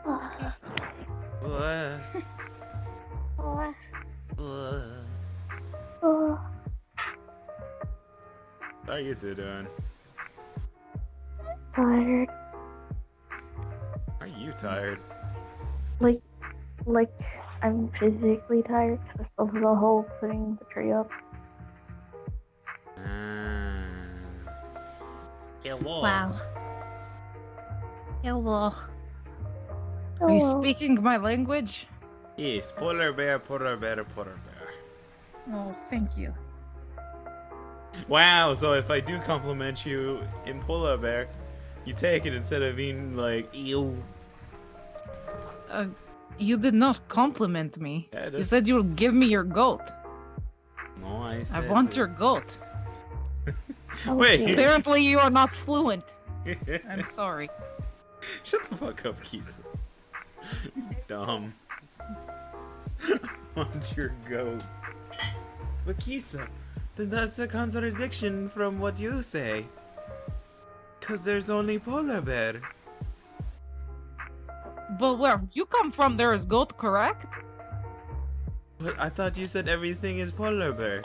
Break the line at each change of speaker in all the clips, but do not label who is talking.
What?
What?
How are you two doing?
Tired.
Are you tired?
Like I'm physically tired because I still have the whole putting the tree up.
Hello.
Wow. Hello. Are you speaking my language?
Yes, polar bear, polar bear, polar bear.
Oh, thank you.
Wow, so if I do compliment you in polar bear, you take it instead of being like, ew.
You did not compliment me.
Yeah,
You said you would give me your goat.
No, I said
I want your goat.
Wait.
Apparently you are not fluent. I'm sorry.
Shut the fuck up, Kisa. Dumb. Want your goat. But Kisa, then that's a contradiction from what you say. Cause there's only polar bear.
But where you come from, there is goat, correct?
But I thought you said everything is polar bear.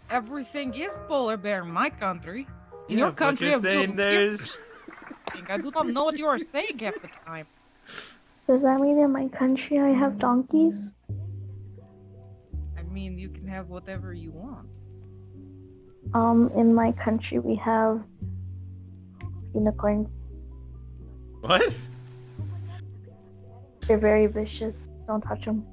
Everything is polar bear in my country. In
Yeah,
your country,
but you're saying there's...
I do not know what you are saying half the time.
Does that mean in my country I have donkeys?
I mean, you can have whatever you want.
In my country we have unicorns.
What?
They're very vicious. Don't touch them.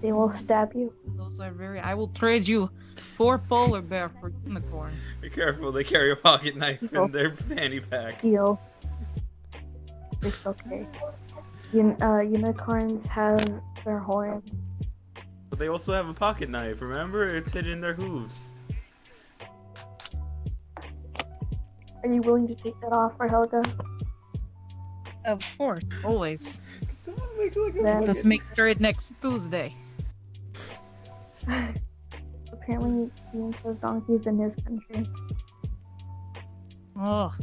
They will stab you.
Those are very. I will trade you 4 polar bear for unicorn.
Be careful, they carry a pocket knife in their fanny pack.
Deal. It's okay. Unicorns have their horns.
But they also have a pocket knife, remember? It's hidden in their hooves.
Are you willing to take that off for Helga?
Of course, always.
Someone make like a
Then-
Just make sure it next Tuesday.
Apparently, Ian says donkeys in his country.
Oh,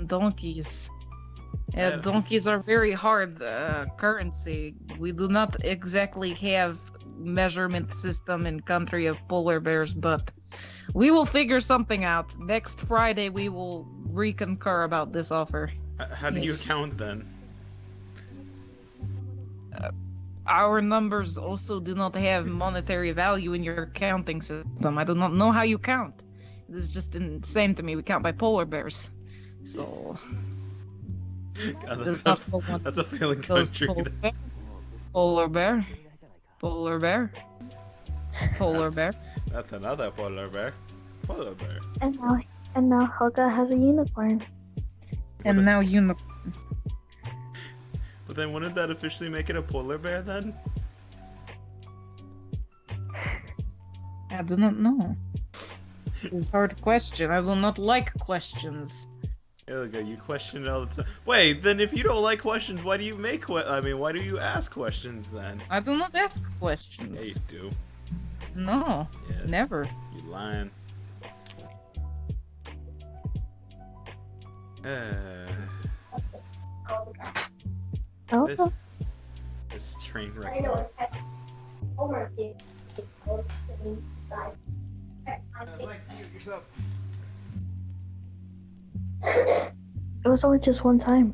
donkeys. Yeah,
Yeah.
donkeys are very hard currency. We do not exactly have measurement system in country of polar bears, but we will figure something out. Next Friday, we will reconcur about this offer.
How do you
Yes.
count then?
Our numbers also do not have monetary value in your counting system. I do not know how you count. It is just insane to me. We count by polar bears. So,
God,
does not know what
that's a failing
those
country.
polar bear, polar bear, polar bear.
That's another polar bear. Polar bear.
And now Helga has a unicorn.
And now unicorn.
But then wouldn't that officially make it a polar bear then?
I do not know. It's a hard question. I do not like questions.
Ilga, you question it all the time. Wait, then if you don't like questions, why do you make why do you ask questions then?
I do not ask
Yeah, you
questions.
do.
No,
Yes.
never.
You lying.
Oh,
This train wreck.
it was only just one time.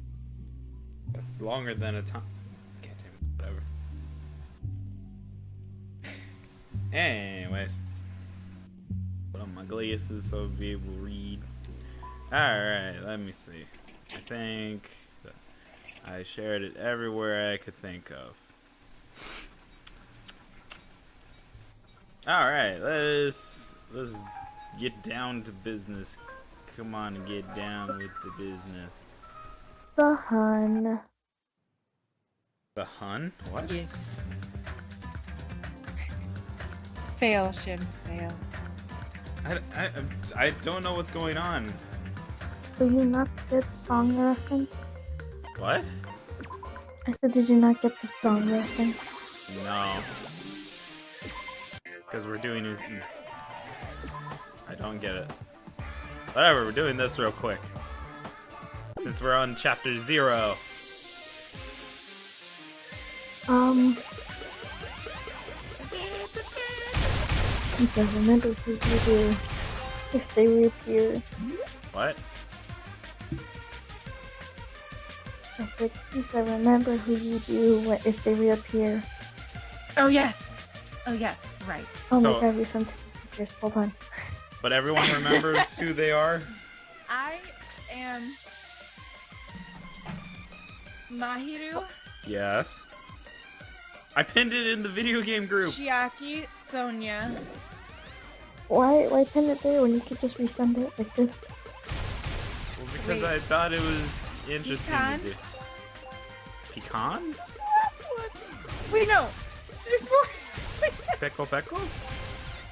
That's longer than a time. Get him, whatever. Anyways. Put on my glasses so I'll be able to read. Alright, let me see. I think that I shared it everywhere I could think of. Alright, let's get down to business. Come on and get down with the business.
The Hun.
The Hun? What?
Yes. Fail, Shin. Fail.
I don't know what's going on.
Did you not get the song reference?
What?
I said, did you not get the song reference?
No. Because we're doing his... I don't get it. Whatever, we're doing this real quick. Since we're on chapter 0.
Okay, remember who you do if they reappear.
What?
I said, please remember who you do if they reappear.
Oh yes. Oh yes. Right.
Oh
So-
my god, we sent pictures. Hold on.
But everyone remembers who they are?
I am Mahiru,
Yes. I pinned it in the video game group.
Chiaki, Sonia.
Why pin it there when you could just resend it like this?
Well, because
Wait.
I thought it was interesting
Pecan?
to do. Pecans?
Last one. Wait, no. There's more.
Pickle pickle?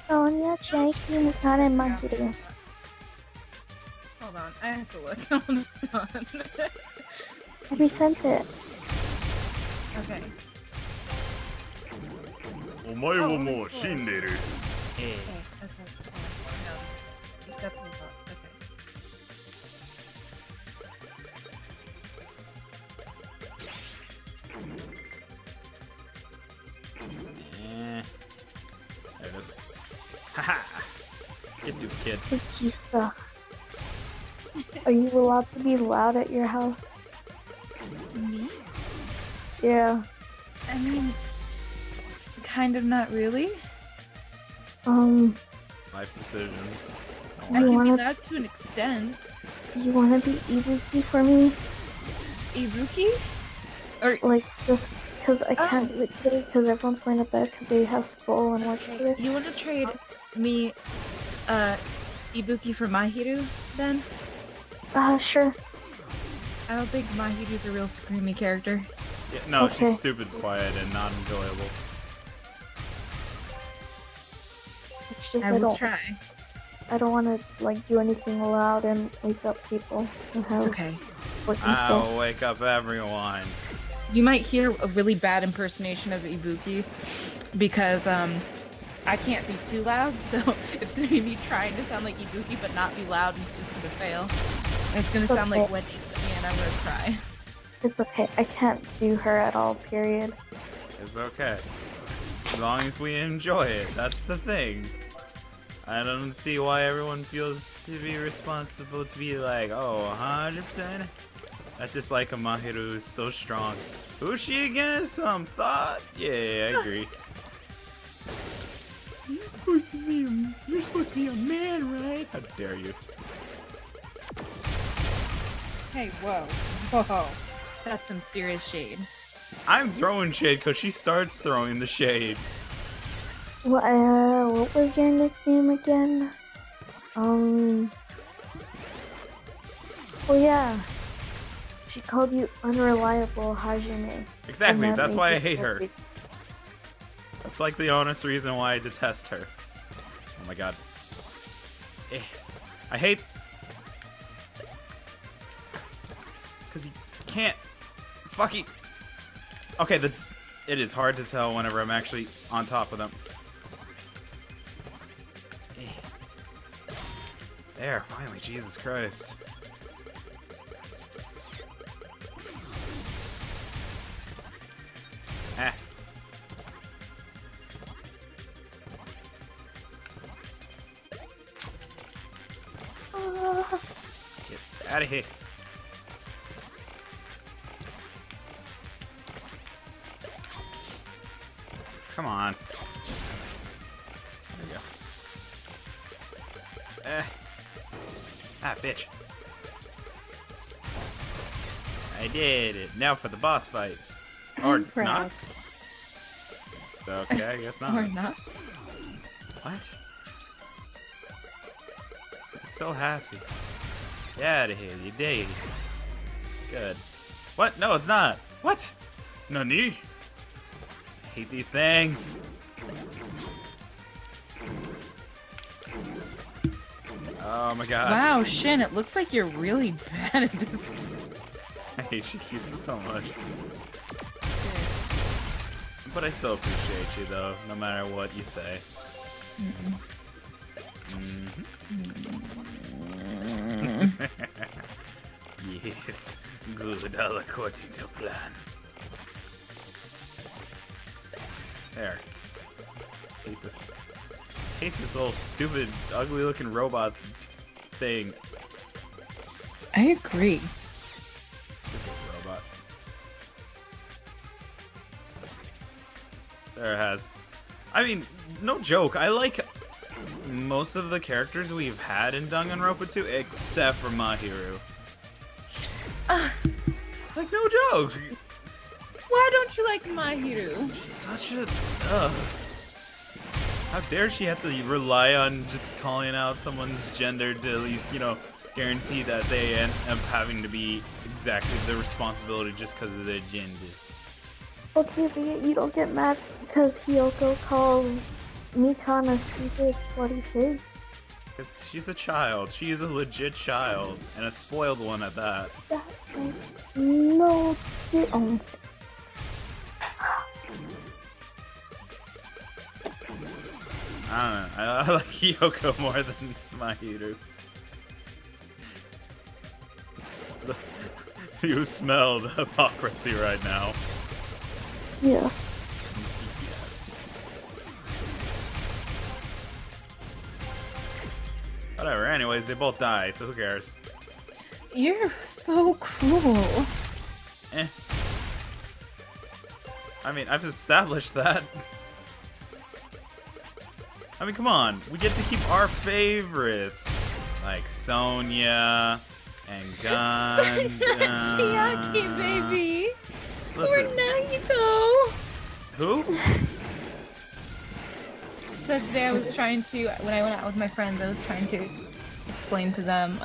Sonia, Chiaki, Mikana, and Mahiru.
Hold on, I have to look. Hold on.
I resent it.
Okay.
お前はもう死んでる。
Okay. Okay. No. It's definitely not. Okay.
There it is. Haha! Get to it, kid.
You suck. Are you allowed to be loud at your house?
Me?
Yeah.
I mean, kind of not really.
Life decisions.
I
You
can be
wanna-
loud to an extent.
You wanna be Ibuki for me?
Ibuki? Or
Like, just because I can't do it today because everyone's going to bed because they have school and work today.
you want to trade me, Ibuki for Mahiru then?
Sure.
I don't think Mahiru's a real screamy character.
Yeah, no,
Okay.
she's stupid quiet and not enjoyable.
It's just
I will try.
I don't want to like do anything loud and wake up people who have
It's okay.
working school.
I'll wake up everyone.
You might hear a really bad impersonation of Ibuki because I can't be too loud, so it's gonna be me trying to sound like Ibuki but not be loud, and it's just gonna fail. And it's gonna sound like
Okay.
Wendy and I'm gonna cry.
It's okay. I can't do her at all. Period.
It's okay. As long as we enjoy it, that's the thing. I don't see why everyone feels to be responsible to be like, oh, 100%. That dislike of Mahiru is still strong. Who's she again? Some thought? Yeah, I agree. You're supposed to be a man, right? How dare you?
Hey, whoa. Whoa. That's some serious shade.
I'm throwing shade because she starts throwing the shade.
What was your nickname again? Oh yeah. She called you unreliable Hajime.
Exactly,
And that
that's
made
why
you
I hate
so
her.
big.
That's like the honest reason why I detest her. Oh my god. I hate... Because you can't... Fucking... Okay, it is hard to tell whenever I'm actually on top of them. There, finally, Jesus Christ. Ah. Get out of here. Come on. There we go. Ah, bitch. I did it. Now for the boss fight. Or
I'm proud.
not. Okay, I guess not.
Or not.
What? I'm so happy. Get out of here, you did. Good. What? No, it's not. What? Nani? I hate these things. Oh my god.
Wow, Shin, it looks like you're really bad at this.
I hate Shikisa so much. But I still appreciate you though, no matter what you say. Yes, good, all according to plan. There. Hate this little stupid, ugly-looking robot thing.
I agree.
Robot. There it has. I mean, no joke. I like most of the characters we've had in Danganronpa 2, except for Mahiru. Like, no joke.
Why don't you like Mahiru?
She's such a... Ugh. How dare she have to rely on just calling out someone's gender to at least, you know, guarantee that they end up having to be exactly the responsibility just because of their gender.
Okay, but you don't get mad because Hyoko calls Mikana stupid bloody pig.
Because she's a child. She is a legit child. And a spoiled one at that.
That makes no sense.
I don't know. I like Hyoko more than Mahiru. You smell the hypocrisy right now.
Yes.
Yes. Whatever, anyways, they both die, so who cares?
You're so cruel.
Eh. I mean, I've established that. I mean, come on. We get to keep our favorites. Like Sonya and Gun.
Chiaki, baby.
Listen.
Or Nagito.
Who?
So today I was trying to, when I went out with my friends, I was trying to explain to them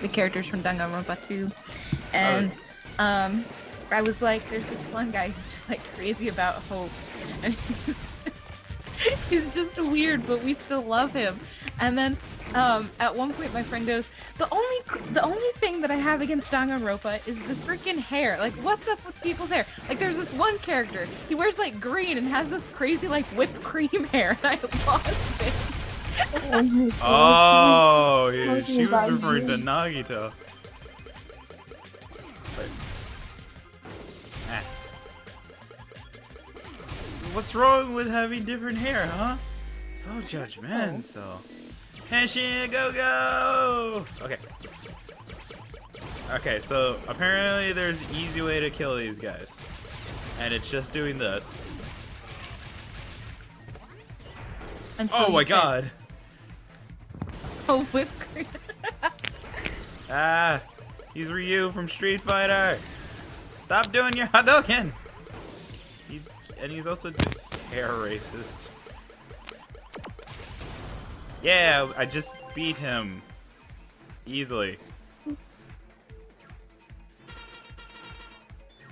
the characters from Danganronpa 2. And I was like, there's this one guy who's just like crazy about hope. And he's just weird, but we still love him. And then at one point my friend goes, the only thing that I have against Danganronpa is the freaking hair. Like, what's up with people's hair? Like, there's this one character, he wears like green and has this crazy like whipped cream hair, and I lost it.
Oh my god.
Oh, yeah, she was
about
referring to
you.
Nagito. But, what's wrong with having different hair, huh? So judgmental. Henshin, go go! Okay. Okay, so apparently there's an easy way to kill these guys. And it's just doing this.
And so
Oh
you
my
can-
god!
Oh, whipped cream.
Ah! He's Ryu from Street Fighter! Stop doing your Hadouken! And he's also hair racist. Yeah, I just beat him. Easily.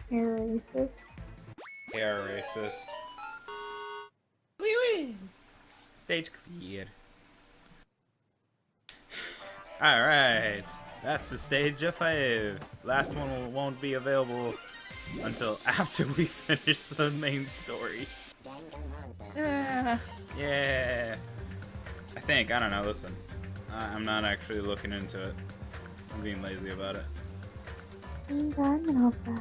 Hair racist.
Hair racist. Wee wee! Stage cleared. Alright. That's the stage of 5. Last one won't be available until after we finish the main story. Yeah. I think. I don't know. Listen. I'm not actually looking into it. I'm being lazy about it.
DanganRonpa.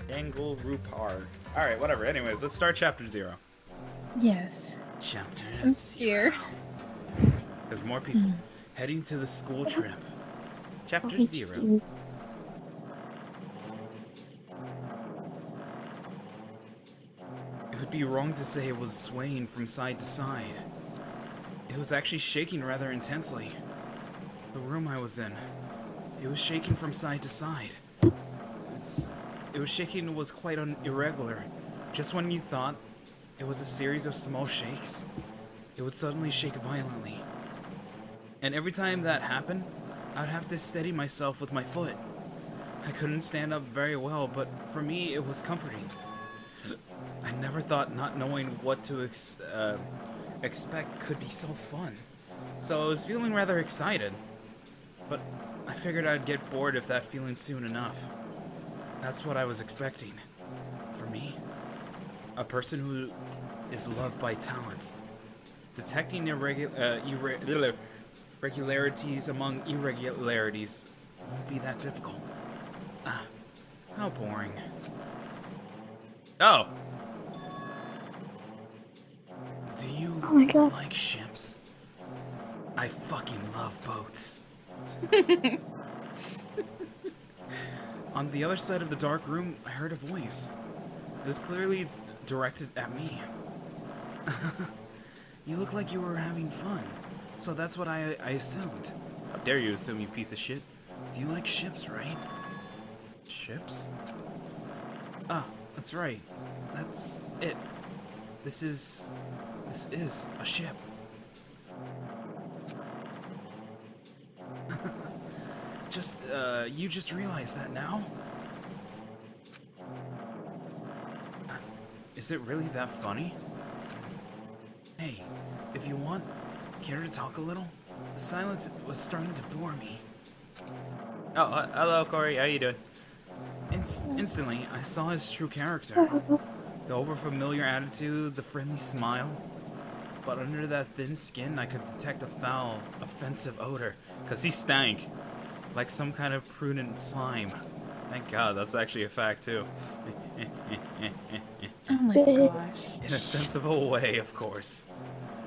DanganRonpa. Alright, whatever. Anyways, let's start chapter 0.
Yes.
Chapter
I'm
0.
scared.
There's more people heading to the school trip. Chapter 0. It would be wrong to say it was swaying from side to side. It was actually shaking rather intensely. The room I was in, it was shaking from side to side. It was shaking was quite irregular. Just when you thought it was a series of small shakes, it would suddenly shake violently. And every time that happened, I'd have to steady myself with my foot. I couldn't stand up very well, but for me it was comforting. I never thought not knowing what to expect could be so fun. So I was feeling rather excited. But I figured I'd get bored of that feeling soon enough. That's what I was expecting. For me, a person who is loved by talents. Detecting irregularities among irregularities won't be that difficult. Ah, how boring. Oh!
my god.
Like ships. I fucking love boats. On the other side of the dark room, I heard a voice. It was clearly directed at me. You look like you were having fun, so that's what I assumed. How dare you assume, you piece of shit? Do you like ships, right? Ships? Ah, that's right. That's it. This is a ship. You just realized that now? Is it really that funny? Hey, if you want, care to talk a little? The silence was starting to bore me. Oh, hello, Corey. How you doing? Instantly, I saw his true character. The overfamiliar attitude, the friendly smile. But under that thin skin, I could detect a foul, offensive odor. Because he stank. Like some kind of prudent slime. Thank God, that's actually a fact, too.
Oh my gosh.
In a sensible way, of course.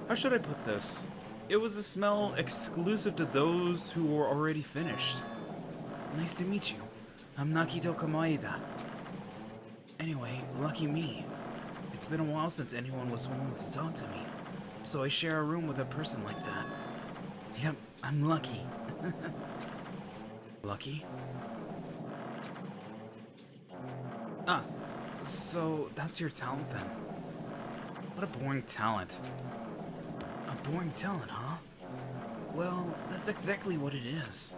How should I put this? It was a smell exclusive to those who were already finished. Nice to meet you. I'm Nakito Kamaeda. Anyway, lucky me. It's been a while since anyone was willing to talk to me. So I share a room with a person like that. Yep, I'm lucky. Lucky? Ah, so that's your talent then. What a boring talent. A boring talent, huh? Well, that's exactly what it is.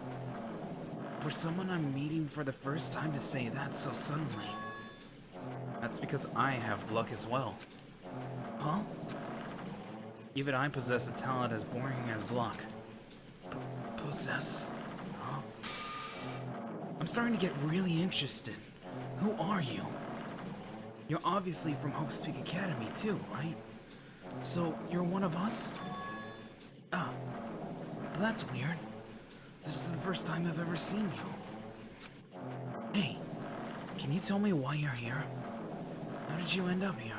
For someone I'm meeting for the first time to say that so suddenly. That's because I have luck as well. Huh? Even I possess a talent as boring as luck. Possess? Huh? I'm starting to get really interested. Who are you? You're obviously from Hope's Peak Academy too, right? So, you're one of us? Ah, that's weird. This is the first time I've ever seen you. Hey, can you tell me why you're here? How did you end up here?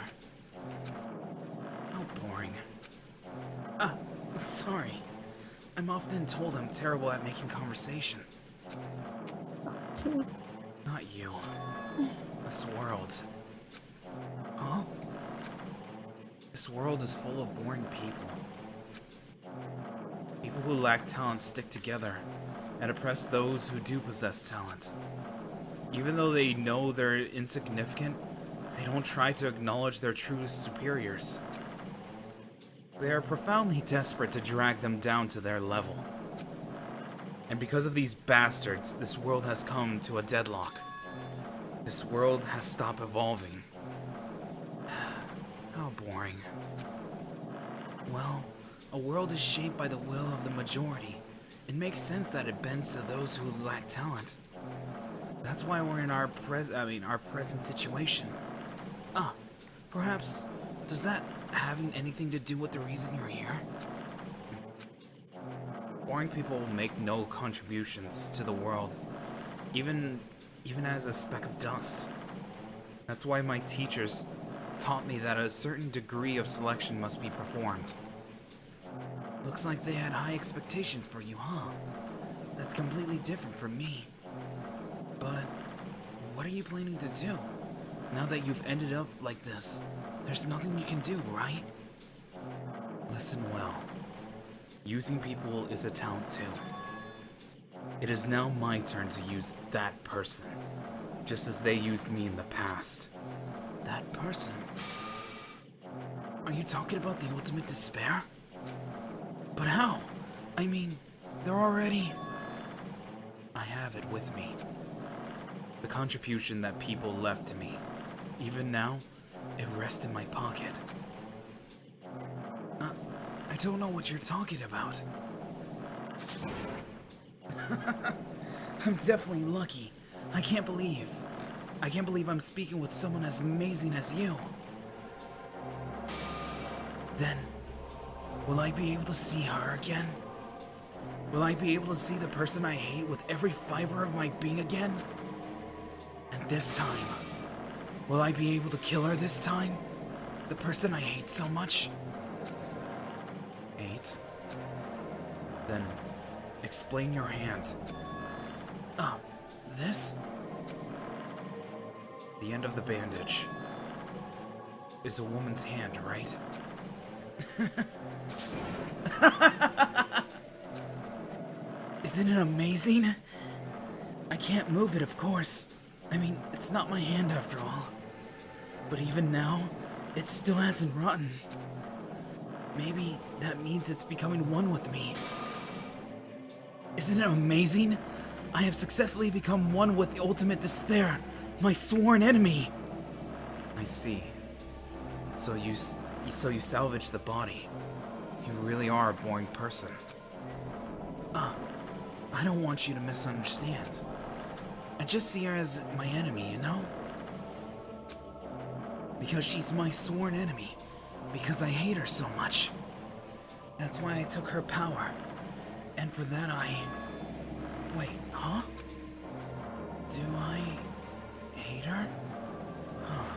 How boring. Ah, sorry. I'm often told I'm terrible at making conversation. Not you. This world. Huh? This world is full of boring people. People who lack talent stick together and oppress those who do possess talent. Even though they know they're insignificant, they don't try to acknowledge their true superiors. They are profoundly desperate to drag them down to their level. And because of these bastards, this world has come to a deadlock. This world has stopped evolving. How boring. Well, a world is shaped by the will of the majority. It makes sense that it bends to those who lack talent. That's why we're in our present situation. Ah, perhaps, does that having anything to do with the reason you're here? Boring people make no contributions to the world, even as a speck of dust. That's why my teachers taught me that a certain degree of selection must be performed. Looks like they had high expectations for you, huh? That's completely different from me. But what are you planning to do? Now that you've ended up like this, there's nothing you can do, right? Listen well. Using people is a talent too. It is now my turn to use that person, just as they used me in the past. That person? Are you talking about the ultimate despair? But how? I mean, they're already... I have it with me. The contribution that people left to me. Even now, it rests in my pocket. I don't know what you're talking about. I'm definitely lucky. I can't believe I'm speaking with someone as amazing as you. Then, will I be able to see her again? Will I be able to see the person I hate with every fiber of my being again? And this time, will I be able to kill her this time? The person I hate so much? Then, explain your hand. This? The end of the bandage is a woman's hand, right? Isn't it amazing? I can't move it, of course. I mean, it's not my hand after all. But even now, it still hasn't rotten. Maybe that means it's becoming one with me. Isn't it amazing? I have successfully become one with the ultimate despair, my sworn enemy. I see. So you salvaged the body. You really are a boring person. I don't want you to misunderstand. I just see her as my enemy, you know? Because she's my sworn enemy. Because I hate her so much. That's why I took her power. And for that Wait, huh? Do I hate her? Huh.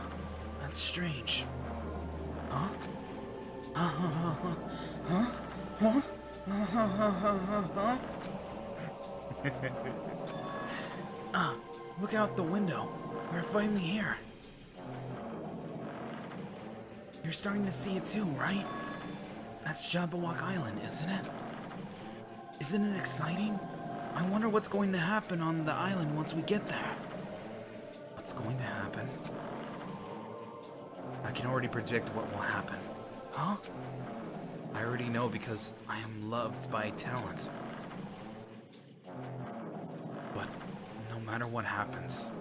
That's strange. Huh? Look out the window. We're finally here. You're starting to see it too, right? That's Jabberwock Island, isn't it? Isn't it exciting? I wonder what's going to happen on the island once we get there. What's going to happen? I can already predict what will happen. Huh? I already know because I am loved by talent. But no matter what happens,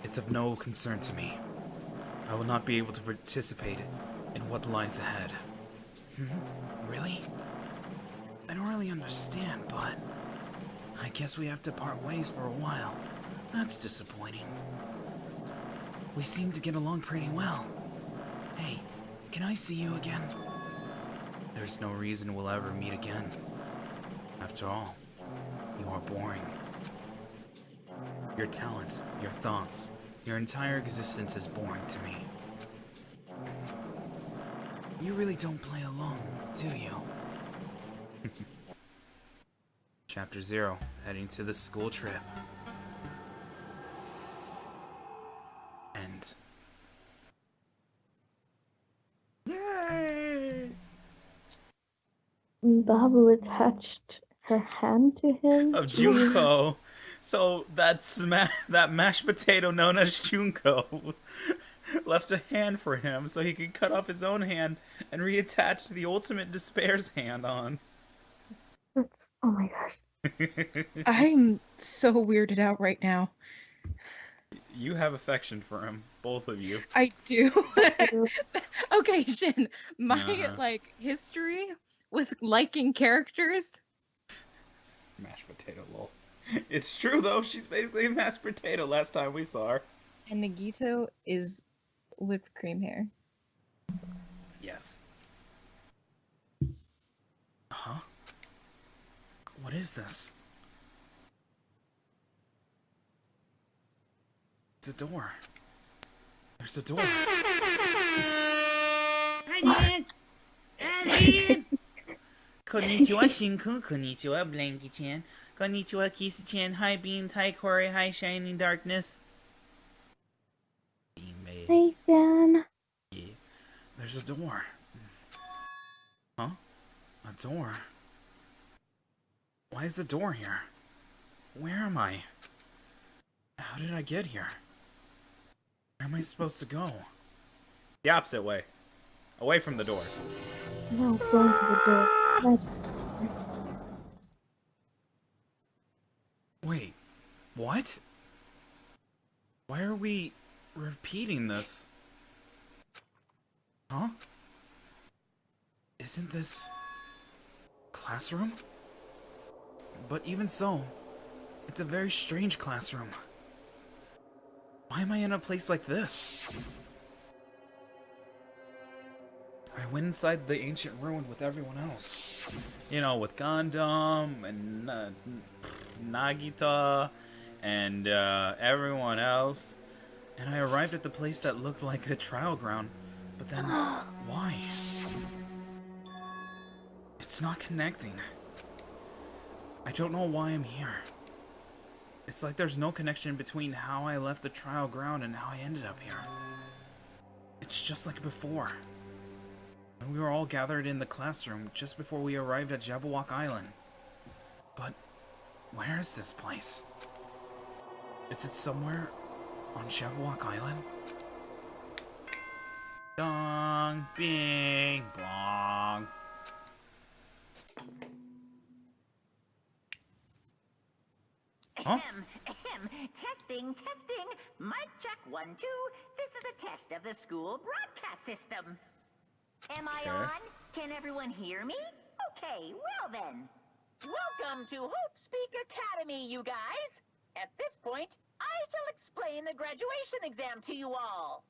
it's of no concern to me. I will not be able to participate in what lies ahead. Really? I don't really understand, but I guess we have to part ways for a while. That's disappointing. We seem to get along pretty well. Hey, can I see you again? There's no reason we'll ever meet again. After all, you are boring. Your talent, your thoughts, your entire existence is boring to me. You really don't play along, do you? Chapter 0, heading to the school trip. And... Yay!
Babu attached her hand to him.
Of Junko. So that mashed potato known as Junko left a hand for him so he could cut off his own hand and reattach the ultimate despair's hand on.
That's, oh my gosh.
I'm so weirded out right now.
You have affection for him, both of you.
I do. Okay, Shin, my history with liking characters.
Mashed potato, lol. It's true though. She's basically a mashed potato. Last time we saw her.
And Nagito is whipped cream hair.
Yes. Huh? What is this? It's a door. There's a door. Hi, Dad. Hi, Konnichiwa, Shinku. Konnichiwa, Blanky-chan. Konnichiwa, Kisa-chan. Hi, Beans. Hi, Corey. Hi, Shining Darkness.
Hey, Dan.
Yeah. There's a door. Huh? A door? Why is the door here? Where am I? How did I get here? Where am I supposed to go? The opposite way. Away from the door.
No, going to the door. That's...
Wait. What? Why are we repeating this? Huh? Isn't this... classroom? But even so, it's a very strange classroom. Why am I in a place like this? I went inside the ancient ruin with everyone else. You know, with Gundam and Nagita and everyone else. And I arrived at the place that looked like a trial ground. But then, why? It's not connecting. I don't know why I'm here. It's like there's no connection between how I left the trial ground and how I ended up here. It's just like before. When we were all gathered in the classroom just before we arrived at Jabberwock Island. But where is this place? Is it somewhere on Jabberwock Island? Dong, bing, bong. Huh?
Testing. Mic check 1, 2. This is a test of the school broadcast system. Am I on? Can everyone hear me? Okay, well then. Welcome to Hope Speak Academy, you guys. At this point, I shall explain the graduation exam to you all.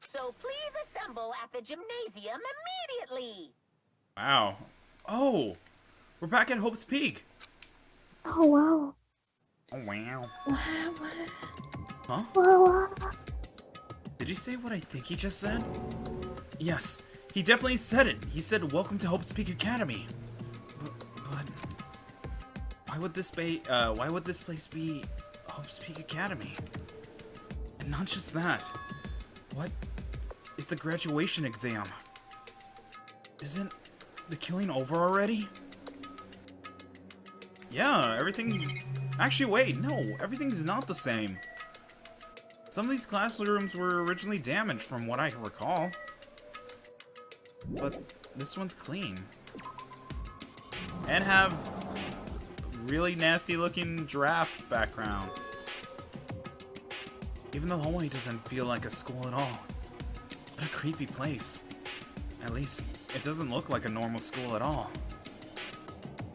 So please assemble at the gymnasium immediately.
Wow. Oh, we're back at Hope's Peak.
Oh wow.
Oh, wow.
What?
Huh?
Wow.
Did he say what I think he just said? Yes, he definitely said it. He said, "Welcome to Hope's Peak Academy." But why would this be? Why would this place be Hope's Peak Academy? And not just that. What is the graduation exam? Isn't the killing over already? Yeah, everything's... Actually, wait, no, everything's not the same. Some of these classrooms were originally damaged from what I can recall. But this one's clean. And have really nasty looking giraffe background. Even the hallway doesn't feel like a school at all. What a creepy place. At least, it doesn't look like a normal school at all.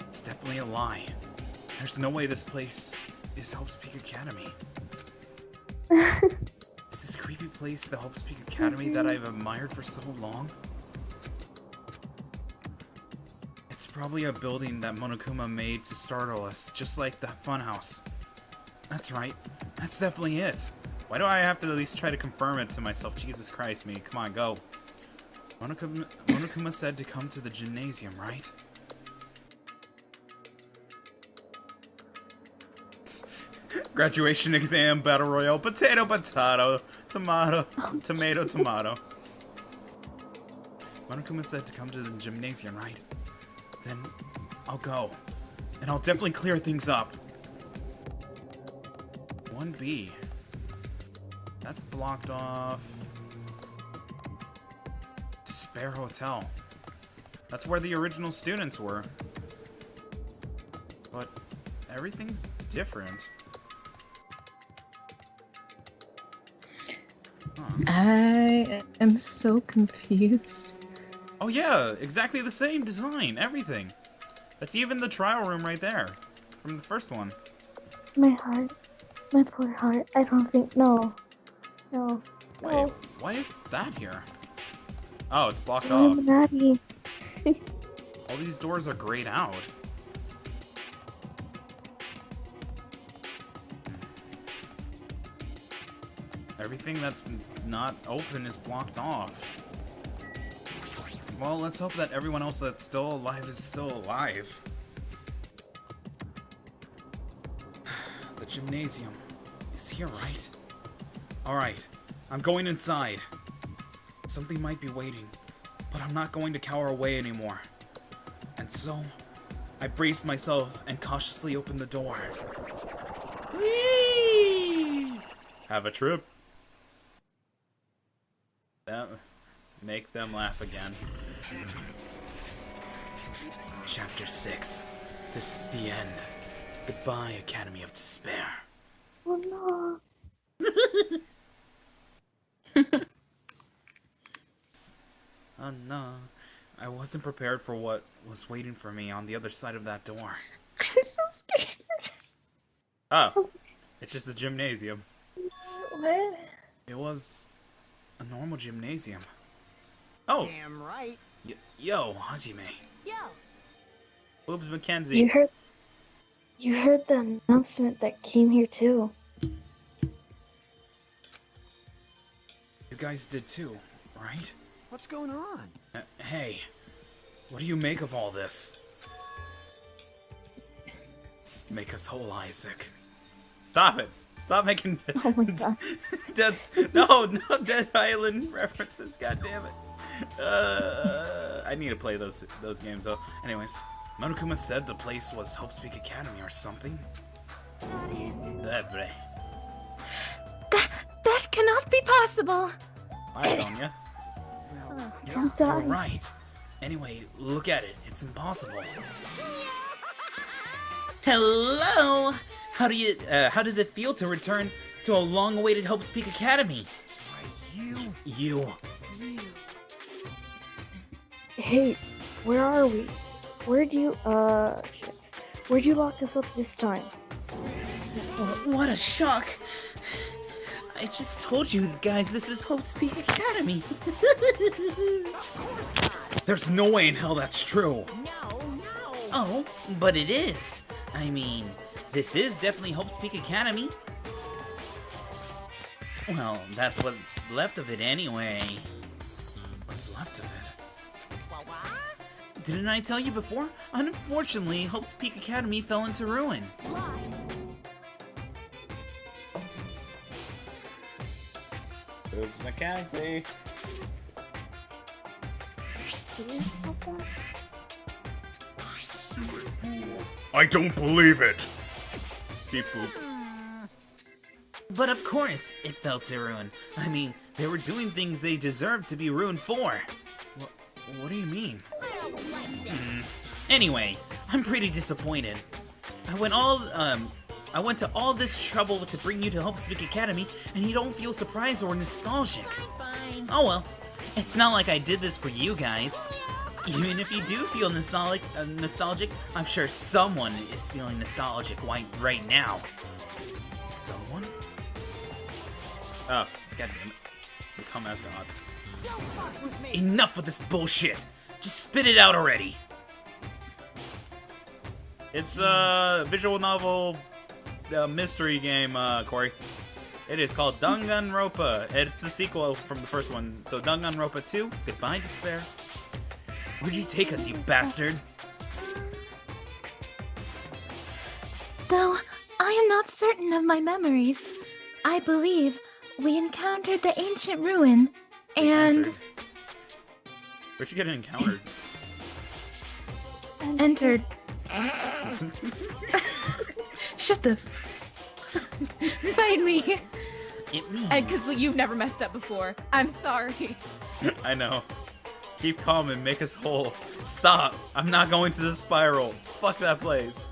It's definitely a lie. There's no way this place is Hope's Peak Academy. Is this creepy place the Hope's Peak Academy that I've admired for so long? It's probably a building that Monokuma made to startle us, just like the funhouse. That's right. That's definitely it. Why do I have to at least try to confirm it to myself? Jesus Christ, me. Come on, go. Monokuma said to come to the gymnasium, right? Graduation exam, battle royale, potato, potato, tomato, tomato, tomato. Monokuma said to come to the gymnasium, right? Then I'll go. And I'll definitely clear things up. 1B. That's blocked off. Despair Hotel. That's where the original students were. But everything's different. Huh.
I am so confused.
Oh yeah, exactly the same design, everything. That's even the trial room right there, from the first one.
My heart. My poor heart. I don't think... No.
Wait, why is that here? Oh, it's blocked off.
Illuminati.
All these doors are grayed out. Everything that's not open is blocked off. Well, let's hope that everyone else that's still alive is still alive. The gymnasium is here, right? Alright, I'm going inside. Something might be waiting, but I'm not going to cower away anymore. And so, I braced myself and cautiously opened the door. Whee! Have a trip. Make them laugh again. Chapter 6. This is the end. Goodbye, Academy of Despair.
Oh no.
Oh no. I wasn't prepared for what was waiting for me on the other side of that door.
I'm so scared.
Oh. It's just a gymnasium.
What?
It was a normal gymnasium. Oh!
Damn right.
Yo, Hajime.
Yo.
Boobs Mackenzie.
You heard the announcement that came here too.
You guys did too, right?
What's going on?
Hey, what do you make of all this? Make us whole, Isaac. Stop it. Stop making
Oh my god.
no Dead Island references. God damn it. I need to play those games though. Anyways, Monokuma said the place was Hope's Peak Academy or something.
That cannot be possible.
Hi, Sonia.
I'm
You're
dying.
right. Anyway, look at it. It's impossible. Hello. How does it feel to return to a long-awaited Hope's Peak Academy? You.
Hey, where are we? Where'd you lock us up this time?
What a shock! I just told you guys this is Hope's Peak Academy. There's no way in hell that's true.
No.
Oh, but it is. I mean, this is definitely Hope's Peak Academy. Well, that's what's left of it anyway. What's left of it? Didn't I tell you before? Unfortunately, Hope's Peak Academy fell into ruin. Oops, mechanically.
Serious about that?
I don't believe it. Beep boop.
But of course, it fell to ruin. I mean, they were doing things they deserved to be ruined for. What do you mean? Anyway, I'm pretty disappointed. I went to all this trouble to bring you to Hope's Peak Academy, and you don't feel surprised or nostalgic.
Fine.
Oh well, it's not like I did this for you guys. Even if you do feel nostalgic, I'm sure someone is feeling nostalgic right now. Someone? Oh, god damn it. Become as God. Enough of this bullshit! Just spit it out already! It's a visual novel mystery game, Corey. It is called DanganRonpa. It's the sequel from the first one. So DanganRonpa 2, Goodbye Despair. Where'd you take us, you bastard?
Though I am not certain of my memories, I believe we encountered the ancient ruin and
Where'd you get encountered?
entered. Shut the. Fight me,
It means...
Because you've never messed up before. I'm sorry.
I know. Keep calm and make us whole. Stop! I'm not going to the spiral. Fuck that place.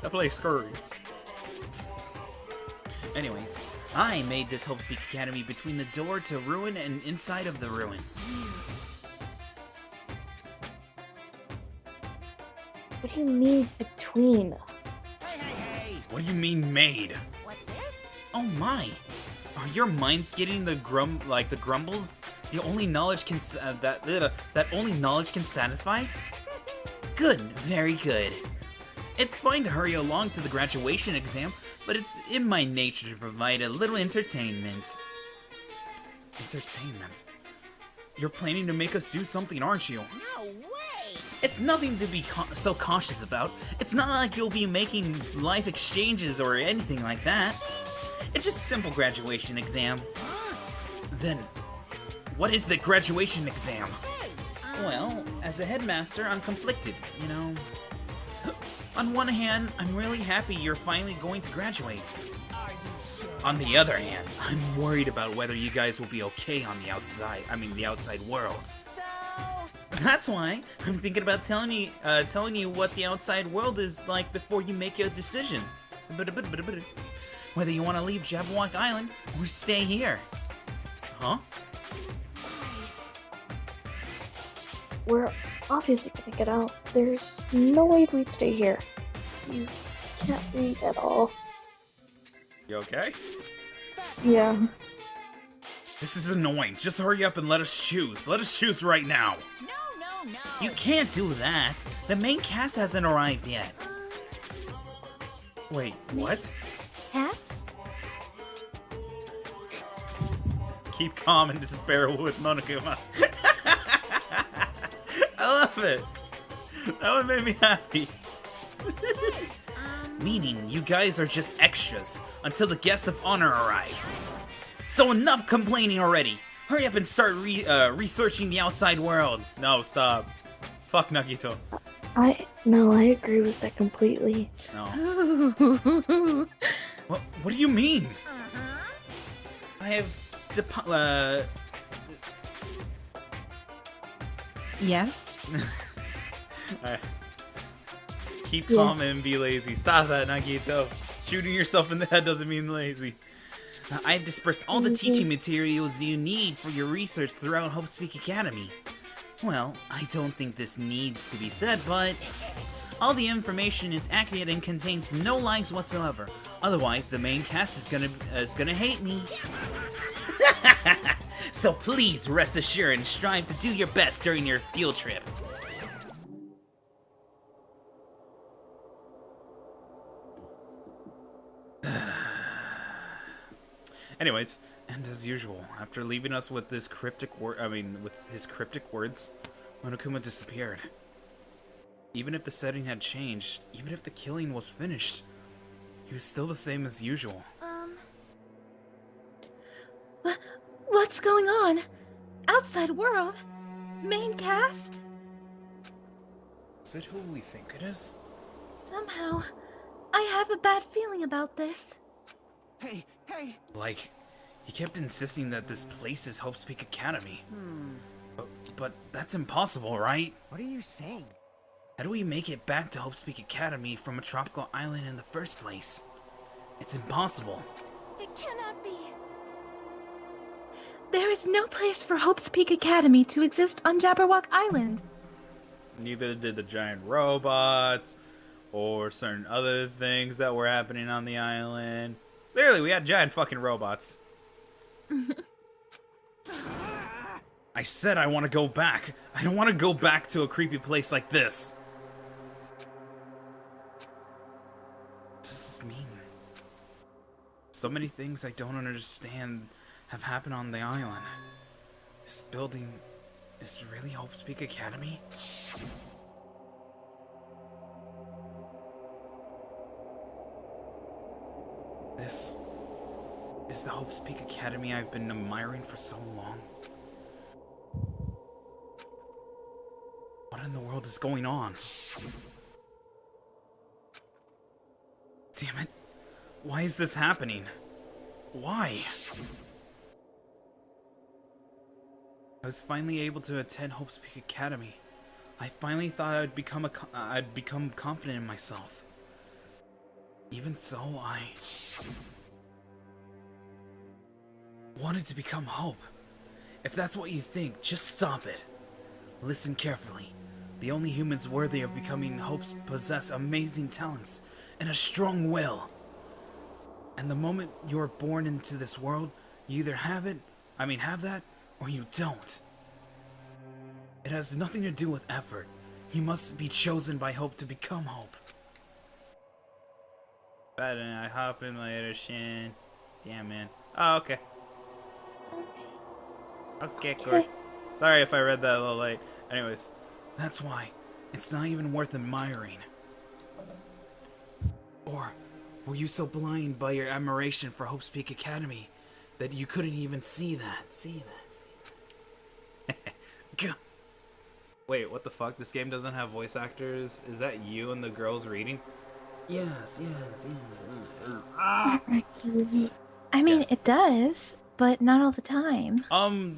That place scurry. Anyways, I made this Hope's Peak Academy between the door to ruin and inside of the ruin.
What do you mean between?
Hey.
What do you mean made?
What's this?
Oh my! Are your minds getting the grumbles? The only knowledge that only knowledge can satisfy? Good, very good. It's fine to hurry along to the graduation exam, but it's in my nature to provide a little entertainment. Entertainment? You're planning to make us do something, aren't you?
No way.
It's nothing to be so cautious about. It's not like you'll be making life exchanges or anything like that. It's just a simple graduation exam. Then, what is the graduation exam? Well, as the headmaster, I'm conflicted, you know. On one hand, I'm really happy you're finally going to graduate. On the other hand, I'm worried about whether you guys will be okay on the outside world.
So,
That's why I'm thinking about telling you what the outside world is like before you make your decision. Whether you want to leave Jabberwock Island or stay here. Huh?
We're obviously gonna get out. There's no way we'd stay here. You can't read at all.
You okay?
Yeah.
This is annoying. Just hurry up and let us choose. Let us choose right now.
no.
You can't do that. The main cast hasn't arrived yet. Wait, what?
Cast?
Keep calm and despair with Monokuma. I love it. That one made me happy. Meaning, you guys are just extras until the guest of honor arrives. So enough complaining already. Hurry up and start researching the outside world. No, stop. Fuck Nagito.
I agree with that completely.
No. What do you mean? I have
Yes?
Keep calm and be lazy. Stop that, Nagito. Shooting yourself in the head doesn't mean lazy. I've dispersed all the teaching materials you need for your research throughout Hope Speak Academy. Well, I don't think this needs to be said, but all the information is accurate and contains no lies whatsoever. Otherwise, the main cast is gonna hate me. So please rest assured and strive to do your best during your field trip. Anyways, and as usual, after leaving us with this with his cryptic words, Monokuma disappeared. Even if the setting had changed, even if the killing was finished, he was still the same as usual.
What's going on? Outside world? Main cast?
Is it who we think it is?
Somehow, I have a bad feeling about this.
Hey!
Like, he kept insisting that this place is Hope Speak Academy. But that's impossible, right?
What are you saying?
How do we make it back to Hope Speak Academy from a tropical island in the first place? It's impossible.
It cannot be.
There is no place for Hope's Peak Academy to exist on Jabberwock Island.
Neither did the giant robots, or certain other things that were happening on the island. Clearly, we had giant fucking robots. I said I want to go back. I don't want to go back to a creepy place like this. What does this mean? So many things I don't understand have happened on the island. This building is really Hope Speak Academy? This is the Hope Speak Academy I've been admiring for so long. What in the world is going on? Damn it. Why is this happening? Why? I was finally able to attend Hope Speak Academy. I finally thought I'd become confident in myself. Even so, I wanted to become Hope. If that's what you think, just stop it. Listen carefully. The only humans worthy of becoming Hopes possess amazing talents and a strong will. And the moment you are born into this world, you either have that, or you don't. It has nothing to do with effort. You must be chosen by Hope to become Hope. But I hop in later, Shin. Damn, man. Oh, okay. Okay, cool. Sorry if I read that a little late. Anyways, that's why it's not even worth admiring. Or were you so blind by your admiration for Hope Speak Academy that you couldn't even see that? Wait, what the fuck? This game doesn't have voice actors? Is that you and the girls reading? Yes.
I mean, it does, but not all the time.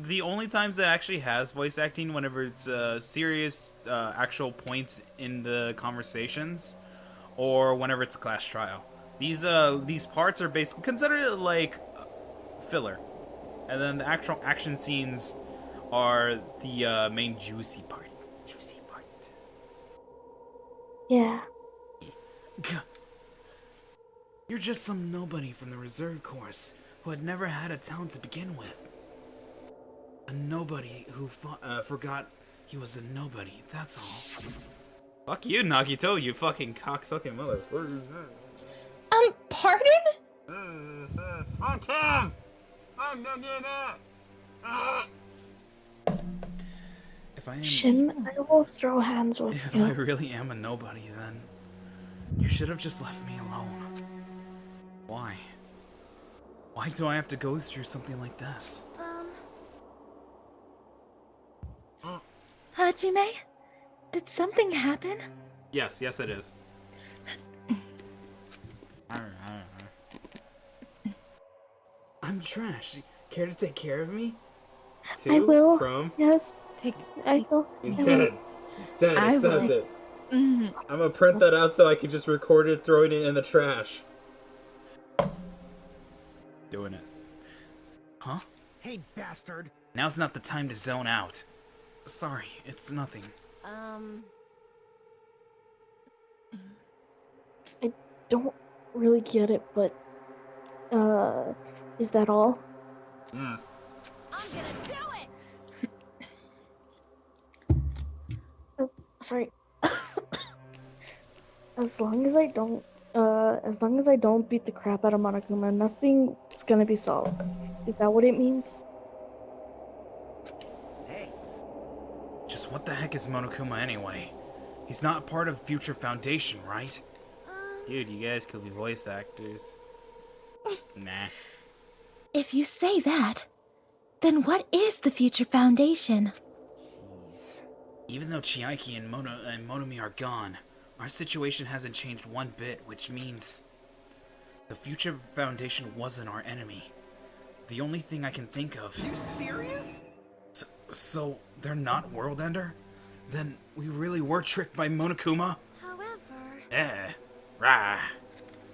The only times it actually has voice acting whenever it's serious actual points in the conversations, or whenever it's a class trial. These parts are basically considered like filler, and then the actual action scenes are the main juicy part.
Yeah.
You're just some nobody from the reserve course who had never had a talent to begin with. A nobody who forgot he was a nobody, that's all. Fuck you, Nagito, you fucking cocksucking motherfucker.
Pardon?
Fuck him!
If I am...
Shin, I will throw hands with
If
you.
I really am a nobody, then You should have just left me alone. Why? Why do I have to go through something like this?
Hajime, did something happen?
Yes, it is. I'm trash. Care to take care of me?
I will.
From?
Yes,
Take.
I will.
He's
I will.
dead. He's dead.
I
Accept
will.
it.
Mhm.
I'm gonna print that out so I can just record it, throwing it in the trash.
Doing it. Huh?
Hey, bastard.
Now's not the time to zone out. Sorry, it's nothing.
I don't really get it, but is that all?
Yes.
Sorry. As long as I don't beat the crap out of Monokuma, nothing's gonna be solved. Is that what it means?
Hey,
Just what the heck is Monokuma anyway? He's not part of Future Foundation, right? Dude, you guys could be voice actors. Nah.
If you say that, then what is the Future Foundation?
jeez.
Even though Chiaki and Monomi are gone, our situation hasn't changed one bit, which means the Future Foundation wasn't our enemy. The only thing I can think of.
You serious?
So they're not World Ender? Then we really were tricked by Monokuma? Rah.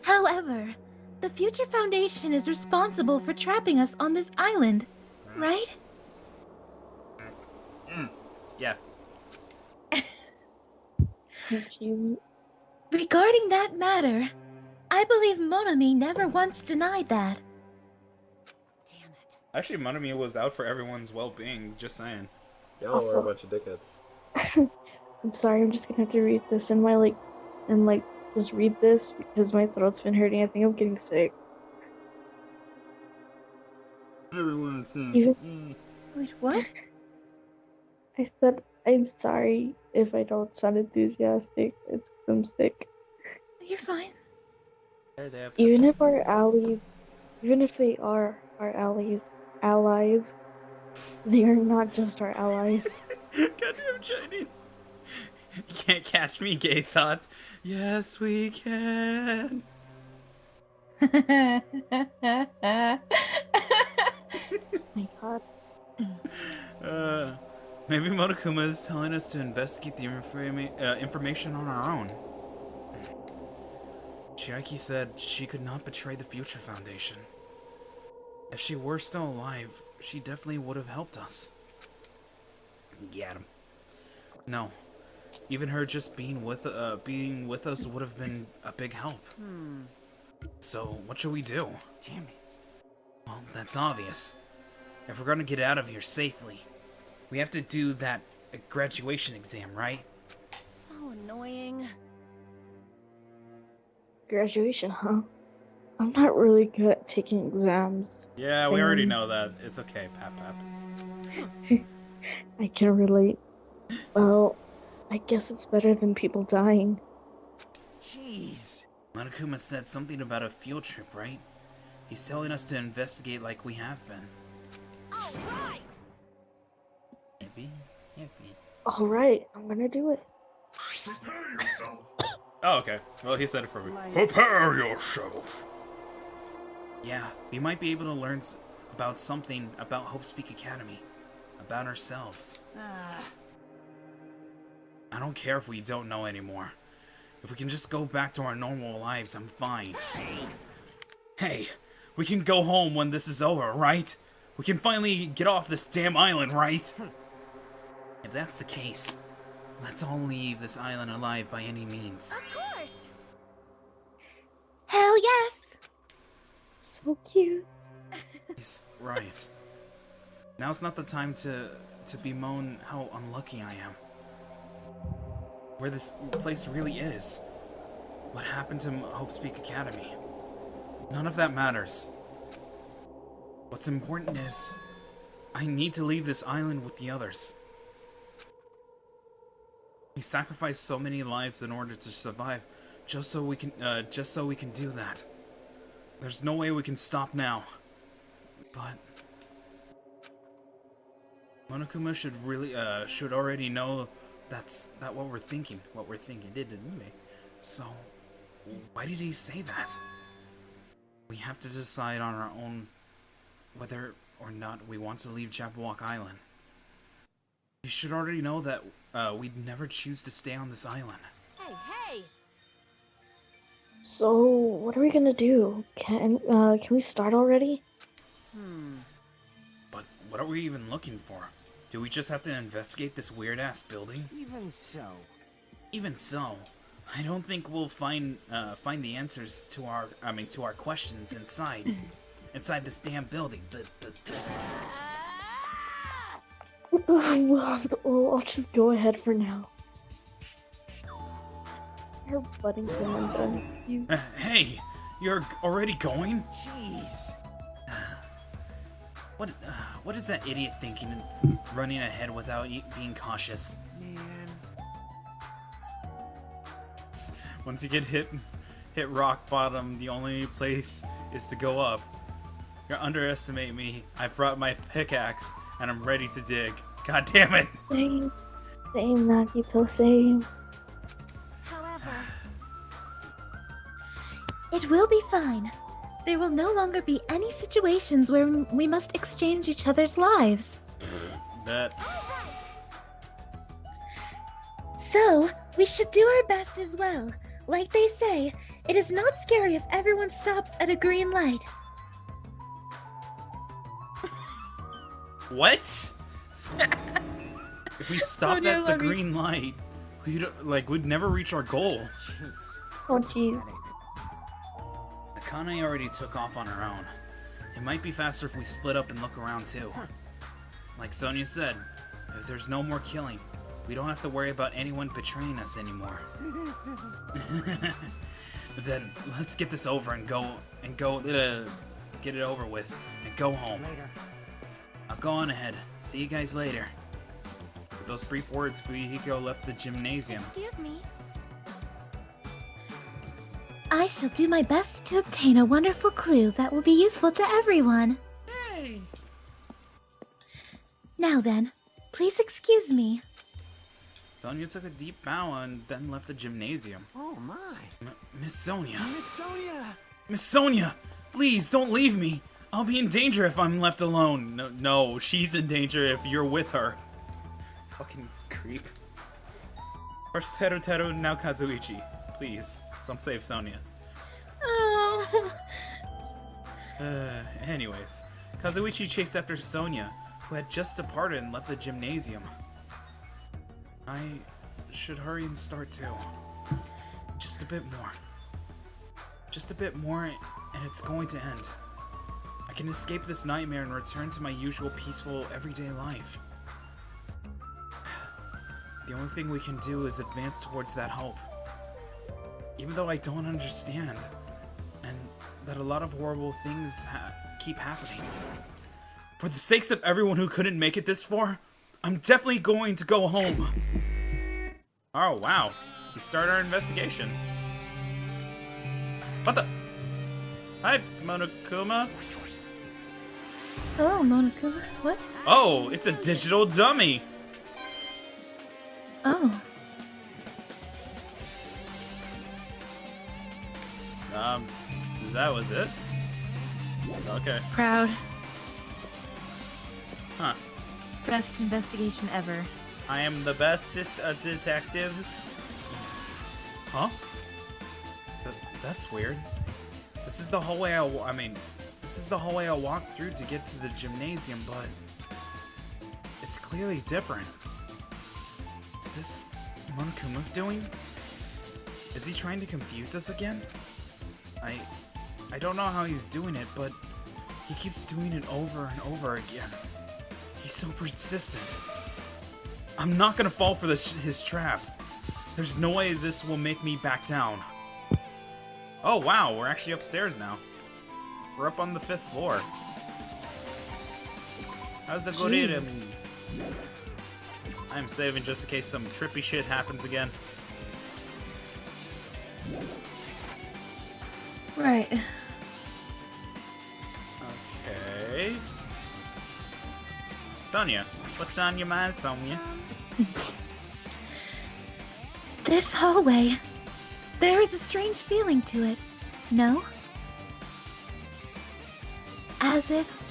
However, the Future Foundation is responsible for trapping us on this island, right?
Yeah.
You,
Regarding that matter, I believe Monomi never once denied that.
Actually, Monomi was out for everyone's well-being, just saying.
Y'all
Also-
are a bunch of dickheads.
I'm sorry, I'm just gonna have to read this in my just read this because my throat's been hurting. I think I'm getting sick.
Everyone's
Even-
Wait, what?
I said I'm sorry if I don't sound enthusiastic. It's 'cause I'm sick.
You're fine.
Even if our allies, even if they are our allies, they are not just our allies.
Goddamn Chinese. You can't catch me, gay thoughts. Yes, we can.
My God.
Maybe Monokuma is telling us to investigate the information on our own. Chiaki said she could not betray the Future Foundation. If she were still alive, she definitely would have helped us. Get him. No. Even her just being with us would have been a big help. So, what should we do?
Damn it.
Well, that's obvious. If we're gonna get out of here safely, we have to do that graduation exam, right?
So annoying.
Graduation, huh? I'm not really good at taking exams.
Yeah, we already
Same.
know that. It's okay, Pap.
I can relate. Well, I guess it's better than people dying.
Jeez.
Monokuma said something about a field trip, right? He's telling us to investigate like we have been.
All right.
Maybe.
Alright, I'm gonna do it.
Prepare yourself.
Oh, okay. Well, he said it for me.
Prepare yourself.
Yeah, we might be able to learn about something about Hope Speak Academy. About ourselves. I don't care if we don't know anymore. If we can just go back to our normal lives, I'm fine. Hey, we can go home when this is over, right? We can finally get off this damn island, right? If that's the case, let's all leave this island alive by any means.
Of course.
Hell yes!
So cute.
He's right. Now's not the time to bemoan how unlucky I am. Where this place really is. What happened to Hope Speak Academy. None of that matters. What's important is, I need to leave this island with the others. We sacrificed so many lives in order to survive just so we can do that. There's no way we can stop now. But Monokuma should already know that what we're thinking anyway. So why did he say that? We have to decide on our own whether or not we want to leave Jabberwock Island. You should already know that we'd never choose to stay on this island.
Hey, hey!
So, what are we gonna do? Can we start already?
But what are we even looking for? Do we just have to investigate this weird-ass building?
Even so.
Even so, I don't think we'll find the answers to our questions inside this damn building.
Well, I'll just go ahead for now. You're budding Samantha. You.
Hey, you're already going?
Jeez.
What is that idiot thinking, running ahead without being cautious?
Man.
Once you get hit rock bottom, the only place is to go up. You underestimate me. I've brought my pickaxe and I'm ready to dig. God damn it!
Same, Nagito, same.
However,
It will be fine. There will no longer be any situations where we must exchange each other's lives.
Bet.
So, we should do our best as well. Like they say, it is not scary if everyone stops at a green light.
What? If we stopped
Sonia,
at the
let me-
green light, we'd never reach our goal.
Jeez.
Oh, jeez.
Akane already took off on her own. It might be faster if we split up and look around too. Like Sonia said, if there's no more killing, we don't have to worry about anyone betraying us anymore. Then let's get this over and get it over with and go home.
Later.
I'll go on ahead. See you guys later. With those brief words, Fuyuhiko left the gymnasium.
excuse me.
I shall do my best to obtain a wonderful clue that will be useful to everyone.
Hey!
Now then, please excuse me.
Sonia took a deep bow and then left the gymnasium.
Oh my.
Miss Sonia.
Miss Sonia.
Miss Sonia! Please, don't leave me! I'll be in danger if I'm left alone. No, she's in danger if you're with her. Fucking creep. First Teru Teru, now Kazuichi. Please, don't save Sonia.
Oh.
Anyways, Kazuichi chased after Sonia, who had just departed and left the gymnasium. I should hurry and start too. Just a bit more. Just a bit more, and it's going to end. I can escape this nightmare and return to my usual peaceful, everyday life. The only thing we can do is advance towards that hope. Even though I don't understand, and that a lot of horrible things keep happening. For the sakes of everyone who couldn't make it this far, I'm definitely going to go home. Oh, wow. We start our investigation. What the? Hi, Monokuma.
Oh, Monokuma, what?
Oh, it's a digital dummy.
Oh.
That was it? Okay.
Proud.
Huh.
Best investigation ever.
I am the bestest of detectives. Huh? That's weird. This is the hallway this is the hallway I walked through to get to the gymnasium, but it's clearly different. Is this Monokuma's doing? Is he trying to confuse us again? I don't know how he's doing it, but he keeps doing it over and over again. He's so persistent. I'm not gonna fall for his trap. There's no way this will make me back down. Oh wow, we're actually upstairs now. We're up on the 5th floor. How's the gorilla? I'm saving just in case some trippy shit happens again.
Right.
Okay. Sonia, what's on your mind, Sonia?
This hallway. There is a strange feeling to it. No? As if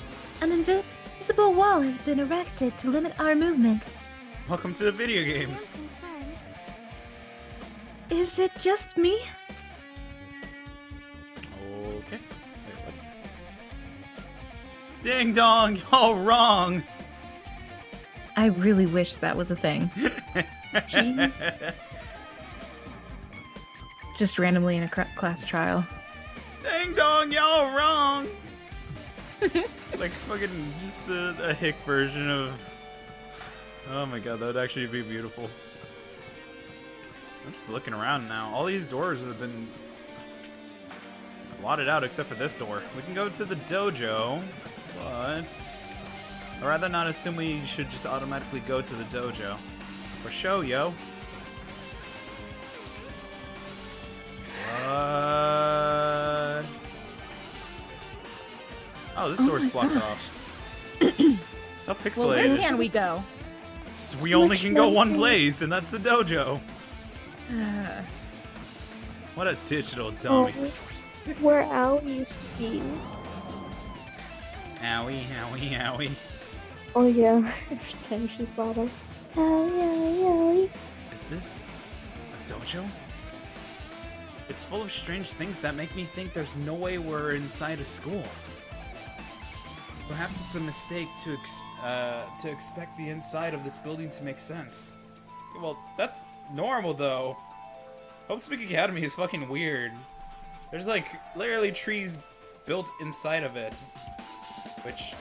an invisible wall has been erected to limit our movement.
Welcome to the video games.
Concerned.
Is it just me?
Okay. Wait, what? Ding dong, all wrong.
I really wish that was a thing. Just randomly in a class trial.
Ding dong, y'all wrong. Like fucking just a hick version of. Oh my god, that would actually be beautiful. I'm just looking around now. All these doors have been blotted out except for this door. We can go to the dojo, but I'd rather not assume we should just automatically go to the dojo. For show, yo. Oh, this door's blocked off. So pixelated.
Well, where can we go?
We only can go one place, and that's the dojo. What a digital dummy.
Where Al used to be.
Owie, owie, owie.
Oh yeah, every time she brought up. Owie, owie, owie.
Is this a dojo? It's full of strange things that make me think there's no way we're inside a school. Perhaps it's a mistake to expect the inside of this building to make sense. Well, that's normal though. Hope Speak Academy is fucking weird. There's like literally trees built inside of it, which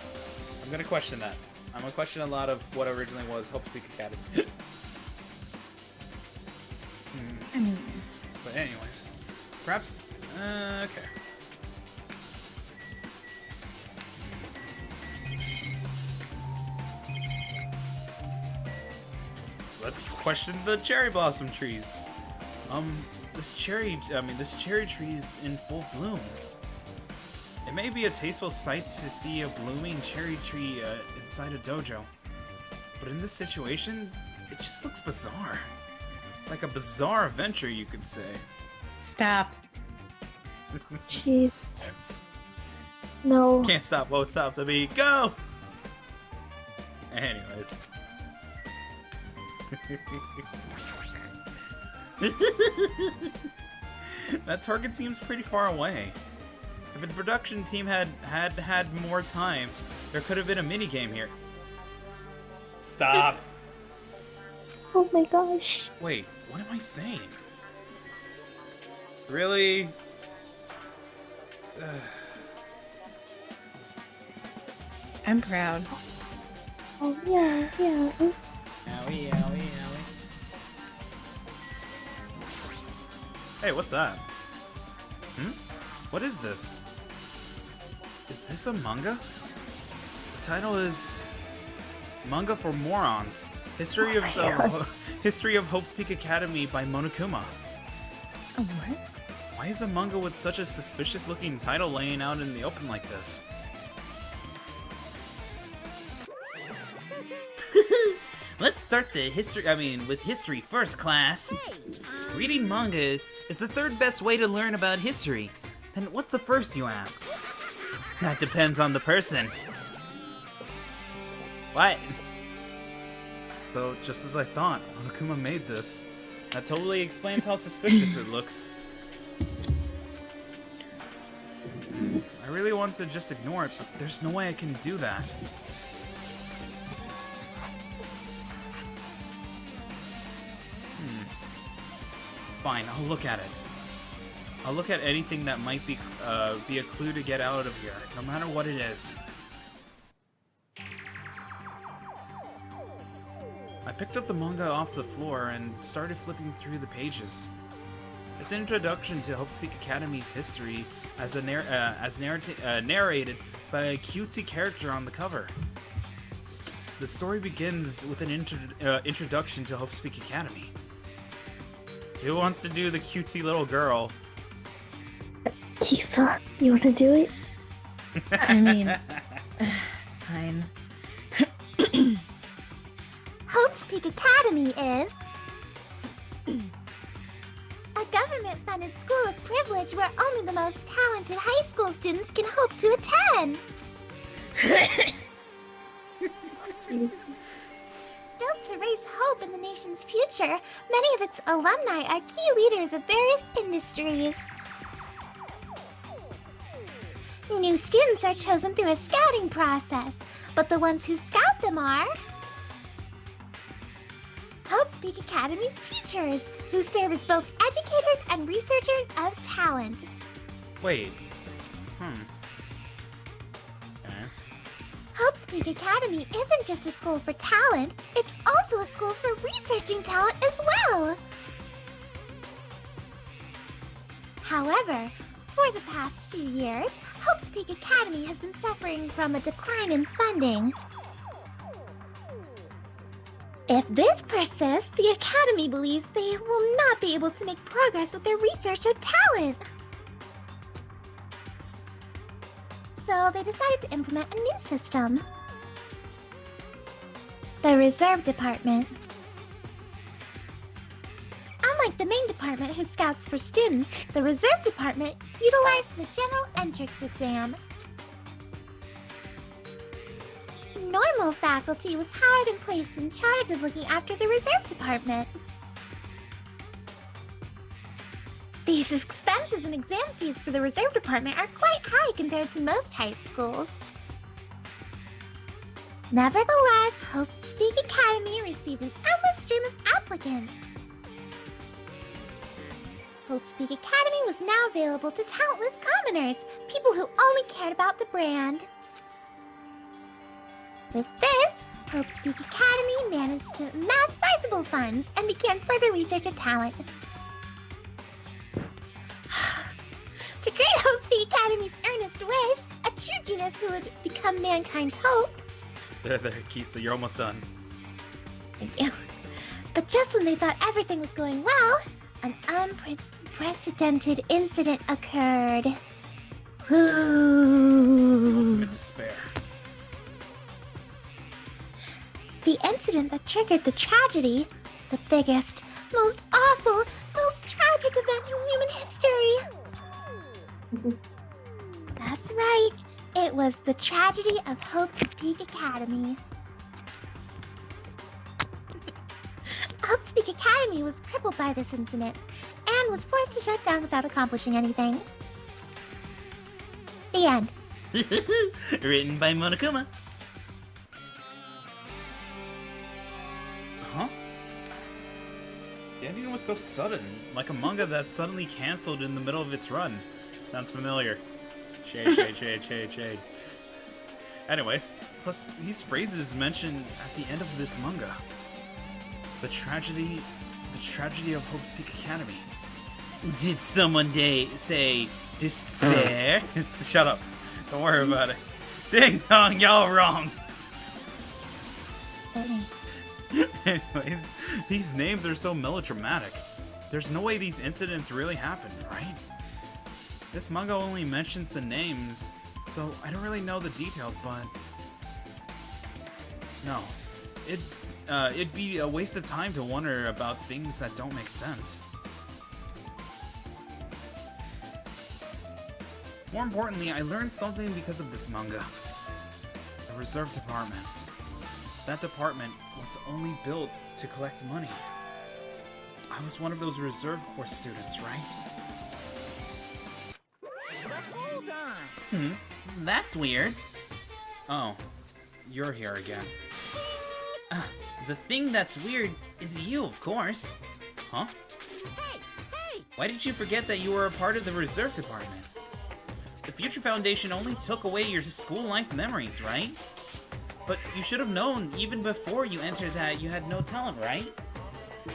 I'm gonna question that. I'm gonna question a lot of what originally was Hope Speak Academy. But anyways, perhaps okay. Let's question the cherry blossom trees. This cherry tree is in full bloom. It may be a tasteful sight to see a blooming cherry tree inside a dojo, but in this situation, it just looks bizarre. Like a bizarre adventure, you could say.
Stop.
Jeez. No.
Can't stop, won't stop the beat, go! Anyways. That target seems pretty far away. If the production team had more time, there could have been a mini game here. Stop.
Oh my gosh.
Wait, what am I saying? Really?
I'm proud.
Oh yeah, yeah.
Owie, owie, owie. Hey, what's that? What is this? Is this a manga? The title is Manga for Morons. History of Hope's Peak Academy by Monokuma.
Oh, what?
Why is a manga with such a suspicious looking title laying out in the open like this? Let's start with history first, class. Reading manga is the third best way to learn about history. Then what's the first, you ask? That depends on the person. What? So, just as I thought, Monokuma made this. That totally explains how suspicious it looks. I really want to just ignore it, but there's no way I can do that. Fine, I'll look at it. I'll look at anything that might be a clue to get out of here, no matter what it is. I picked up the manga off the floor and started flipping through the pages. It's an introduction to Hope's Peak Academy's history as narrated by a cutesy character on the cover. The story begins with an introduction to Hope's Peak Academy. Who wants to do the cutesy little girl?
Tifa, you wanna do it?
I mean, fine.
Hope's Peak Academy is a government-funded school of privilege where only the most talented high school students can hope to attend. Built to raise hope in the nation's future, many of its alumni are key leaders of various industries. New students are chosen through a scouting process, but the ones who scout them are Hope's Peak Academy's teachers, who serve as both educators and researchers of talent.
Wait. Okay.
Hope's Peak Academy isn't just a school for talent, it's also a school for researching talent as well. However, for the past few years, Hope's Peak Academy has been suffering from a decline in funding. If this persists, the Academy believes they will not be able to make progress with their research of talent. So they decided to implement a new system. The Reserve Department. Unlike the main department who scouts for students, the Reserve Department utilizes the General Entrance Exam. Normal faculty was hired and placed in charge of looking after the Reserve Department. These expenses and exam fees for the Reserve Department are quite high compared to most high schools. Nevertheless, Hope's Peak Academy received an endless stream of applicants. Hope's Peak Academy was now available to talentless commoners, people who only cared about the brand. With this, Hope's Peak Academy managed to amass sizable funds and began further research of talent. To grant Hope's Peak Academy's earnest wish, a true genius who would become mankind's hope.
There, Kisa, you're almost done.
Thank you. But just when they thought everything was going well, an unprecedented incident occurred.
Ultimate despair.
The incident that triggered the tragedy, the biggest, most awful, most tragic event in human history. That's right. It was the tragedy of Hope's Peak Academy. Hope's Peak Academy was crippled by this incident and was forced to shut down without accomplishing anything. The end.
Written by Monokuma. Huh? The ending was so sudden, like a manga that suddenly canceled in the middle of its run. Sounds familiar. Shade. Anyways, plus these phrases mentioned at the end of this manga. The tragedy of Hope's Peak Academy. Did someone say despair? Shut up. Don't worry about it. Ding dong, y'all wrong. Anyways, these names are so melodramatic. There's no way these incidents really happened, right? This manga only mentions the names, so I don't really know the details, but... No. It'd be a waste of time to wonder about things that don't make sense. More importantly, I learned something because of this manga. The Reserve Department. That department was only built to collect money. I was one of those Reserve Corps students, right?
But hold on.
That's weird. Oh, you're here again. The thing that's weird is you, of course. Huh?
Hey!
Why did you forget that you were a part of the Reserve Department? The Future Foundation only took away your school life memories, right? But you should have known even before you entered that you had no talent, right?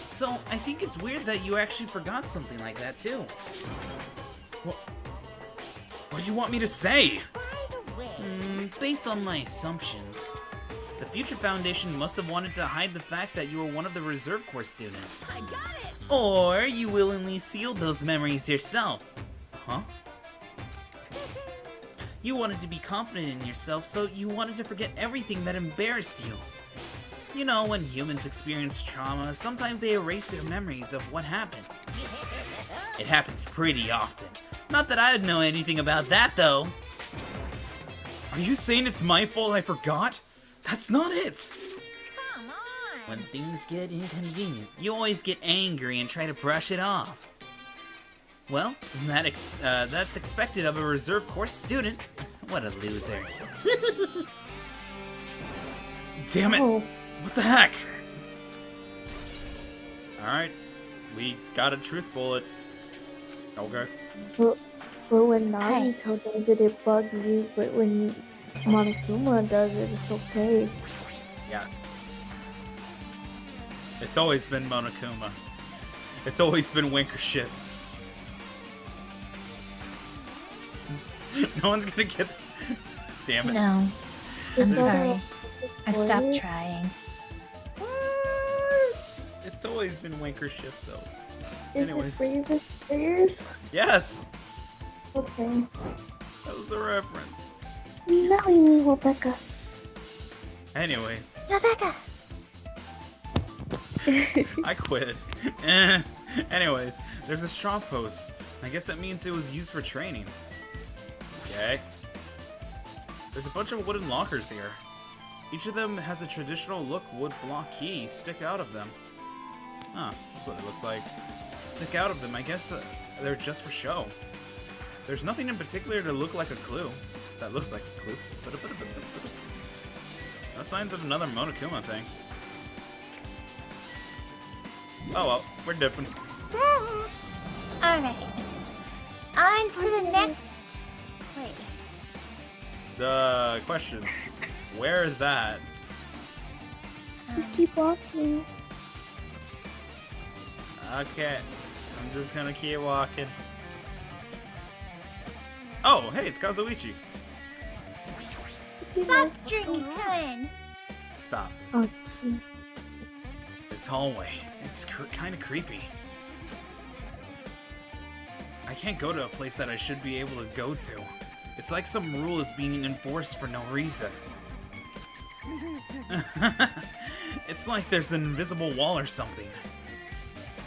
So I think it's weird that you actually forgot something like that too. What do you want me to say?
By the way,
Based on my assumptions, the Future Foundation must have wanted to hide the fact that you were one of the Reserve Corps students.
I got it!
Or you willingly sealed those memories yourself. Huh? You wanted to be confident in yourself, so you wanted to forget everything that embarrassed you. You know, when humans experience trauma, sometimes they erase their memories of what happened. It happens pretty often. Not that I'd know anything about that, though. Are you saying it's my fault I forgot? That's not it!
Come on.
When things get inconvenient, you always get angry and try to brush it off. Well, that's expected of a reserve course student. What a loser. Damn it!
Oh,
What the heck? Alright, we got a truth bullet. Okay.
but when Naruto does it, it bugs you. But when Monokuma does it, it's okay.
Yes. It's always been Monokuma. It's always been Winker Shift. No one's gonna get... Damn it.
No, I'm
Is that
sorry.
a
I stopped
spoiler?
trying.
What? It's always been Winker Shift, though.
Is
Anyways.
it Bravest Bears?
Yes!
Okay.
That was a reference.
Now you mean Rebecca.
Anyways,
Rebecca!
I quit. Anyways, there's a straw post. I guess that means it was used for training. Okay. There's a bunch of wooden lockers here. Each of them has a traditional look wood block key stick out of them. Huh, that's what it looks like. Stick out of them, I guess they're just for show. There's nothing in particular to look like a clue. That looks like a clue. No signs of another Monokuma thing. Oh well, we're dipping.
Alright. On to the next place.
The question, where is that?
Just keep walking.
Okay, I'm just gonna keep walking. Oh, hey, it's Kazuichi.
Soft drink coming.
Stop.
Oh,
This hallway, it's kind of creepy. I can't go to a place that I should be able to go to. It's like some rule is being enforced for no reason. It's like there's an invisible wall or something.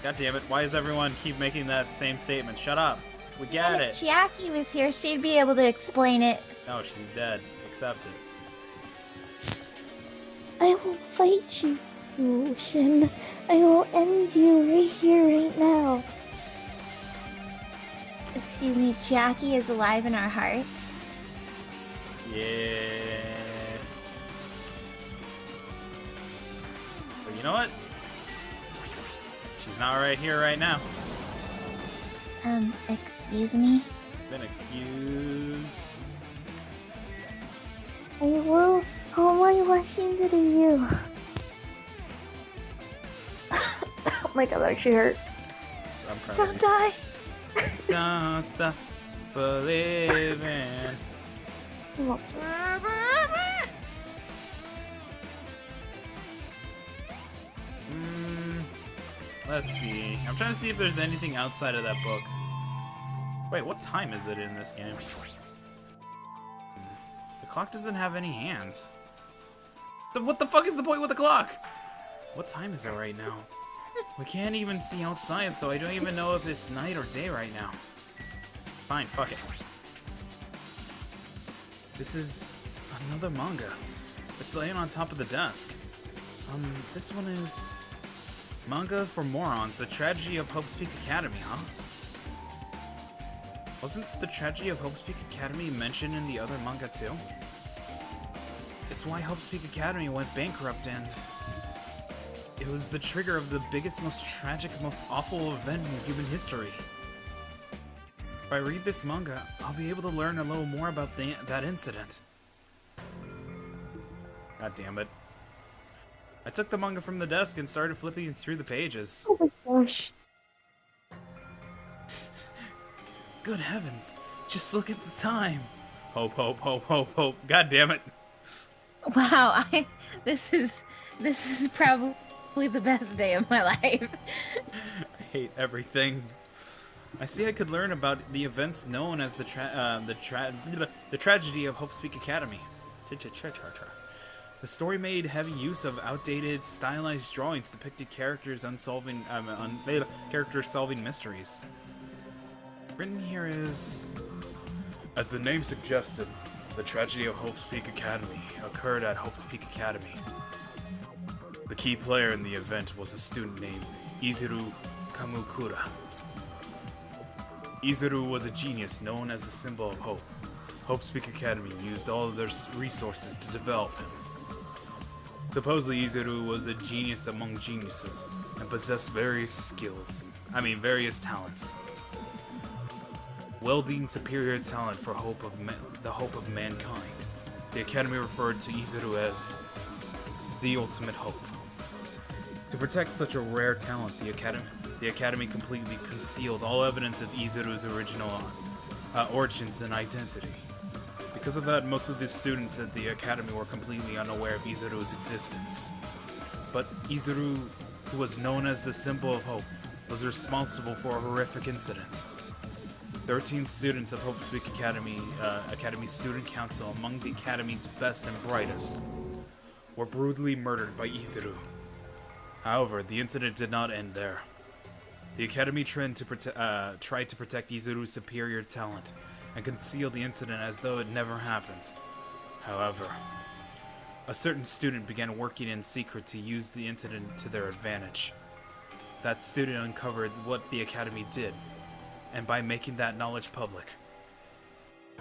God damn it, why does everyone keep making that same statement? Shut up. We get
If
it.
Chiaki was here, she'd be able to explain it.
No, she's dead. Accept it.
I will fight you, Shin. I will end you right here, right now.
Excuse me, Chiaki is alive in our hearts.
Yeah. But you know what? She's not right here right now.
Excuse me?
Been excused.
I will. How am I rushing to you? Oh my god, that actually hurt.
I'm crying.
Don't die!
Don't stop believing.
I'm up.
Let's see. I'm trying to see if there's anything outside of that book. Wait, what time is it in this game? The clock doesn't have any hands. What the fuck is the point with the clock? What time is it right now? We can't even see outside, so I don't even know if it's night or day right now. Fine, fuck it. This is another manga. It's laying on top of the desk. This one is Manga for Morons, The Tragedy of Hope's Peak Academy, huh? Wasn't the Tragedy of Hope's Peak Academy mentioned in the other manga too? It's why Hope's Peak Academy went bankrupt, and it was the trigger of the biggest, most tragic, most awful event in human history. If I read this manga, I'll be able to learn a little more about that incident. God damn it. I took the manga from the desk and started flipping through the pages.
Oh my gosh.
Good heavens, just look at the time. Hope, hope, hope, hope, hope. God damn it.
Wow, this is probably the best day of my life.
I hate everything. I see I could learn about the events known as the tragedy of Hope's Peak Academy. The story made heavy use of outdated, stylized drawings depicted characters characters solving mysteries. Written here is,
As the name suggested, the tragedy of Hope's Peak Academy occurred at Hope's Peak Academy. The key player in the event was a student named Izuru Kamukura. Izuru was a genius known as the symbol of hope. Hope's Peak Academy used all of their resources to develop him. Supposedly Izuru was a genius among geniuses and possessed various talents. Well deemed superior talent for the hope of mankind. The Academy referred to Izuru as the ultimate hope. To protect such a rare talent, the Academy completely concealed all evidence of Izuru's original origins and identity. Because of that, most of the students at the Academy were completely unaware of Izuru's existence. But Izuru, who was known as the symbol of hope, was responsible for a horrific incident. 13 students of Hope's Peak Academy, Academy Student Council, among the Academy's best and brightest, were brutally murdered by Izuru. However, the incident did not end there. The Academy tried to protect Izuru's superior talent and conceal the incident as though it never happened. However, a certain student began working in secret to use the incident to their advantage. That student uncovered what the Academy did, and by making that knowledge public,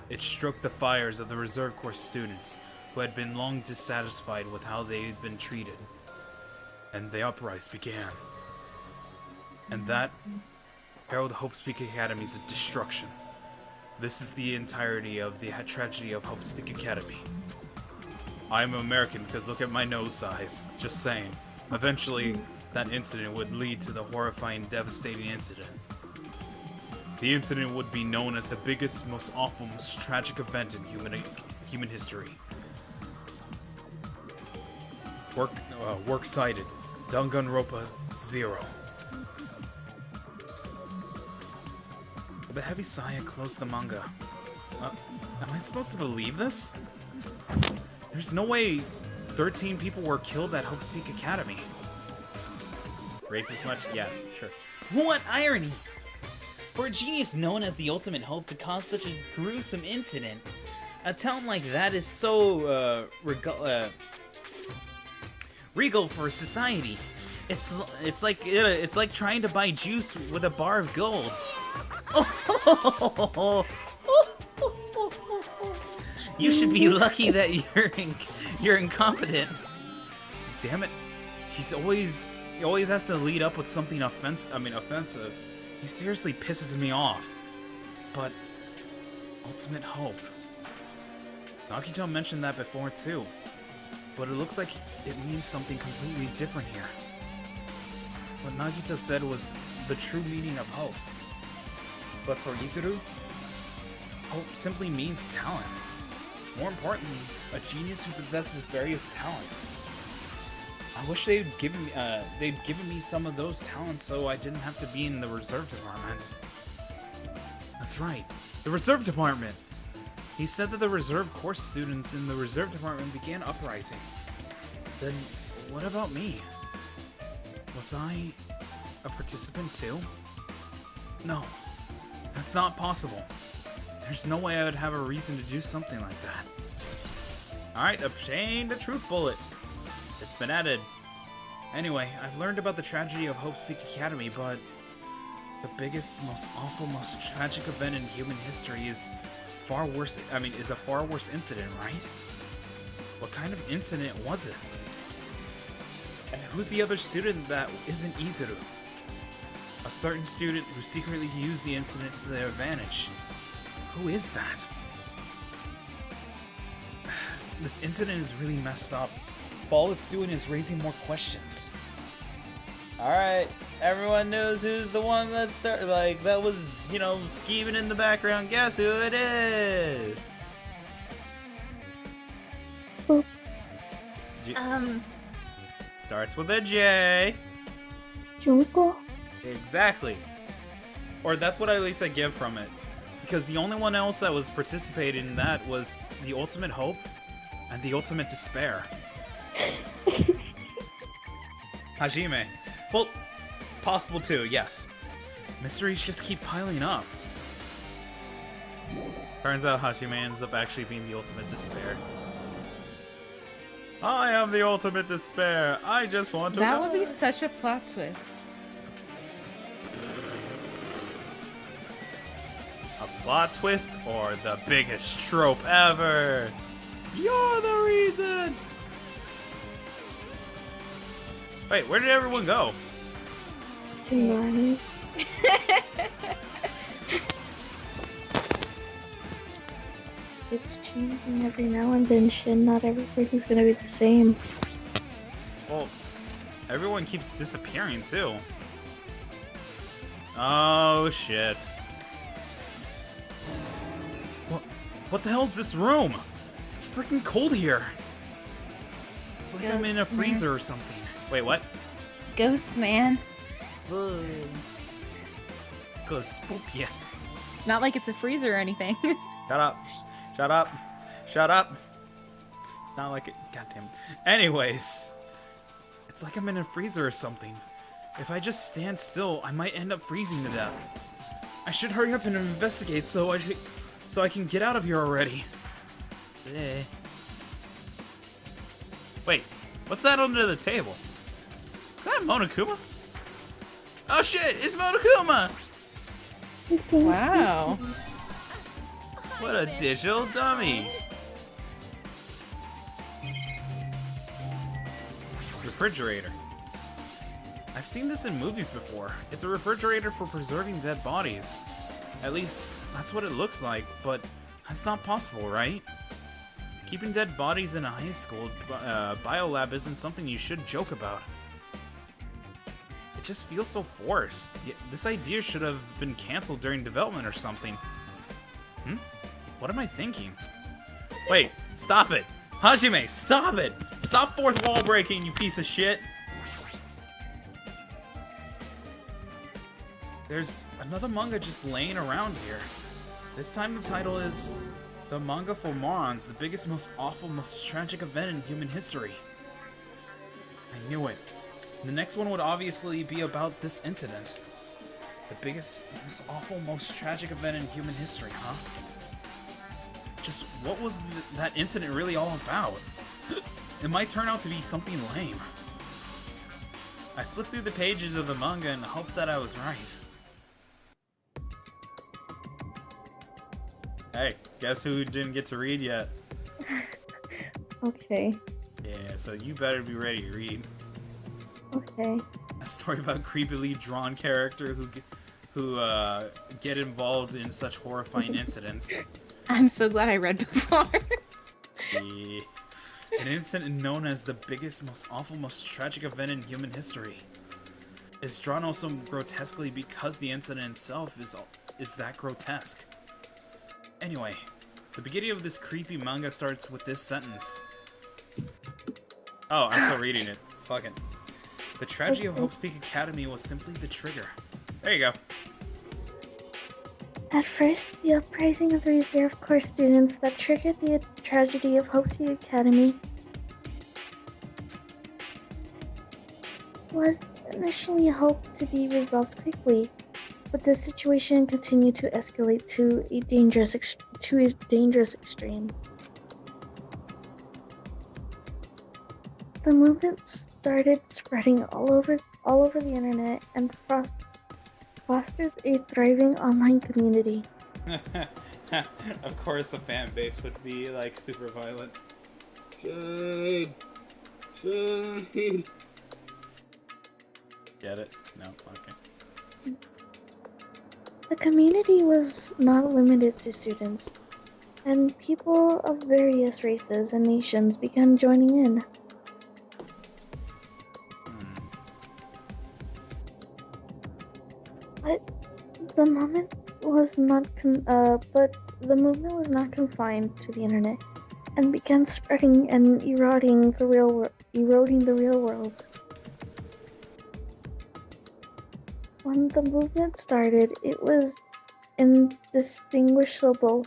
it stroked the fires of the Reserve Corps students who had been long dissatisfied with how they had been treated. And the uprising began. And that heralded Hope's Peak Academy's destruction. This is the entirety of the tragedy of Hope's Peak Academy. I'm American because look at my nose size. Just saying. Eventually, that incident would lead to the horrifying, devastating incident. The incident would be known as the biggest, most awful, most tragic event in human history. Works cited. DanganRonpa 0. With a heavy sigh, I closed the manga. Am I supposed to believe this? There's no way 13 people were killed at Hope's Peak Academy. Racist much? Yes, sure.
What irony! For a genius known as the ultimate hope to cause such a gruesome incident, a talent like that is so, regal for society. It's like trying to buy juice with a bar of gold. You should be lucky that you're incompetent.
Damn it! He always has to lead up with something offensive. He seriously pisses me off. But ultimate hope. Nagito mentioned that before too. But it looks like it means something completely different here. What Nagito said was the true meaning of hope. But for Izuru, hope simply means talent. More importantly, a genius who possesses various talents. I wish they'd given me some of those talents so I didn't have to be in the reserve department. That's right, the reserve department! He said that the reserve course students in the reserve department began uprising. Then, what about me? Was I a participant too? No, that's not possible. There's no way I would have a reason to do something like that. Alright, obtain the truth bullet. It's been added. Anyway, I've learned about the tragedy of Hope's Peak Academy, but the biggest, most awful, most tragic event in human history is a far worse incident, right? What kind of incident was it? And who's the other student that isn't Izuru? A certain student who secretly used the incident to their advantage. Who is that? This incident is really messed up. All it's doing is raising more questions.
Alright, everyone knows who's the one that that was, scheming in the background. Guess who it is?
Starts with a J.
Junko?
Exactly. Or that's what at least I get from it. Because the only one else that was participating in that was the Ultimate Hope and the Ultimate Despair. Hajime. Well, possible too, yes. Mysteries just keep piling up. Turns out Hajime ends up actually being the Ultimate Despair. I am the Ultimate Despair. I just want to
That
die.
would be such a plot twist.
A plot twist or the biggest trope ever? You're the reason! Wait, where did everyone go?
Tonight. It's changing every now and then, Shin. Not everything's gonna be the same.
Well, everyone keeps disappearing too. Oh shit. What the hell's this room? It's freaking cold here. It's like I'm in a
Ghosts, man.
freezer or something. Wait, what?
Ghosts, man.
Cause spooky.
Not like it's a freezer or anything.
Shut up. Shut up. Shut up. It's not like it. Goddamn. Anyways. It's like I'm in a freezer or something. If I just stand still, I might end up freezing to death. I should hurry up and investigate so I can get out of here already. Wait, what's that under the table? Is that Monokuma? Oh shit, it's Monokuma!
Wow.
What a digital dummy! Refrigerator. I've seen this in movies before. It's a refrigerator for preserving dead bodies. At least, that's what it looks like, but that's not possible, right? Keeping dead bodies in a high school biolab isn't something you should joke about. It just feels so forced. This idea should have been cancelled during development or something. What am I thinking? Wait, stop it! Hajime, stop it! Stop fourth wall breaking, you piece of shit! There's another manga just laying around here. This time the title is The Manga for Morons, the biggest, most awful, most tragic event in human history. I knew it. The next one would obviously be about this incident. The biggest, most awful, most tragic event in human history, huh? Just what was that incident really all about? It might turn out to be something lame. I flipped through the pages of the manga and hoped that I was right. Hey, guess who didn't get to read yet?
Okay.
Yeah, so you better be ready to read.
Okay.
A story about creepily drawn character who get involved in such horrifying incidents.
I'm so glad I read before.
Yeah. An incident known as the biggest, most awful, most tragic event in human history. It's drawn also grotesquely because the incident itself is that grotesque. Anyway, the beginning of this creepy manga starts with this sentence. Oh, I'm still reading it. Fuck it. The tragedy of Hope's Peak Academy was simply the trigger. There you go.
At first, the uprising of the Reserve Corps students that triggered the tragedy of Hope's Peak Academy was initially hoped to be resolved quickly, but the situation continued to escalate to a dangerous extreme. The movement started spreading all over the internet and fostered a thriving online community.
Of course, the fan base would be like super violent. Shade. Get it? No. Okay.
The community was not limited to students, and people of various races and nations began joining in. But the movement was not confined to the internet, and began spreading and eroding the real world. When the movement started, it was indistinguishable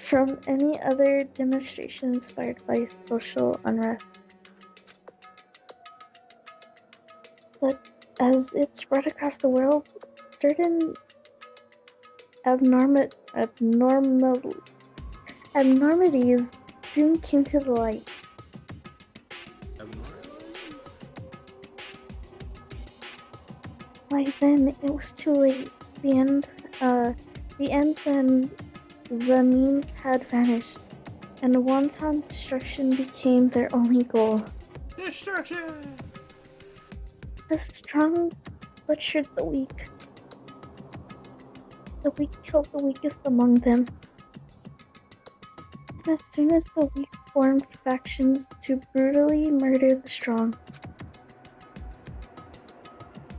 from any other demonstration inspired by social unrest. But as it spread across the world, certain abnormalities soon came to the light. By then, it was too late. The ends and the means had vanished, and wanton destruction became their only goal.
Destruction!
The strong butchered the weak. The weak killed the weakest among them. And as soon as the weak formed factions to brutally murder the strong.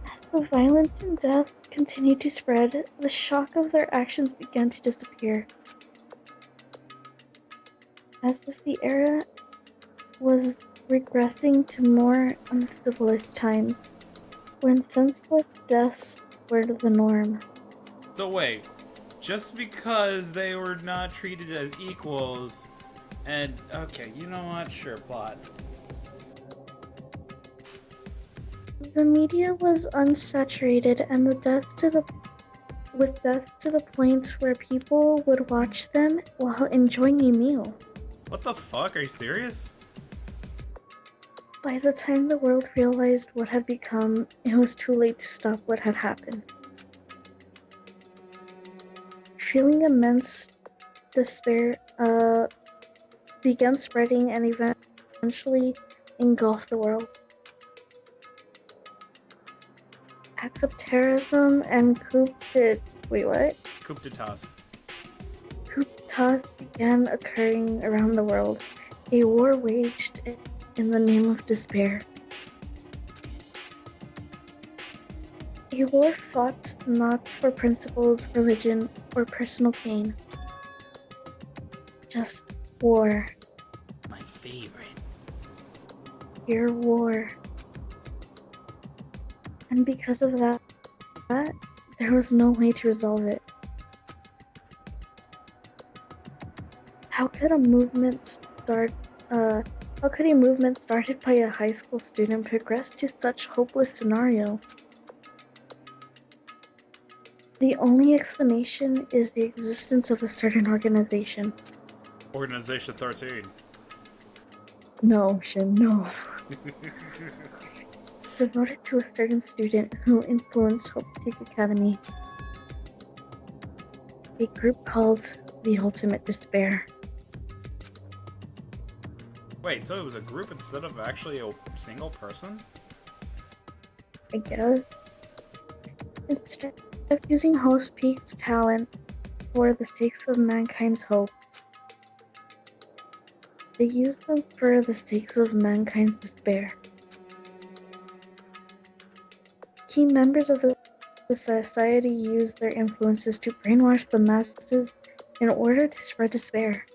As the violence and death continued to spread, the shock of their actions began to disappear. As if the era was regressing to more uncivilized times, when senseless deaths were the norm.
So wait, just because they were not treated as equals, and okay, you know what? Sure, plot.
The media was unsaturated, and death to the point where people would watch them while enjoying a meal.
What the fuck? Are you serious?
By the time the world realized what had become, it was too late to stop what had happened. Feeling immense despair began spreading and eventually engulfed the world. Acts of terrorism and coup
d'etat.
Coup d'etats began occurring around the world. A war waged in the name of despair. A war fought not for principles, religion, or personal gain. Just war.
My favorite.
Pure war. And because of that, there was no way to resolve it. How could a movement started by a high school student progress to such hopeless scenario? The only explanation is the existence of a certain organization.
Organization 13.
No, Shin, no. Devoted to a certain student who influenced Hope Peak Academy. A group called the Ultimate Despair.
Wait, so it was a group instead of actually a single person?
I guess. Instead of using Host Peak's talent for the sake of mankind's hope, they used them for the sake of mankind's despair. Key members of the society used their influences to brainwash the masses in order to spread despair.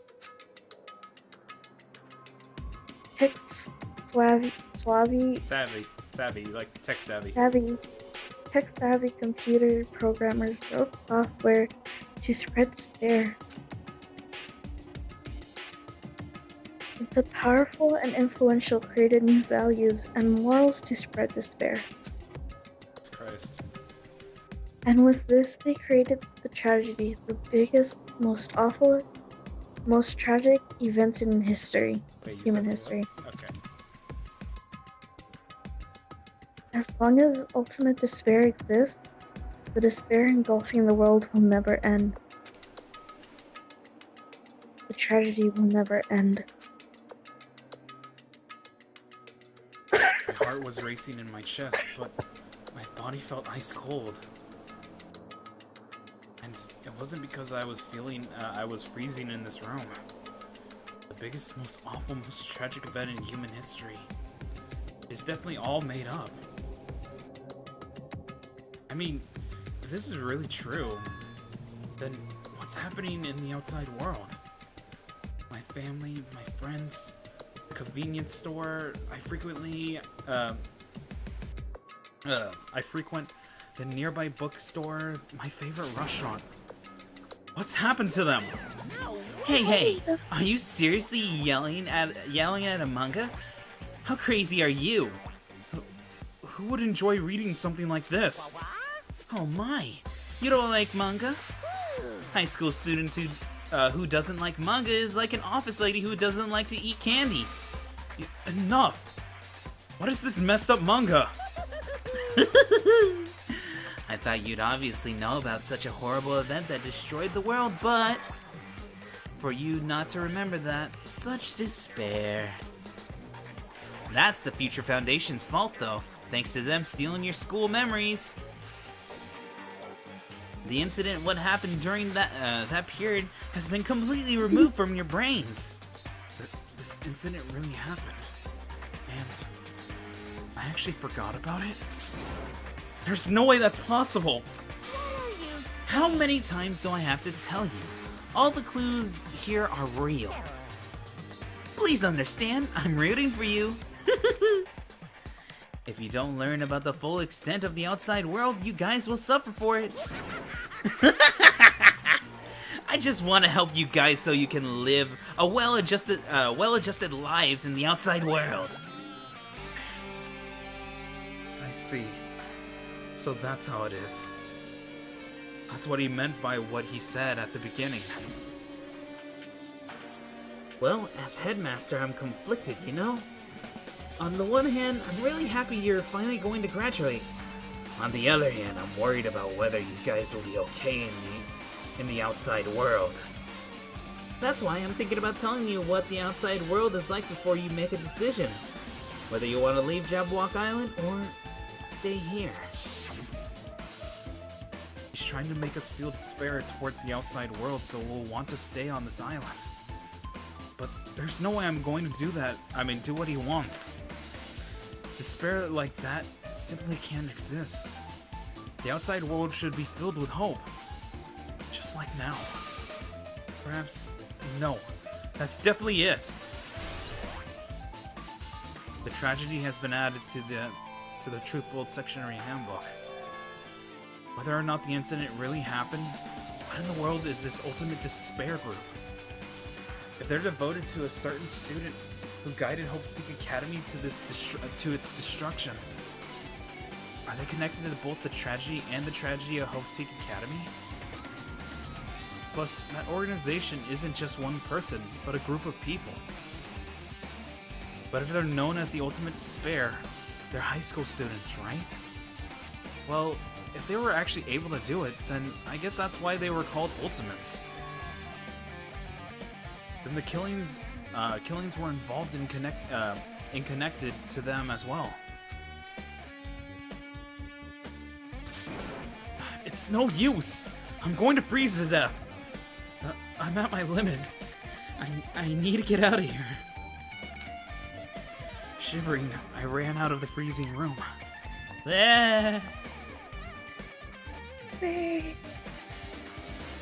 Tech-savvy computer programmers wrote software to spread despair. The powerful and influential created new values and morals to spread despair.
Christ.
And with this, they created the tragedy, the biggest, most awful, most tragic events in history, human history.
Okay.
As long as ultimate despair exists, the despair engulfing the world will never end. The tragedy will never end.
My heart was racing in my chest, but my body felt ice cold. And it wasn't because I was freezing in this room. The biggest, most awful, most tragic event in human history is definitely all made up. I mean, if this is really true, then what's happening in the outside world? My family, my friends, the convenience store I frequent
the nearby bookstore, my favorite restaurant. What's happened to them?
Hey, are you seriously yelling at a manga? How crazy are you?
Who would enjoy reading something like this?
Oh my, you don't like manga? High school student who doesn't like manga is like an office lady who doesn't like to eat candy.
Enough! What is this messed up manga?
I thought you'd obviously know about such a horrible event that destroyed the world, but for you not to remember that, such despair. That's the Future Foundation's fault, though, thanks to them stealing your school memories. The incident, what happened during that period, has been completely removed from your brains.
This incident really happened. And I actually forgot about it? There's no way that's possible!
How many times do I have to tell you? All the clues here are real. Please understand, I'm rooting for you. If you don't learn about the full extent of the outside world, you guys will suffer for it. I just want to help you guys so you can live a well-adjusted lives in the outside world.
I see. So that's how it is. That's what he meant by what he said at the beginning.
Well, as headmaster, I'm conflicted, you know? On the one hand, I'm really happy you're finally going to graduate. On the other hand, I'm worried about whether you guys will be okay in the outside world. That's why I'm thinking about telling you what the outside world is like before you make a decision. Whether you want to leave Jabberwock Island or stay here.
He's trying to make us feel despair towards the outside world so we'll want to stay on this island. But there's no way I'm going to do that. Do what he wants. Despair like that simply can't exist. The outside world should be filled with hope. Just like now. Perhaps, no. That's definitely it. The tragedy has been added to the Truth-Bold Sectionary Handbook. Whether or not the incident really happened, what in the world is this ultimate despair group? If they're devoted to a certain student who guided Hope Peak Academy to its destruction, are they connected to both the tragedy and the tragedy of Hope Peak Academy? Plus, that organization isn't just one person, but a group of people. But if they're known as the ultimate despair, they're high school students, right? Well, if they were actually able to do it, then I guess that's why they were called Ultimates. Then the killings were involved in connected to them as well. It's no use. I'm going to freeze to death. I'm at my limit. I need to get out of here. Shivering, I ran out of the freezing room.
Ah.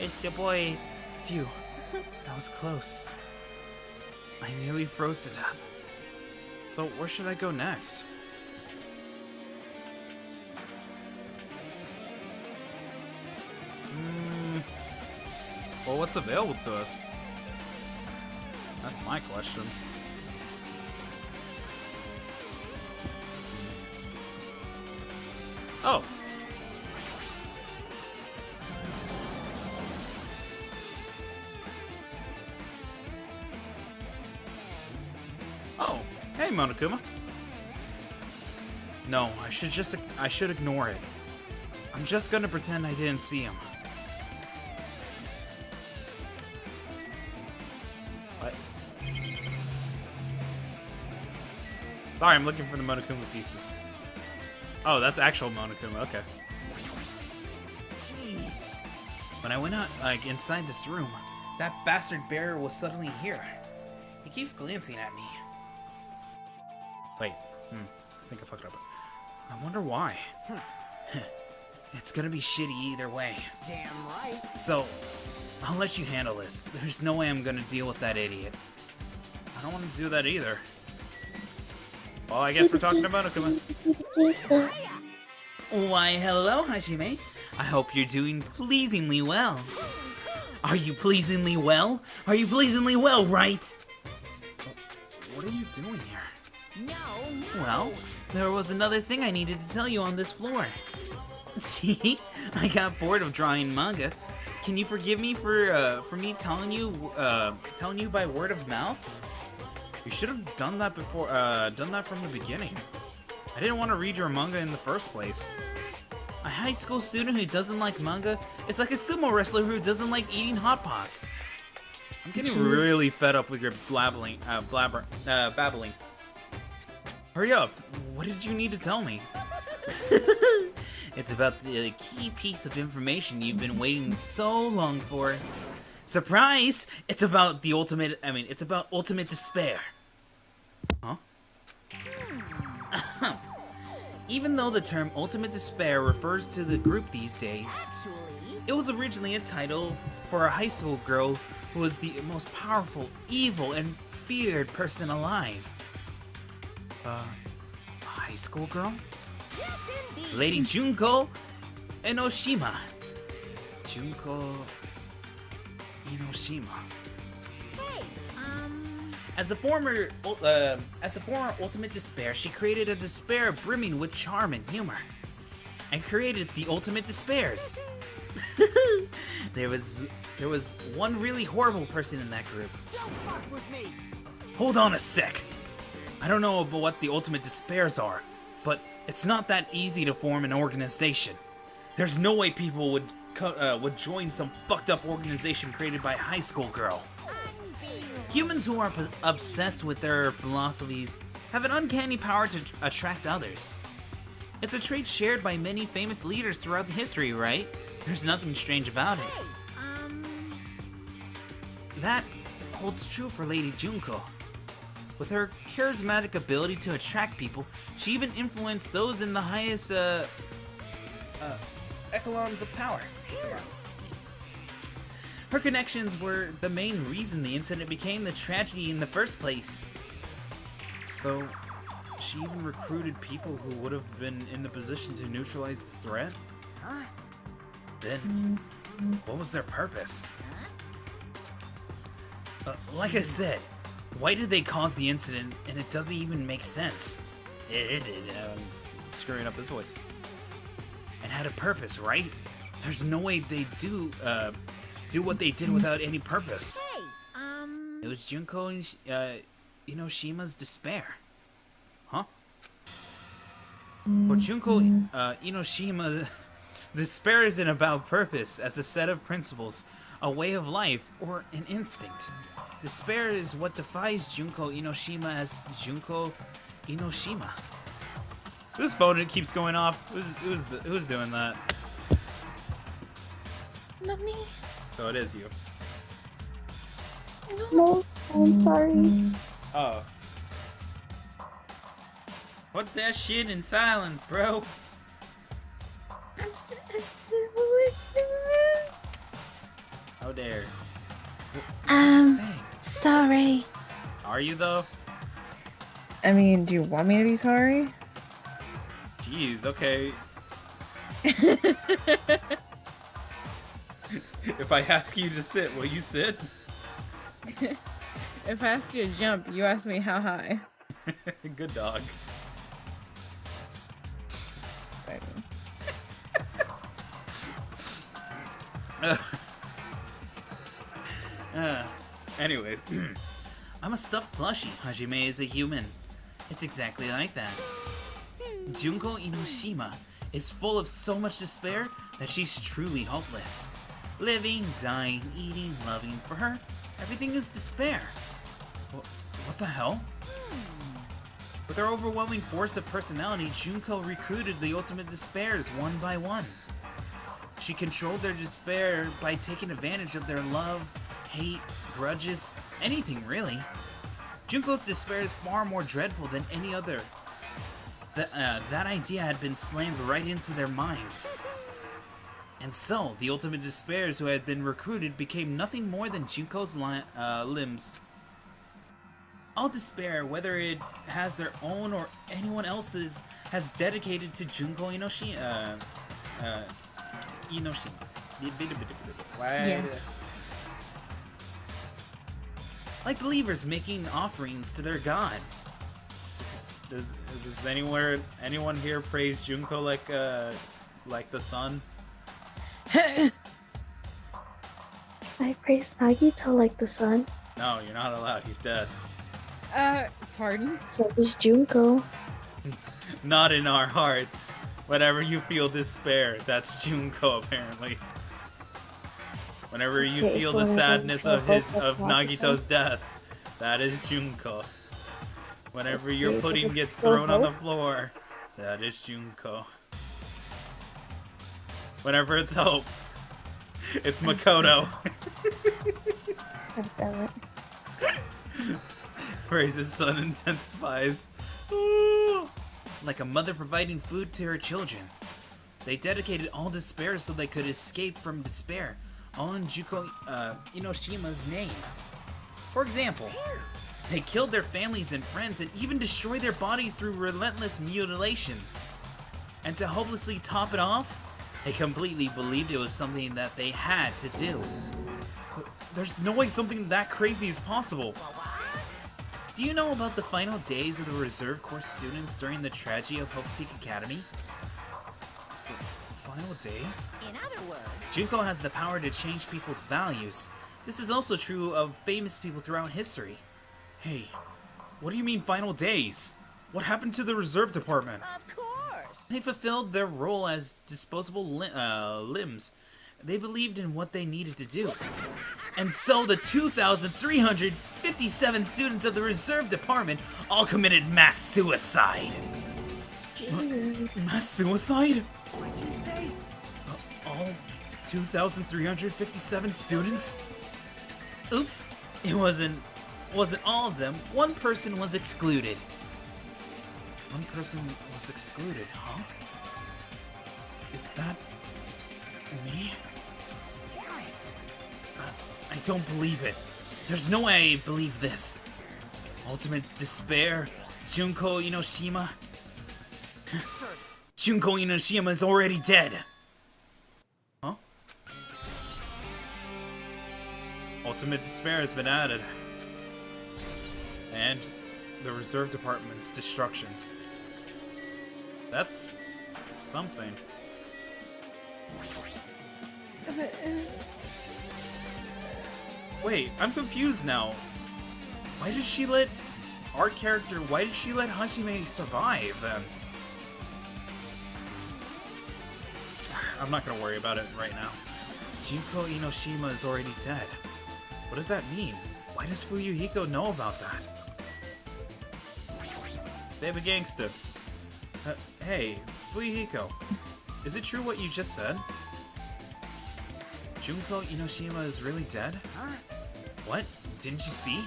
It's the boy.
Phew, that was close. I nearly froze to death. So where should I go next? Well, what's available to us? That's my question. Oh. Oh, hey Monokuma. No, I should ignore it. I'm just gonna pretend I didn't see him. What? Sorry, I'm looking for the Monokuma pieces. Oh, that's actual Monokuma, okay.
Jeez.
When I went out, inside this room, that bastard bear was suddenly here. He keeps glancing at me.
Wait, I think I fucked up. I wonder why.
It's gonna be shitty either way.
Damn right.
So, I'll let you handle this. There's no way I'm gonna deal with that idiot.
I don't want to do that either. Well, I guess we're talking about Monokuma.
Why, hello, Hajime. I hope you're doing pleasingly well. Are you pleasingly well? Are you pleasingly well, right?
What are you doing here?
No.
Well, there was another thing I needed to tell you on this floor. See? I got bored of drawing manga. Can you forgive me for me telling you by word of mouth?
You should have done that before, done that from the beginning. I didn't want to read your manga in the first place.
A high school student who doesn't like manga is like a sumo wrestler who doesn't like eating hot pots.
I'm getting really fed up with your babbling. Hurry up. What did you need to tell me?
It's about the key piece of information you've been waiting so long for. Surprise! It's about ultimate despair.
Huh?
Even though the term ultimate despair refers to the group these days,
Actually,
it was originally a title for a high school girl who was the most powerful, evil, and feared person alive.
A high school girl?
yes, indeed.
Lady Junko Enoshima. Junko Enoshima.
Hey,
As the former ultimate despair, she created a despair brimming with charm and humor, and created the ultimate despairs. There was one really horrible person in that group.
don't fuck with me.
Hold on a sec. I don't know about what the ultimate despairs are, but it's not that easy to form an organization. There's no way people would join some fucked up organization created by a high school girl. Humans who are obsessed with their philosophies have an uncanny power to attract others. It's a trait shared by many famous leaders throughout history, right? There's nothing strange about it.
Hey,
That holds true for Lady Junko. With her charismatic ability to attract people, she even influenced those in the highest echelons of power. Her connections were the main reason the incident became the tragedy in the first place.
So, she even recruited people who would have been in the position to neutralize the threat?
huh?
Then, what was their purpose?
Like I said, why did they cause the incident? And it doesn't even make sense.
Screwing up his voice.
It had a purpose, right? There's no way they do what they did without any purpose.
Hey,
It was Junko Inoshima's despair.
Huh?
But Junko Enoshima despair isn't about purpose as a set of principles, a way of life, or an instinct. Despair is what defines Junko Enoshima as Junko Enoshima.
Whose phone it keeps going off? Who's doing that?
Not me.
So it is you.
No, I'm sorry.
Oh.
Put that shit in silence, bro. How dare. Say,
Sorry.
Are you though?
I mean, do you want me to be sorry?
Jeez, okay. If I ask you to sit, will you sit?
If I asked you to jump, you asked me how high.
Good dog. Anyways,
I'm a stuffed plushie. Hajime is a human. It's exactly like that. Junko Enoshima is full of so much despair that she's truly hopeless. Living, dying, eating, loving. For her, everything is despair.
what the hell?
With her overwhelming force of personality, Junko recruited the ultimate despairs one by one. She controlled their despair by taking advantage of their love, hate, grudges, anything really. Junko's despair is far more dreadful than any other. That idea had been slammed right into their minds. And so, the ultimate despairs who had been recruited became nothing more than Junko's limbs.
All despair, whether it has their own or anyone else's, has dedicated to Junko Inoshima. Inoshima.
Yes.
Like believers making offerings to their god. Does anyone here praise Junko like the sun?
I praise Nagito like the sun.
No, you're not allowed. He's dead.
Pardon?
So is Junko.
Not in our hearts. Whenever you feel despair, that's Junko apparently. Whenever you
Okay,
feel
so
the
then
sadness
the
of
hope of
Nagito's death, that is Junko. Whenever your
Okay, but
pudding
it's
gets
still
thrown on the
hope?
floor, that is Junko. Whenever it's hope, it's Makoto.
God damn it.
Praise his son intensifies. Ooh. Like a mother providing food to her children. They dedicated all despair so they could escape from despair, all in Junko Inoshima's name. For example, they killed their families and friends and even destroyed their bodies through relentless mutilation. And to hopelessly top it off, they completely believed it was something that they had to do. But there's no way something that crazy is possible. Do you know about the final days of the reserve course students during the tragedy of Hope's Peak Academy? Final days?
In other words,
Junko has the power to change people's values. This is also true of famous people throughout history. Hey, what do you mean final days? What happened to the reserve department?
of course.
They fulfilled their role as disposable limbs. They believed in what they needed to do. And so the 2,357 students of the reserve department all committed mass suicide. Mass suicide?
What'd you say?
All 2,357 students? Oops, it wasn't all of them. One person was excluded. One person was excluded, huh? Is that me?
Damn it.
I don't believe it. There's no way I believe this. Ultimate despair, Junko Inoshima. Junko Inoshima is already dead. Huh? Ultimate despair has been added. And the reserve department's destruction. That's something. Wait, I'm confused now. Why did she let Hajime survive then? I'm not gonna worry about it right now. Junko Inoshima is already dead. What does that mean? Why does Fuyuhiko know about that? Baby gangster. Hey, Fuyuhiko. Is it true what you just said? Junko Inoshima is really dead?
Huh?
What? Didn't you see?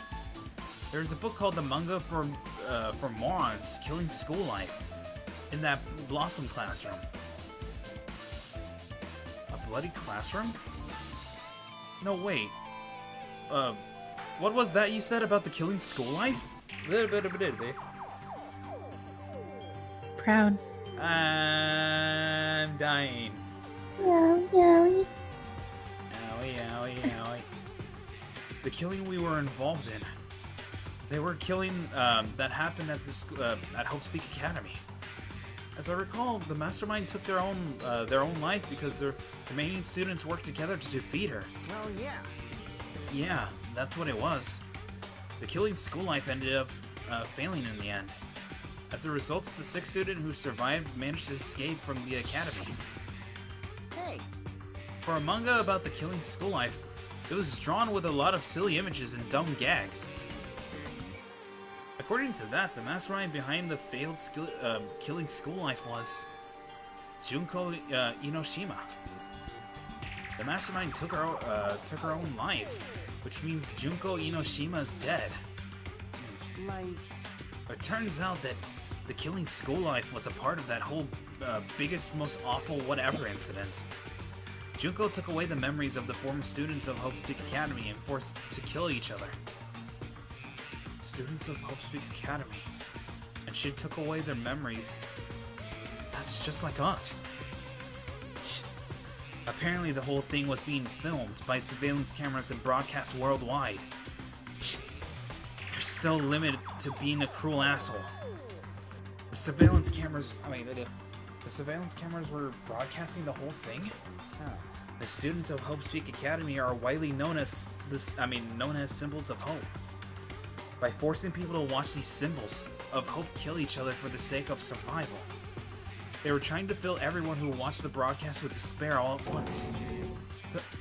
There's a book called The Manga for Morons, Killing School Life, in that Blossom classroom. A bloody classroom? No, wait. What was that you said about the Killing School Life?
Proud.
I'm dying.
Meow, meow.
Owie, owie, owie. The killing we were involved in. They were killing that happened at the at Hope's Peak Academy. As I recall, the mastermind took their own life because the remaining students worked together to defeat her.
Well, yeah.
Yeah, that's what it was. The Killing School Life ended up failing in the end. As a result, the sixth student who survived managed to escape from the academy.
Hey,
For a manga about the Killing School Life, it was drawn with a lot of silly images and dumb gags. According to that, the mastermind behind the failed Killing School Life was Junko Inoshima. The mastermind took her own life, which means Junko Inoshima is dead.
like,
It turns out that the Killing School Life was a part of that whole biggest, most awful whatever incident. Junko took away the memories of the former students of Hope Peak Academy and forced to kill each other. students of Hope Speak Academy, and she took away their memories. That's just like us. Apparently the whole thing was being filmed by surveillance cameras and broadcast worldwide. You're still limited to being a cruel asshole. The surveillance cameras, the surveillance cameras were broadcasting the whole thing? The students of Hope Speak Academy are widely known as symbols of hope. By forcing people to watch these symbols of hope kill each other for the sake of survival. They were trying to fill everyone who watched the broadcast with despair all at once.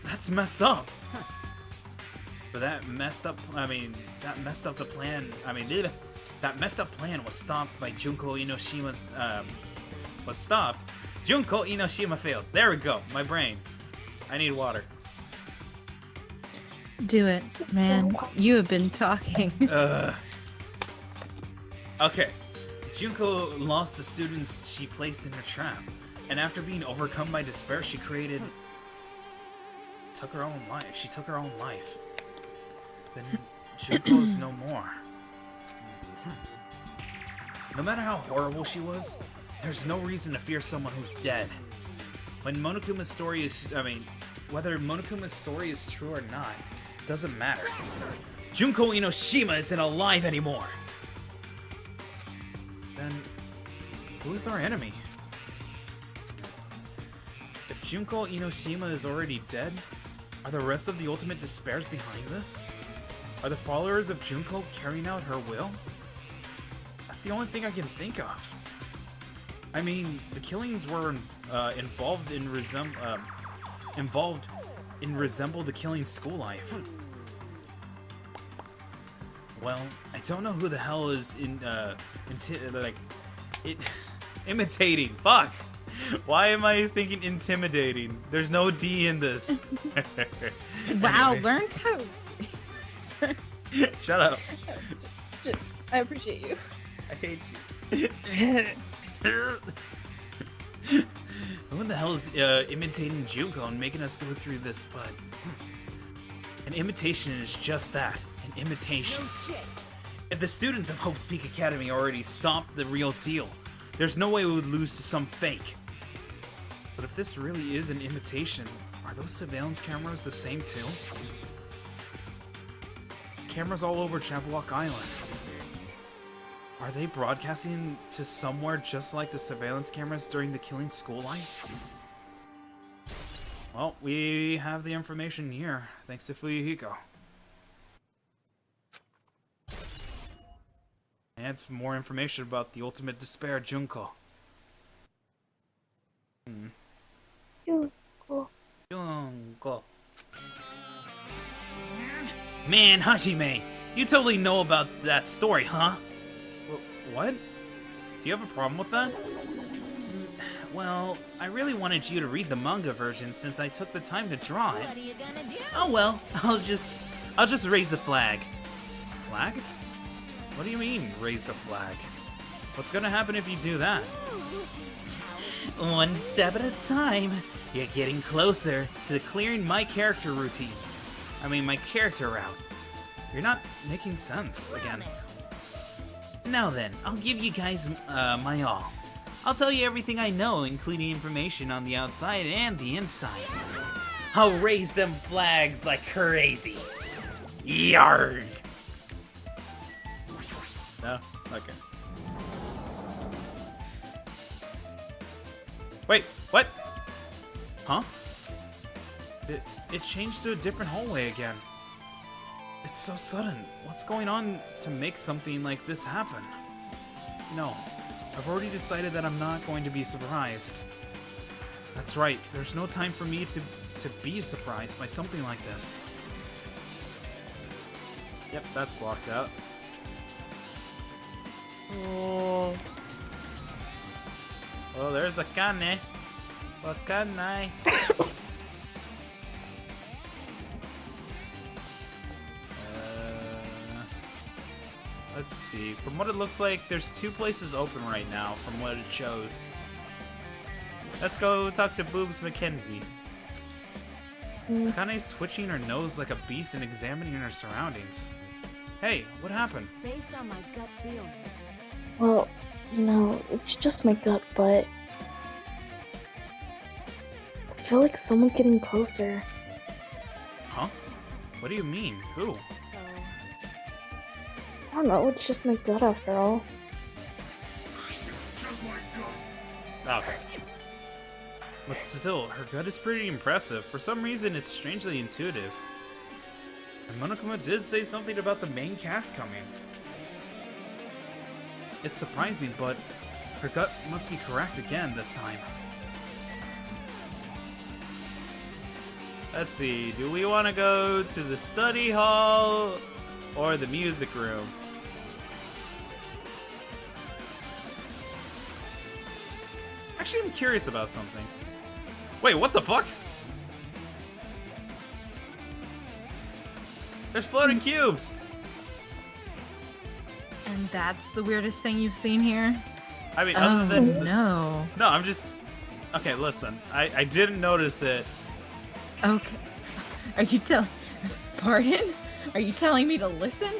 That's messed up. But that messed up the plan. That messed up plan was stopped by Junko Inoshima's. Junko Inoshima failed. There we go. My brain. I need water.
Do it, man. You have been talking.
Okay. Junko lost the students she placed in her trap, and after being overcome by despair, she took her own life. She took her own life. Then Junko's no more. No matter how horrible she was, there's no reason to fear someone who's dead. When Monokuma's story is, whether Monokuma's story is true or not, doesn't matter. Junko Inoshima isn't alive anymore. Then, who's our enemy? If Junko Inoshima is already dead, are the rest of the Ultimate Despairs behind this? Are the followers of Junko carrying out her will? That's the only thing I can think of. I mean, the killings were involved in resemble the killing school life. Well, I don't know who the hell is imitating. Fuck. Why am I thinking intimidating? There's no D in this.
Wow,
Anyway.
learn to.
Shut up.
I appreciate you.
I hate you. Who the hell is imitating Junko and making us go through this? But an imitation is just that, an imitation. If the students of Hope Speak Academy already stopped the real deal, there's no way we would lose to some fake. But if this really is an imitation, are those surveillance cameras the same too? Cameras all over Jabberwock Island. Are they broadcasting to somewhere just like the surveillance cameras during the killing school life? Well, we have the information here, thanks to Fuyuhiko. And some more information about the ultimate despair, Junko. Junko. Man, Hajime, you totally know about that story, huh? What? Do you have a problem with that? Well, I really wanted you to read the manga version since I took the time to draw it.
What are you gonna do?
Oh well, I'll just raise the flag. Flag? What do you mean, raise the flag? What's gonna happen if you do that? One step at a time. You're getting closer to clearing my character routine. My character route. You're not making sense again. Now then, I'll give you guys my all. I'll tell you everything I know, including information on the outside and the inside. I'll raise them flags like crazy. Yarg! No? Okay. Wait, what? Huh? It changed to a different hallway again. It's so sudden. What's going on to make something like this happen? No, I've already decided that I'm not going to be surprised. That's right, there's no time for me to be surprised by something like this. Yep, that's blocked out. Oh, there's a Kane. Wakane. Let's see. From what it looks like, there's 2 places open right now, from what it shows. Let's go talk to Boobs Mackenzie. Kane's twitching her nose like a beast and examining her surroundings. Hey, what happened?
Based on my gut feeling.
Well, you know, it's just my gut, but I feel like someone's getting closer.
Huh? What do you mean? Who?
So,
I don't know, it's just my gut after all.
Okay. But still, her gut is pretty impressive. For some reason, it's strangely intuitive. And Monokuma did say something about the main cast coming. It's surprising, but her gut must be correct again this time. Let's see, do we want to go to the study hall or the music room? Actually, I'm curious about something. Wait, what the fuck? There's floating cubes!
And that's the weirdest thing you've seen here?
I mean, other than...
no.
No, I'm just... Okay, listen. I didn't notice it.
Okay. Are you telling... Pardon? Are you telling me to listen?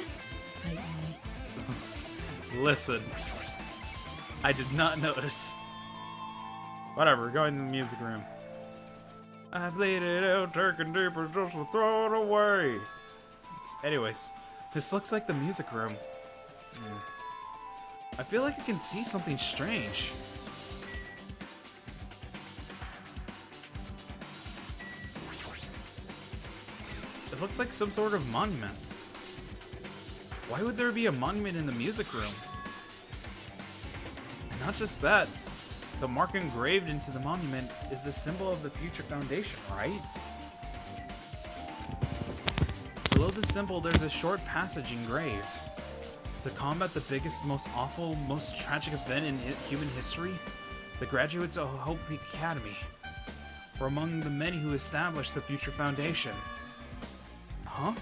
Fight me.
Listen. I did not notice. Whatever, going to the music room. I bleed it out, taking deeper just to throw it away. Anyways, this looks like the music room. I feel like I can see something strange. It looks like some sort of monument. Why would there be a monument in the music room? And not just that, the mark engraved into the monument is the symbol of the Future Foundation, right? Below the symbol, there's a short passage engraved. To combat the biggest, most awful, most tragic event in human history, the graduates of Hope Peak Academy were among the many who established the Future Foundation. Huh?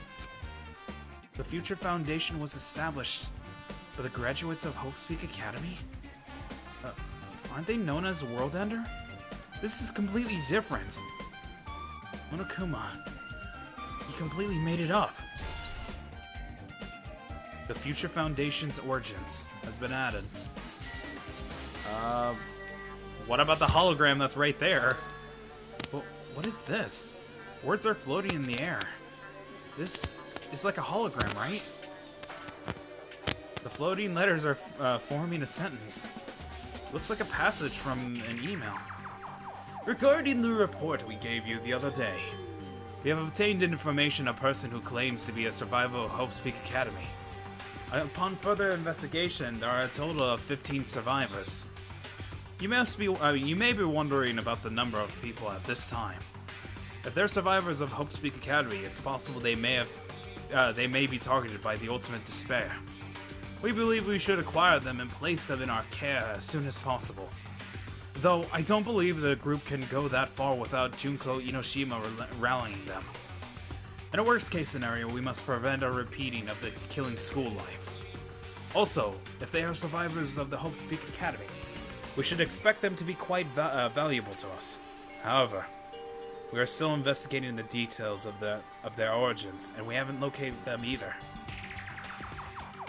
The Future Foundation was established by the graduates of Hope Peak Academy? Aren't they known as World Ender? This is completely different. Monokuma, you completely made it up. The Future Foundation's origins has been added. What about the hologram that's right there? Well, what is this? Words are floating in the air. This is like a hologram, right? The floating letters are forming a sentence. Looks like a passage from an email. Regarding the report we gave you the other day, we have obtained information of a person who claims to be a survivor of Hope's Peak Academy. Upon further investigation, there are a total of 15 survivors. You may be wondering about the number of people at this time. If they're survivors of Hope's Peak Academy, it's possible they may be targeted by the ultimate despair. We believe we should acquire them and place them in our care as soon as possible. Though I don't believe the group can go that far without Junko Inoshima rallying them. In a worst-case scenario, we must prevent a repeating of the killing school life. Also, if they are survivors of the Hope Peak Academy, we should expect them to be quite valuable to us. However, we are still investigating the details of their origins, and we haven't located them either.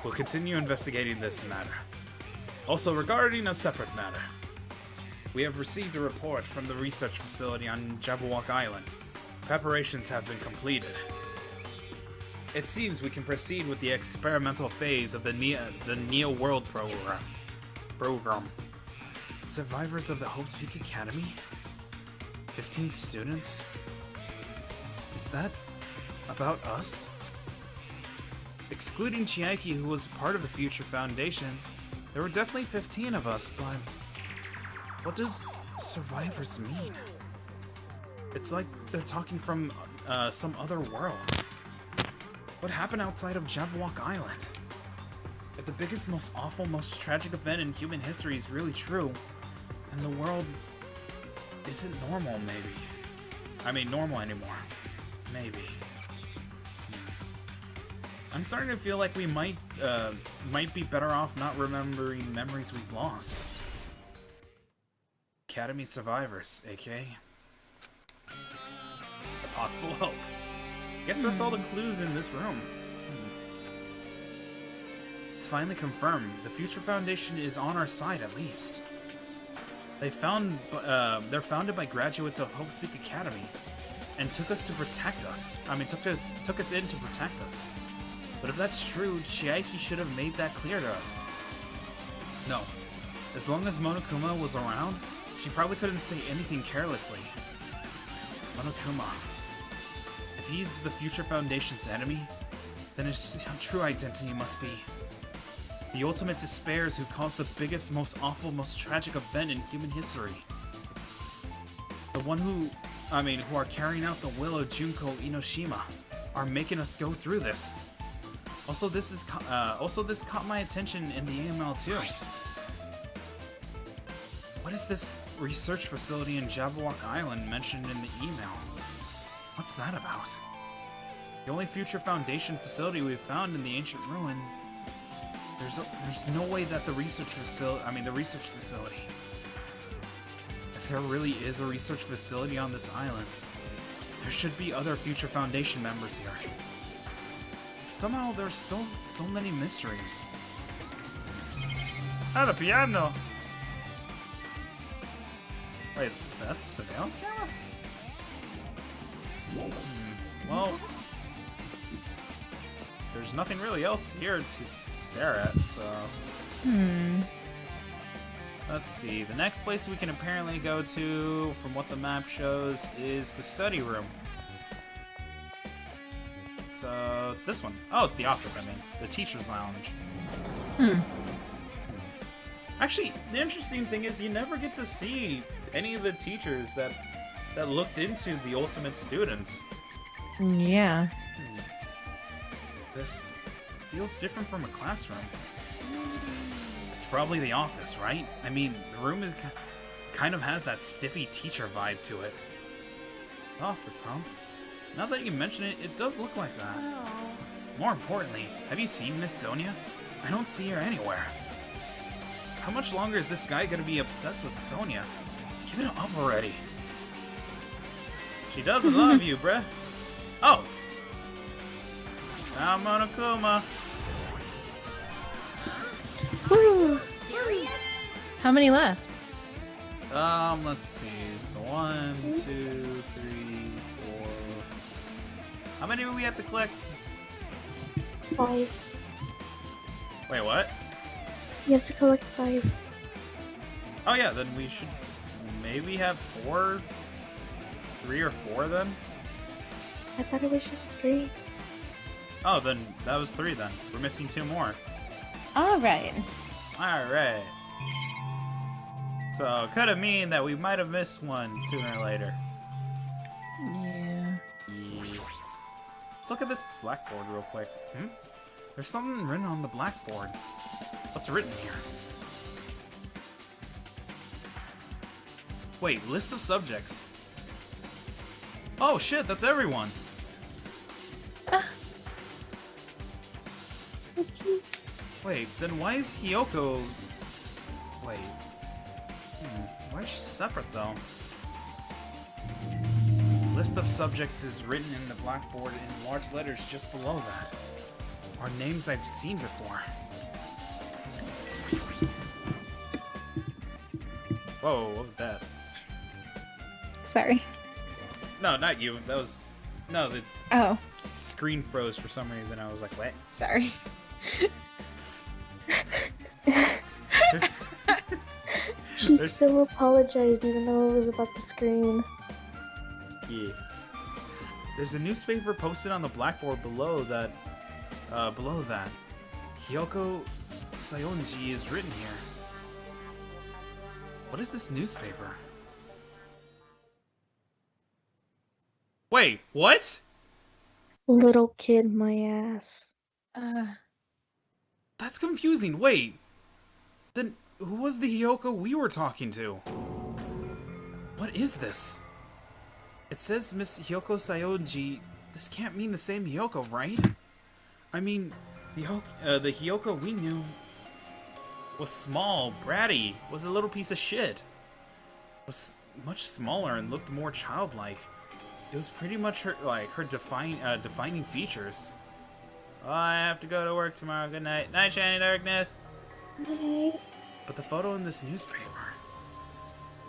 We'll continue investigating this matter. Also, regarding a separate matter, we have received a report from the research facility on Jabberwock Island. Preparations have been completed. It seems we can proceed with the experimental phase of the Neo World program. Survivors of the Hope Peak Academy? 15 students? Is that about us? Excluding Chiaki, who was part of the Future Foundation, there were definitely 15 of us, but what does survivors mean? It's like they're talking from some other world. What happened outside of Jabberwock Island? If the biggest, most awful, most tragic event in human history is really true, then the world isn't normal, maybe. I mean, normal anymore. Maybe. I'm starting to feel like we might be better off not remembering memories we've lost. Academy survivors, aka a possible hope. Guess that's all the clues in this room. It's finally confirmed. The Future Foundation is on our side, at least. They're founded by graduates of Hope's Peak Academy, and took us to protect us. I mean, took us in to protect us. But if that's true, Chiaki should have made that clear to us. No. As long as Monokuma was around, she probably couldn't say anything carelessly. Monokuma. If he's the Future Foundation's enemy, then his true identity must be the ultimate despairs who caused the biggest, most awful, most tragic event in human history. The one who are carrying out the will of Junko Inoshima, are making us go through this. Also, this caught my attention in the AML too. What is this research facility in Jabberwock Island mentioned in the email? What's that about? The only Future Foundation facility we've found in the ancient ruin. There's no way that the research facility. If there really is a research facility on this island, there should be other Future Foundation members here. Somehow there's still so many mysteries. Ah, the piano! Wait, that's a surveillance camera? Well, there's nothing really else here to stare at, so... Let's see, the next place we can apparently go to, from what the map shows, is the study room. So, it's this one. Oh, it's the office, the teacher's lounge. Actually, the interesting thing is you never get to see any of the teachers that looked into the ultimate students.
Yeah.
This feels different from a classroom. It's probably the office, right? I mean, the room is kind of has that stiffy teacher vibe to it. The office, huh? Now that you mention it, it does look like that. More importantly, have you seen Miss Sonia? I don't see her anywhere. How much longer is this guy gonna be obsessed with Sonia? Give it up already. She doesn't love you, bruh. Oh! Now Monokuma.
Serious?
How many left?
Let's see. So 1, 2, 3, 4. How many do we have to collect?
5.
Wait, what?
You have to collect 5.
Oh yeah, then we should maybe have 4, 3 or 4 then.
I thought it was just 3.
Oh, then that was 3 then. We're missing 2 more.
All right.
Alright. So, could it mean that we might have missed one sooner or later?
Yeah.
Let's look at this blackboard real quick. There's something written on the blackboard. What's written here? Wait, list of subjects. Oh shit, that's everyone. Wait, then why is Hiyoko... Wait. Why is she separate, though? List of subjects is written in the blackboard in large letters just below that. Are names I've seen before. Whoa, what was that?
Sorry.
No, not you. That was... No, the
Oh,
screen froze for some reason. I was like, what?
sorry.
She still apologized even though it was about the screen.
Yeah. There's a newspaper posted on the blackboard below that. Hiyoko Sayonji is written here. What is this newspaper? Wait, what?
Little kid, my ass.
That's confusing. Wait. Then who was the Hiyoko we were talking to? What is this? It says Miss Hiyoko Sayonji. This can't mean the same Hiyoko, right? I mean, the Hiyoko we knew was small, bratty, was a little piece of shit. Was much smaller and looked more childlike. It was pretty much her defining features.
Oh, I have to go to work tomorrow. Good night. Night, Shiny Darkness.
Night.
But the photo in this newspaper.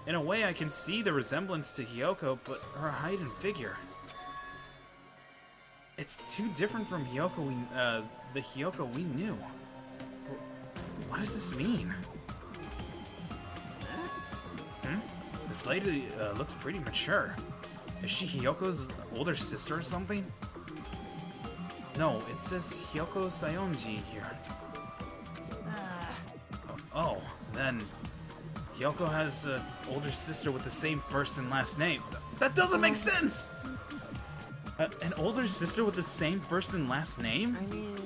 In a way, I can see the resemblance to Hiyoko, but her height and figure. It's too different from the Hiyoko we knew. What does this mean? This lady looks pretty mature. Is she Hiyoko's older sister or something? No, it says Hiyoko Sayonji here. Oh, then Hiyoko has an older sister with the same first and last name. That doesn't make sense! An older sister with the same first and last name?
I mean,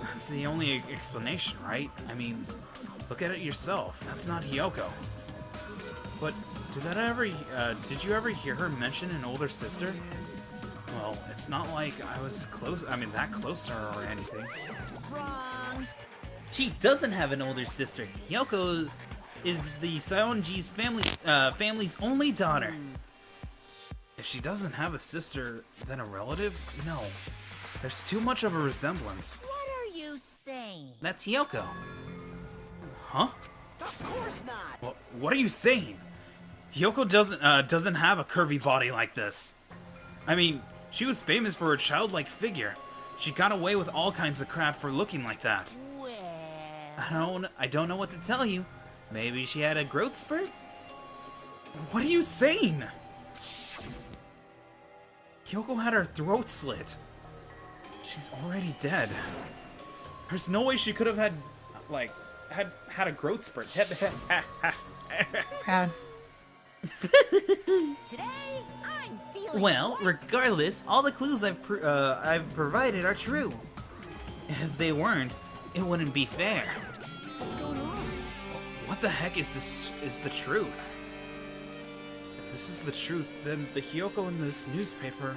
That's the only explanation, right? I mean, look at it yourself. That's not Hiyoko. But did you ever hear her mention an older sister? Well, it's not like I was that close to her or anything.
wrong.
She doesn't have an older sister. Hiyoko is the Sayonji's family's only daughter.
If she doesn't have a sister, then a relative? No. There's too much of a resemblance.
What are you saying?
That's Hiyoko.
Huh?
Of course not.
What are you saying? Hiyoko doesn't have a curvy body like this. I mean, she was famous for her childlike figure. She got away with all kinds of crap for looking like that.
Well,
I don't know what to tell you. Maybe she had a growth spurt? What are you saying? Hiyoko had her throat slit. She's already dead. There's no way she could have had a growth spurt.
Proud.
today I'm feeling
Well, regardless, all the clues I've provided are true. If they weren't, it wouldn't be fair.
What's going on?
What the heck is the truth? If this is the truth, then the Hiyoko in this newspaper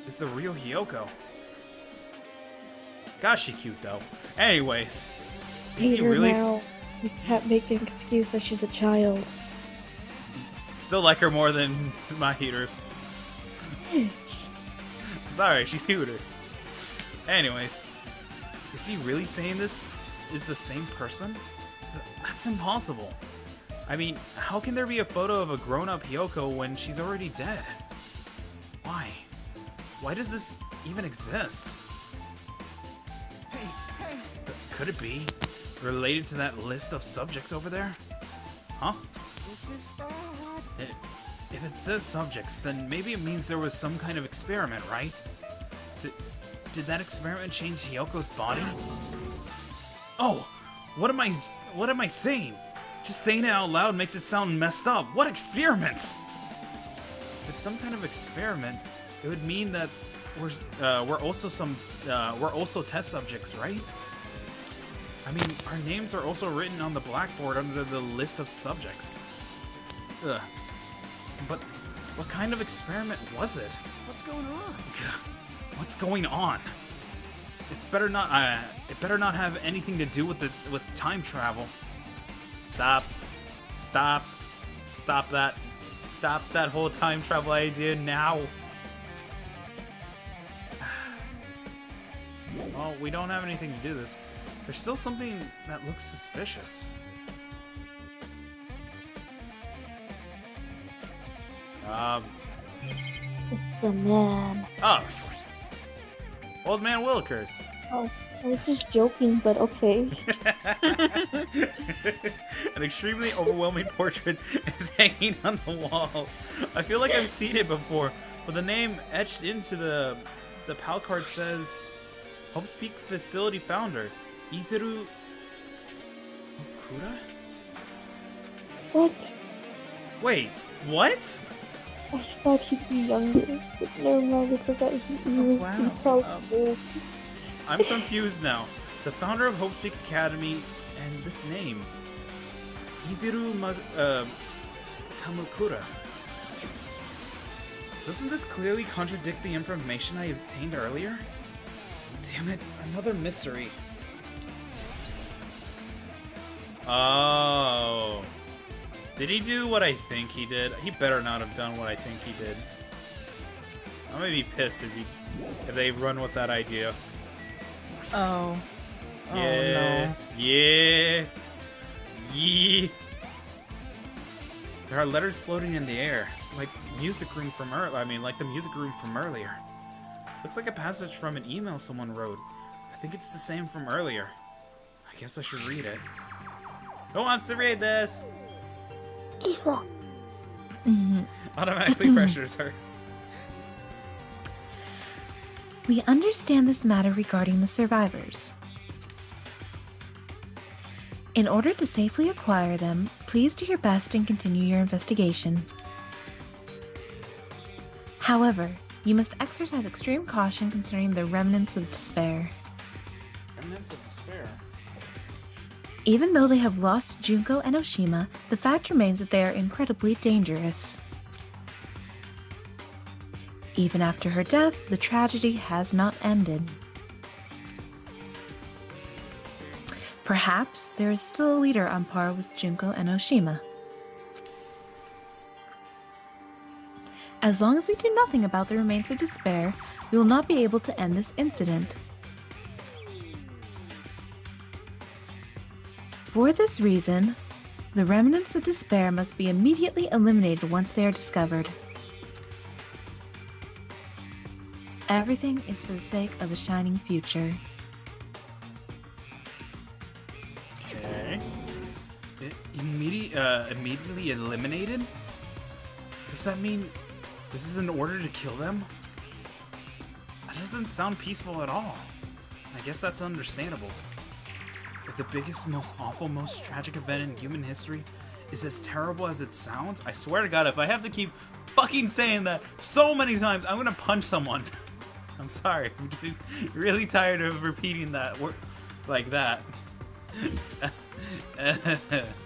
is the real Hiyoko. Gosh, she cute though. Anyways, is
Hate
he
her
really
now. You can't make an excuse that she's a child.
still like her more than my heater? Sorry, she's cuter. Anyways, is he really saying this is the same person? That's impossible. I mean, how can there be a photo of a grown-up Hiyoko when she's already dead? Why? Why does this even exist? Could it be related to that list of subjects over there? Huh?
This is bad.
If it says subjects, then maybe it means there was some kind of experiment, right? Did that experiment change Hiyoko's body? Oh, what am I saying? Just saying it out loud makes it sound messed up. What experiments? If it's some kind of experiment, it would mean that we're also test subjects, right? I mean, our names are also written on the blackboard under the list of subjects. Ugh. But what kind of experiment was it?
What's going on?
What's going on? It better not have anything to do with time travel. Stop that whole time travel idea now. Well, we don't have anything to do this. There's still something that looks suspicious.
It's the man.
Oh. Old Man Willikers.
Oh, I was just joking, but okay.
An extremely overwhelming portrait is hanging on the wall. I feel like I've seen it before, but the name etched into the PAL card says Hope Peak Facility Founder, Izuru Okura?
What?
Wait, what?
I thought he'd be younger, but never mind, I forgot he probably old.
I'm confused now. The founder of Hope Peak Academy and this name, Izuru Kamukura. Doesn't this clearly contradict the information I obtained earlier? Damn it, another mystery. Oh. Did he do what I think he did? He better not have done what I think he did. I'm gonna be pissed if they run with that idea.
Oh.
Yeah. Yeah. Yeah. There are letters floating in the air, like music room from like the music room from earlier. Looks like a passage from an email someone wrote. I think it's the same from earlier. I guess I should read it. Who wants to read this?
Kisa.
Automatically pressures her.
We understand this matter regarding the survivors. In order to safely acquire them, please do your best and continue your investigation. However, you must exercise extreme caution concerning the remnants of despair.
Remnants of despair?
Even though they have lost Junko and Oshima, the fact remains that they are incredibly dangerous. Even after her death, the tragedy has not ended. Perhaps there is still a leader on par with Junko and Oshima. As long as we do nothing about the remains of despair, we will not be able to end this incident. For this reason, the remnants of despair must be immediately eliminated once they are discovered. Everything is for the sake of a shining future.
Okay. Immediately eliminated? Does that mean this is in order to kill them? That doesn't sound peaceful at all. I guess that's understandable. If the biggest, most awful, most tragic event in human history is as terrible as it sounds, I swear to God, if I have to keep fucking saying that so many times, I'm gonna punch someone. I'm sorry. I'm getting really tired of repeating that word like that.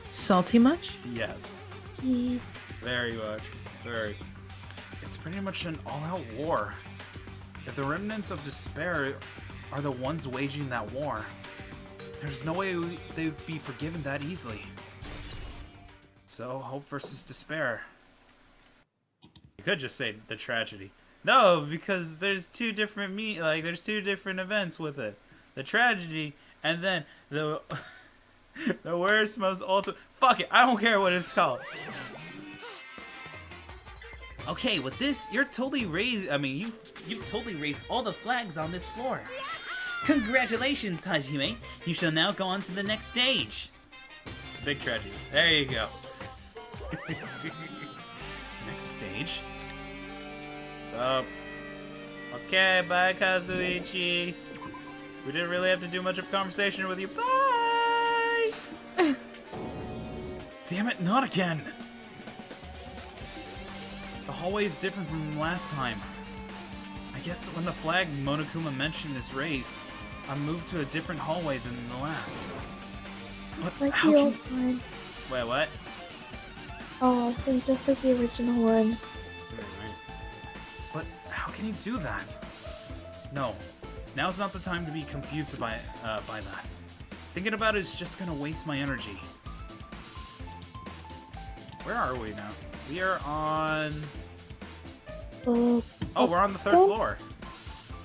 Salty much?
Yes.
Jeez.
Very much. Very. It's pretty much an all-out war. If the remnants of despair are the ones waging that war, there's no way they'd be forgiven that easily. So, hope versus despair. You could just say the tragedy. No, because there's two different there's two different events with it. The tragedy and then the the worst, most ultimate. Fuck it, I don't care what it's called. Okay, with this, you're totally raised. I mean, you've totally raised all the flags on this floor. Congratulations, Hajime. You shall now go on to the next stage. Big tragedy. There you go. Next stage. Okay, bye, Kazuichi. We didn't really have to do much of a conversation with you. Bye! Damn it, not again! The hallway is different from last time. I guess when the flag Monokuma mentioned is raised, I moved to a different hallway than the last. But
Like
how
the
can...
old one.
Wait, what?
Oh, I think just like the original one.
But how can you do that? No, now's not the time to be confused by that. Thinking about it is just gonna waste my energy. Where are we now? We are on... Oh, we're on the third floor.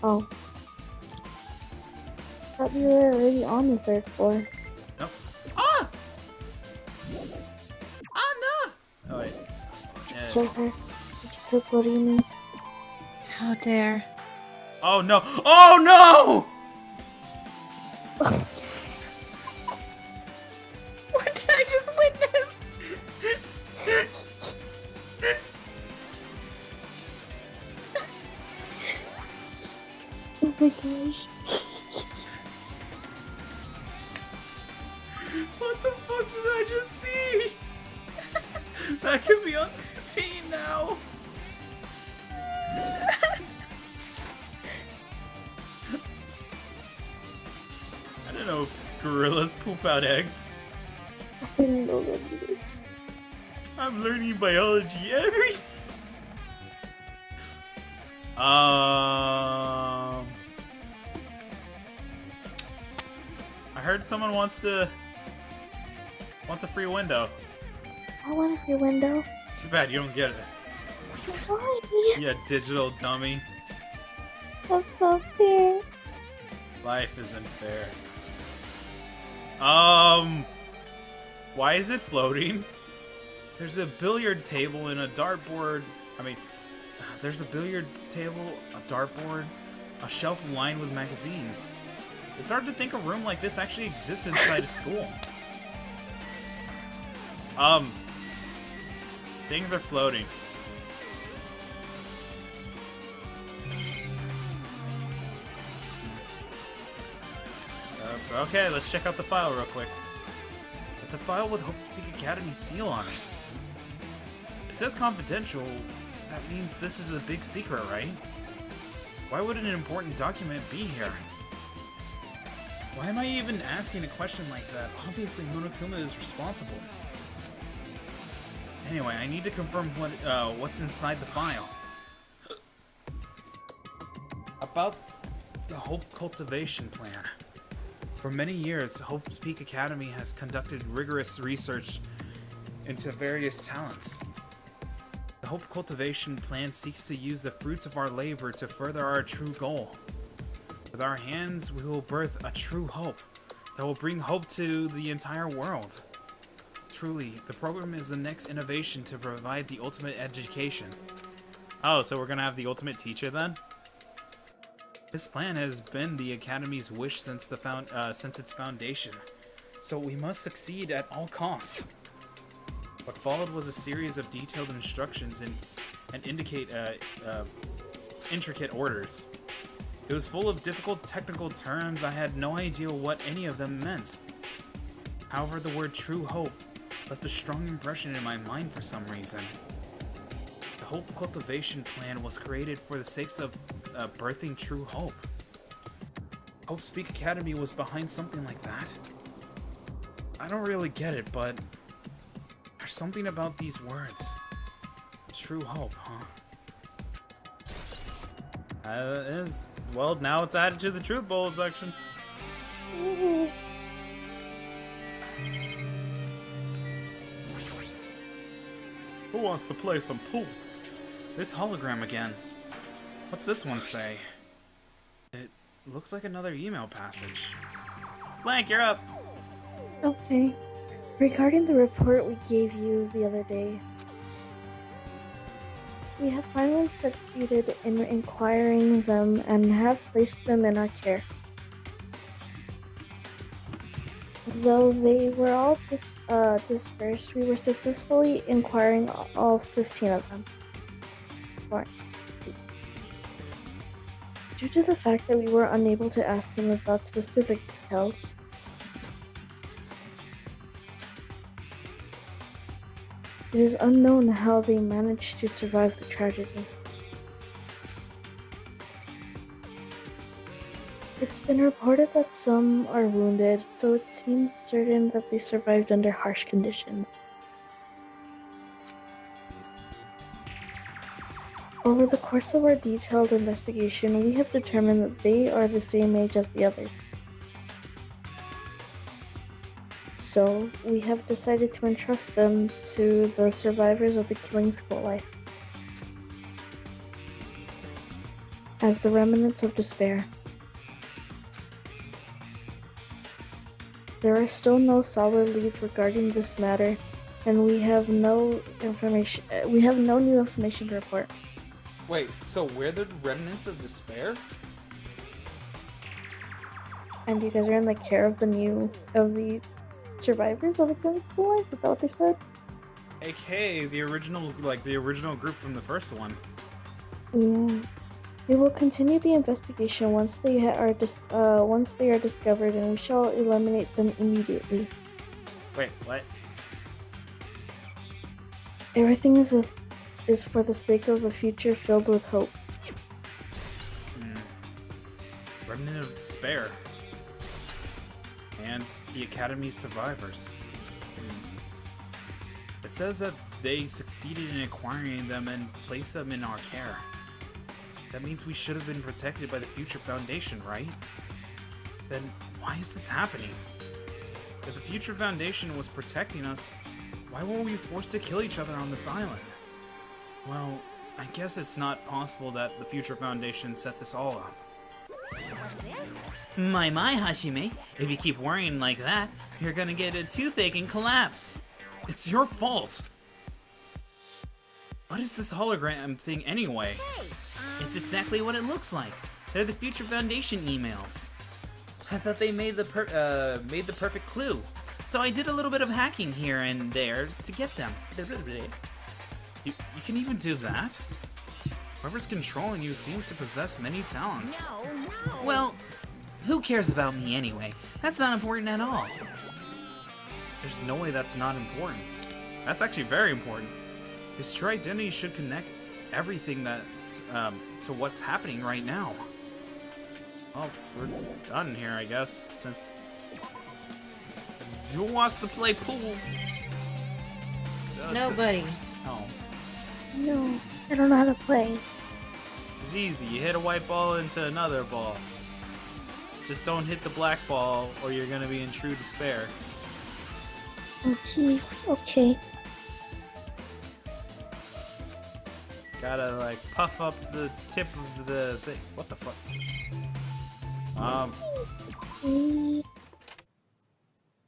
Oh. Thought we were already on the third floor.
Nope. Ah! Ah, no! Oh, wait.
Joker. What do you mean?
How dare.
Oh, no! Oh, no!
What did I just witness?
Oh my gosh.
What the fuck did I just see? That could be unseen now. I don't know if gorillas poop out eggs.
I didn't know that either.
I'm learning biology every... I heard someone wants a free window.
I want a free window.
Too bad you don't get it.
Why?
You digital dummy.
That's not fair.
Life isn't fair. Why is it floating? There's a billiard table and a dartboard. There's a billiard table, a dartboard, a shelf lined with magazines. It's hard to think a room like this actually exists inside a school. Things are floating. Okay, let's check out the file real quick. It's a file with Hope Peak Academy seal on it. It says confidential. That means this is a big secret, right? Why would an important document be here? Why am I even asking a question like that? Obviously, Monokuma is responsible. Anyway, I need to confirm what's inside the file. About the Hope Cultivation Plan. For many years, Hope's Peak Academy has conducted rigorous research into various talents. The Hope Cultivation Plan seeks to use the fruits of our labor to further our true goal. With our hands, we will birth a true hope that will bring hope to the entire world. Truly, the program is the next innovation to provide the ultimate education. Oh, so we're gonna have the ultimate teacher then? This plan has been the Academy's wish since its foundation, so we must succeed at all costs. What followed was a series of detailed instructions and intricate orders. It was full of difficult technical terms. I had no idea what any of them meant. However, the word true hope left a strong impression in my mind for some reason. The Hope Cultivation Plan was created for the sake of birthing true hope. Hope's Peak Academy was behind something like that. I don't really get it, but there's something about these words. True hope, huh? Well, now it's added to the Truth Bowl section. Who wants to play some pool? This hologram again. What's this one say? It looks like another email passage. Blank, you're up!
Okay. Regarding the report we gave you the other day, we have finally succeeded in acquiring them and have placed them in our care. Though they were all dispersed, we were successfully acquiring all 15 of them. Due to the fact that we were unable to ask them about specific details, it is unknown how they managed to survive the tragedy. It's been reported that some are wounded, so it seems certain that they survived under harsh conditions. Over the course of our detailed investigation, we have determined that they are the same age as the others. So, we have decided to entrust them to the survivors of the killing school life as the remnants of despair. There are still no solid leads regarding this matter, and we have no new information to report.
Wait, so we're the remnants of despair?
And you guys are in the care of the survivors of the killing school life? Is that what they said?
AKA the original group from the first one.
Yeah. We will continue the investigation once they are discovered, and we shall eliminate them immediately.
Wait, what?
Everything is for the sake of a future filled with hope.
Remnant of despair. And the Academy's survivors. It says that they succeeded in acquiring them and placed them in our care. That means we should have been protected by the Future Foundation, right? Then why is this happening? If the Future Foundation was protecting us, why were we forced to kill each other on this island? Well,
I guess it's not possible that the Future Foundation set this all up.
What's this?
My, Hashime. If you keep worrying like that, you're gonna get a toothache and collapse.
It's your fault! What is this hologram thing anyway?
Hey,
It's exactly what it looks like. They're the Future Foundation emails. I thought they made the perfect clue. So I did a little bit of hacking here and there to get them.
You can even do that? Whoever's controlling you seems to possess many talents.
no.
Well, who cares about me anyway? That's not important at all.
There's no way that's not important. That's actually very important. His true identity should connect everything that's to what's happening right now. Well, we're done here, I guess, since... Who wants to play pool?
Nobody.
Oh.
No, I don't know how to play.
It's easy. You hit a white ball into another ball. Just don't hit the black ball or you're gonna be in true despair.
Oh, jeez. Okay.
Gotta, like, puff up the tip of the thing. What the fuck?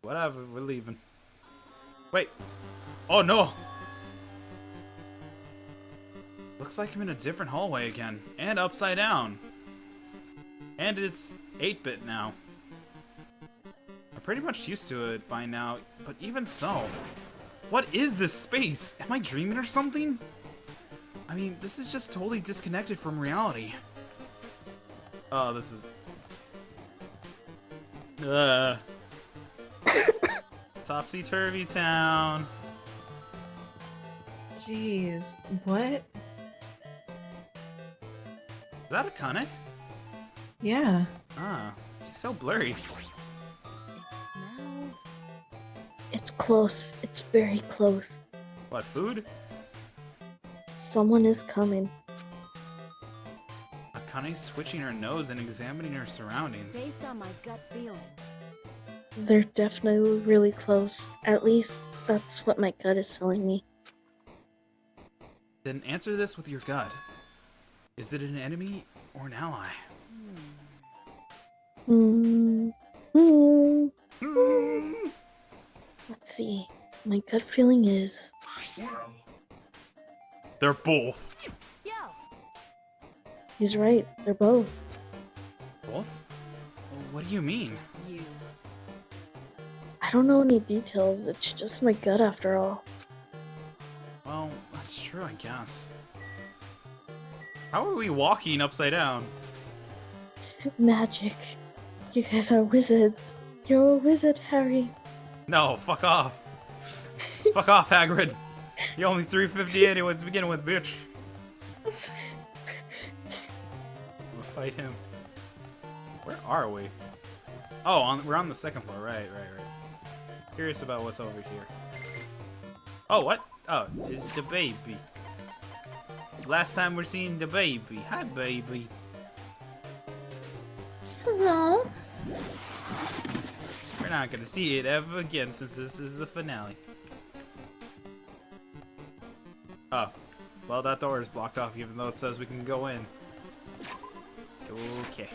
Whatever, we're leaving. Wait. Oh, no! Looks like I'm in a different hallway again. And upside down. And it's 8-bit now. I'm pretty much used to it by now, but even so. What is this space? Am I dreaming or something? I mean, this is just totally disconnected from reality. Oh, this is... Topsy-turvy town.
Jeez, what?
Is that a Kane?
Yeah.
Ah, she's so blurry.
Smells.
It's close. It's very close.
What, food?
Someone is coming.
Akane's switching her nose and examining her surroundings.
Based on my gut feeling.
They're definitely really close. At least that's what my gut is telling me.
Then answer this with your gut. Is it an enemy or an ally?
Let's see. My gut feeling is
They're both.
Yo,
he's right. They're both.
Both? What do you mean?
you.
I don't know any details. It's just my gut after all.
Well, that's true, I guess. How are we walking upside down?
Magic. You guys are wizards. You're a wizard, Harry.
No, fuck off. Fuck off, Hagrid. You only 350 anyways to begin with, bitch. We'll fight him. Where are we? Oh, we're on the second floor. Right. Curious about what's over here. Oh, what? Oh, it's the baby. Last time we're seeing the baby. Hi, baby.
Hello?
We're not gonna see it ever again since this is the finale. Oh. Well, that door is blocked off even though it says we can go in. Okay.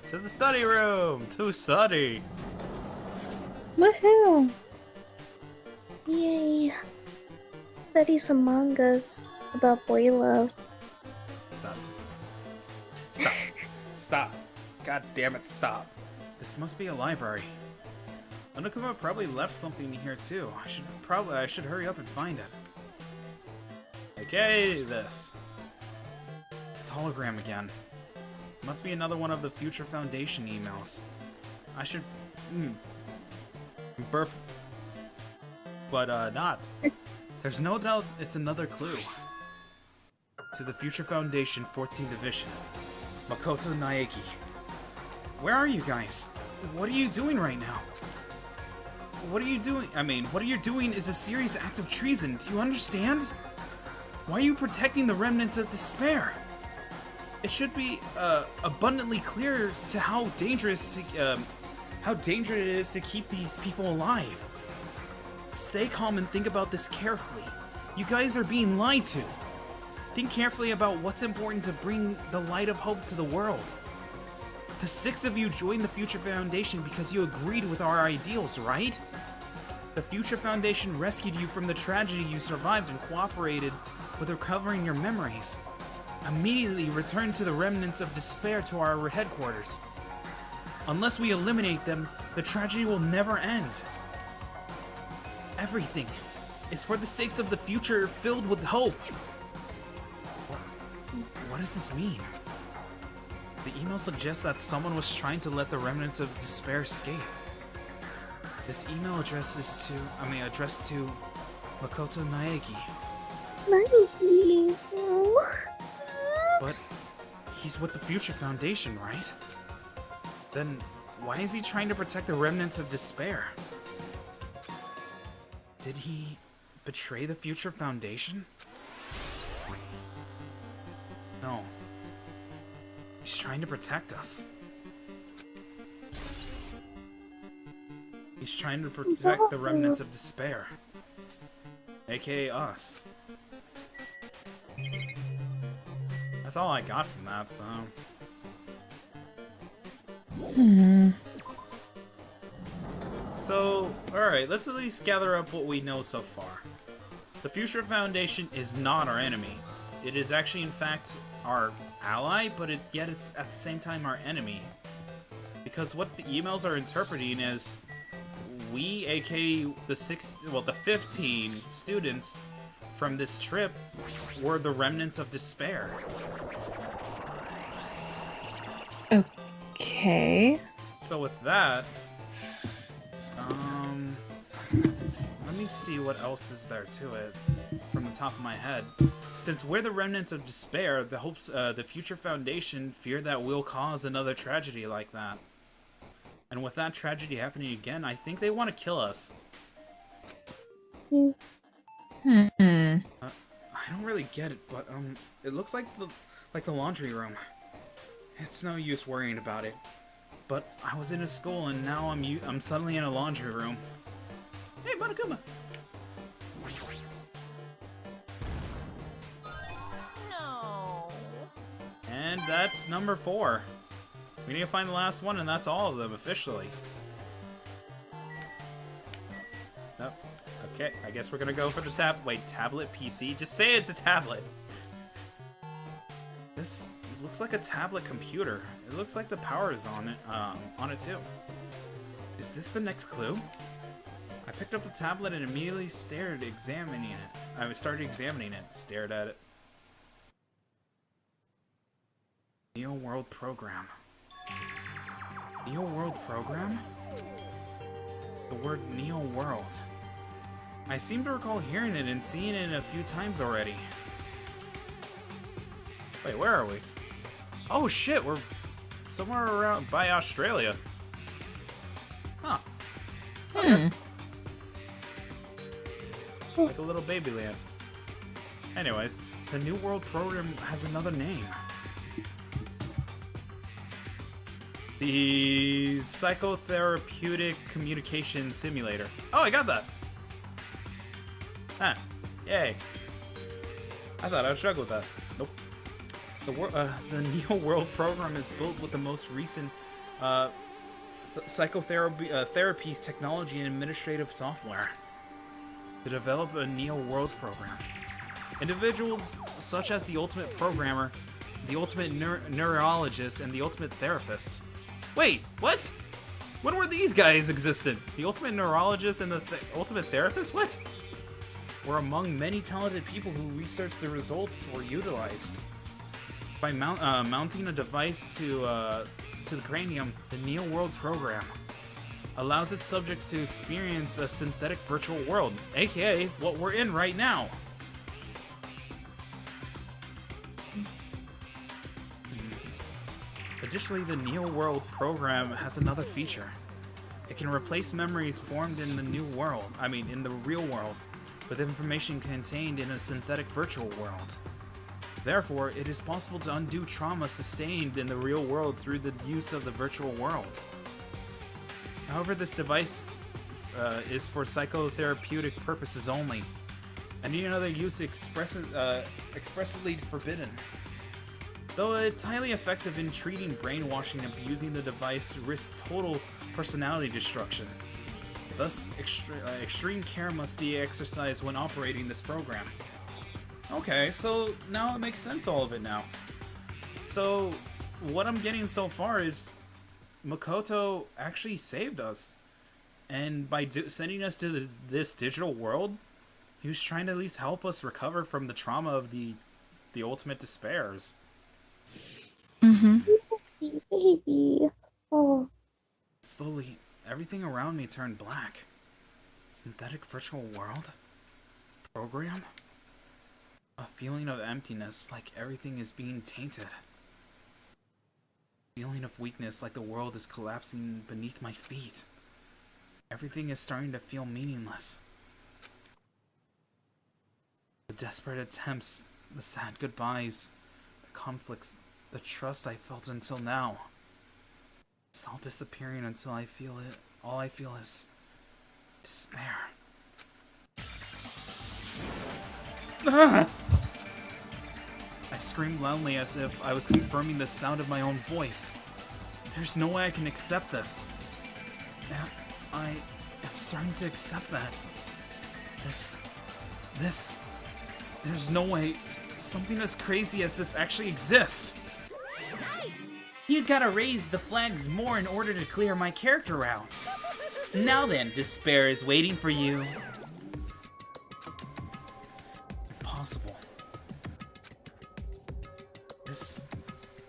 To the study room! To study!
Woohoo! Yay! Study some mangas about boy love.
Stop. Stop. Stop. God damn it, stop. This must be a library. Nagawa probably left something here too. I should hurry up and find it. Okay, this. It's hologram again. Must be another one of the Future Foundation emails. I should burp. But not. There's no doubt it's another clue. To the Future Foundation 14th Division. Makoto Naeki. Where are you guys? What are you doing right now? What are you doing? I mean, what you're doing is a serious act of treason. Do you understand? Why are you protecting the remnants of despair? It should be abundantly clear to how dangerous it is to keep these people alive. Stay calm and think about this carefully. You guys are being lied to. Think carefully about what's important to bring the light of hope to the world. The 6 of you joined the Future Foundation because you agreed with our ideals, right? The Future Foundation rescued you from the tragedy you survived and cooperated with recovering your memories. Immediately return to the remnants of despair to our headquarters. Unless we eliminate them, the tragedy will never end. Everything is for the sakes of the future filled with hope. What does this mean? The email suggests that someone was trying to let the remnants of despair escape. This email addressed to Makoto Naegi.
Naegi, no.
But he's with the Future Foundation, right? Then why is he trying to protect the remnants of despair? Did he betray the Future Foundation? No. He's trying to protect us. He's trying to protect the remnants of despair. AKA us. That's all I got from that, so... So, alright, let's at least gather up what we know so far. The Future Foundation is not our enemy. It is actually, in fact, our ally, but yet it's at the same time our enemy. Because what the emails are interpreting is we, aka the 15 students from this trip, were the remnants of despair.
Okay.
So with that, let me see what else is there to it from the top of my head. Since we're the remnants of despair, the Future Foundation fear that we'll cause another tragedy like that. And with that tragedy happening again, I think they want to kill us. I don't really get it, but it looks like the laundry room. It's no use worrying about it. But I was in a school and now I'm suddenly in a laundry room. Hey, Monokuma!
No.
And that's number 4. We need to find the last one, and that's all of them officially. Nope. Okay, I guess we're gonna go for the tablet PC? Just say it's a tablet. This looks like a tablet computer. It looks like the power is on it too. Is this the next clue? I picked up the tablet and immediately started examining it. Stared at it. Neo World Program. Neo World Program? The word Neo World. I seem to recall hearing it and seeing it a few times already. Wait, where are we? Oh shit, we're somewhere around by Australia. Huh. Okay. Like a little baby land. Anyways, the New World Program has another name. The Psychotherapeutic Communication Simulator. Oh, I got that! Ah, yay. I thought I would struggle with that. Nope. The Neo World Program is built with the most recent psychotherapy technology and administrative software to develop a Neo World Program. Individuals such as the Ultimate Programmer, the Ultimate Neurologist, and the Ultimate Therapist. Wait, what? When were these guys existent? The Ultimate Neurologist and the Ultimate Therapist? What? Were among many talented people who researched the results were utilized. By mounting a device to the cranium, the Neo World Program allows its subjects to experience a synthetic virtual world, aka what we're in right now. Additionally, the Neo World Program has another feature. It can replace memories formed in the in the real world, with information contained in a synthetic virtual world. Therefore, it is possible to undo trauma sustained in the real world through the use of the virtual world. However, this device is for psychotherapeutic purposes only. Any other use expressly forbidden. Though it's highly effective in treating brainwashing, abusing the device risks total personality destruction. Thus, extreme care must be exercised when operating this program. Okay, so now it makes sense, all of it now. So, what I'm getting so far is Makoto actually saved us. And by sending us to this digital world, he was trying to at least help us recover from the trauma of the ultimate despairs.
Mm-hmm.
Baby. Oh,
Slowly, everything around me turned black. Synthetic virtual world? Program? A feeling of emptiness, like everything is being tainted. Feeling of weakness, like the world is collapsing beneath my feet. Everything is starting to feel meaningless. The desperate attempts, the sad goodbyes, the conflicts, the trust I felt until now. It's all disappearing until I feel it. All I feel is despair. Ah! I screamed loudly as if I was confirming the sound of my own voice. There's no way I can accept this. I am starting to accept that. There's no way something as crazy as this actually exists.
Nice!
You gotta raise the flags more in order to clear my character out. Now then, despair is waiting for you.
Impossible. This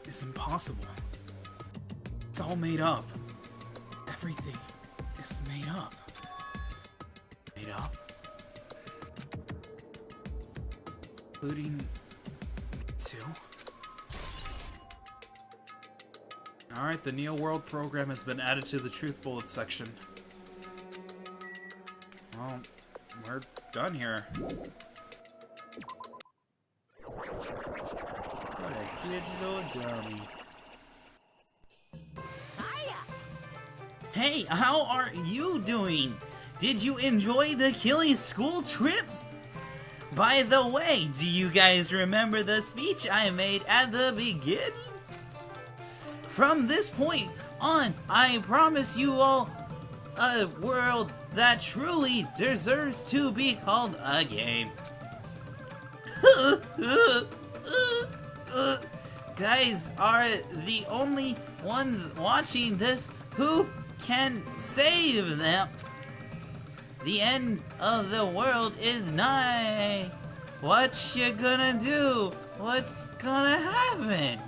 is impossible. It's all made up. Everything is made up. Made up? Including me too? Alright, the Neo World program has been added to the Truth Bullet section. Well, we're done here. What a digital dummy.
Hiya!
Hey, how are you doing? Did you enjoy the Killy school trip? By the way, do you guys remember the speech I made at the beginning? From this point on, I promise you all a world that truly deserves to be called a game. Guys are the only ones watching this who can save them. The end of the world is nigh. What you gonna do? What's gonna happen?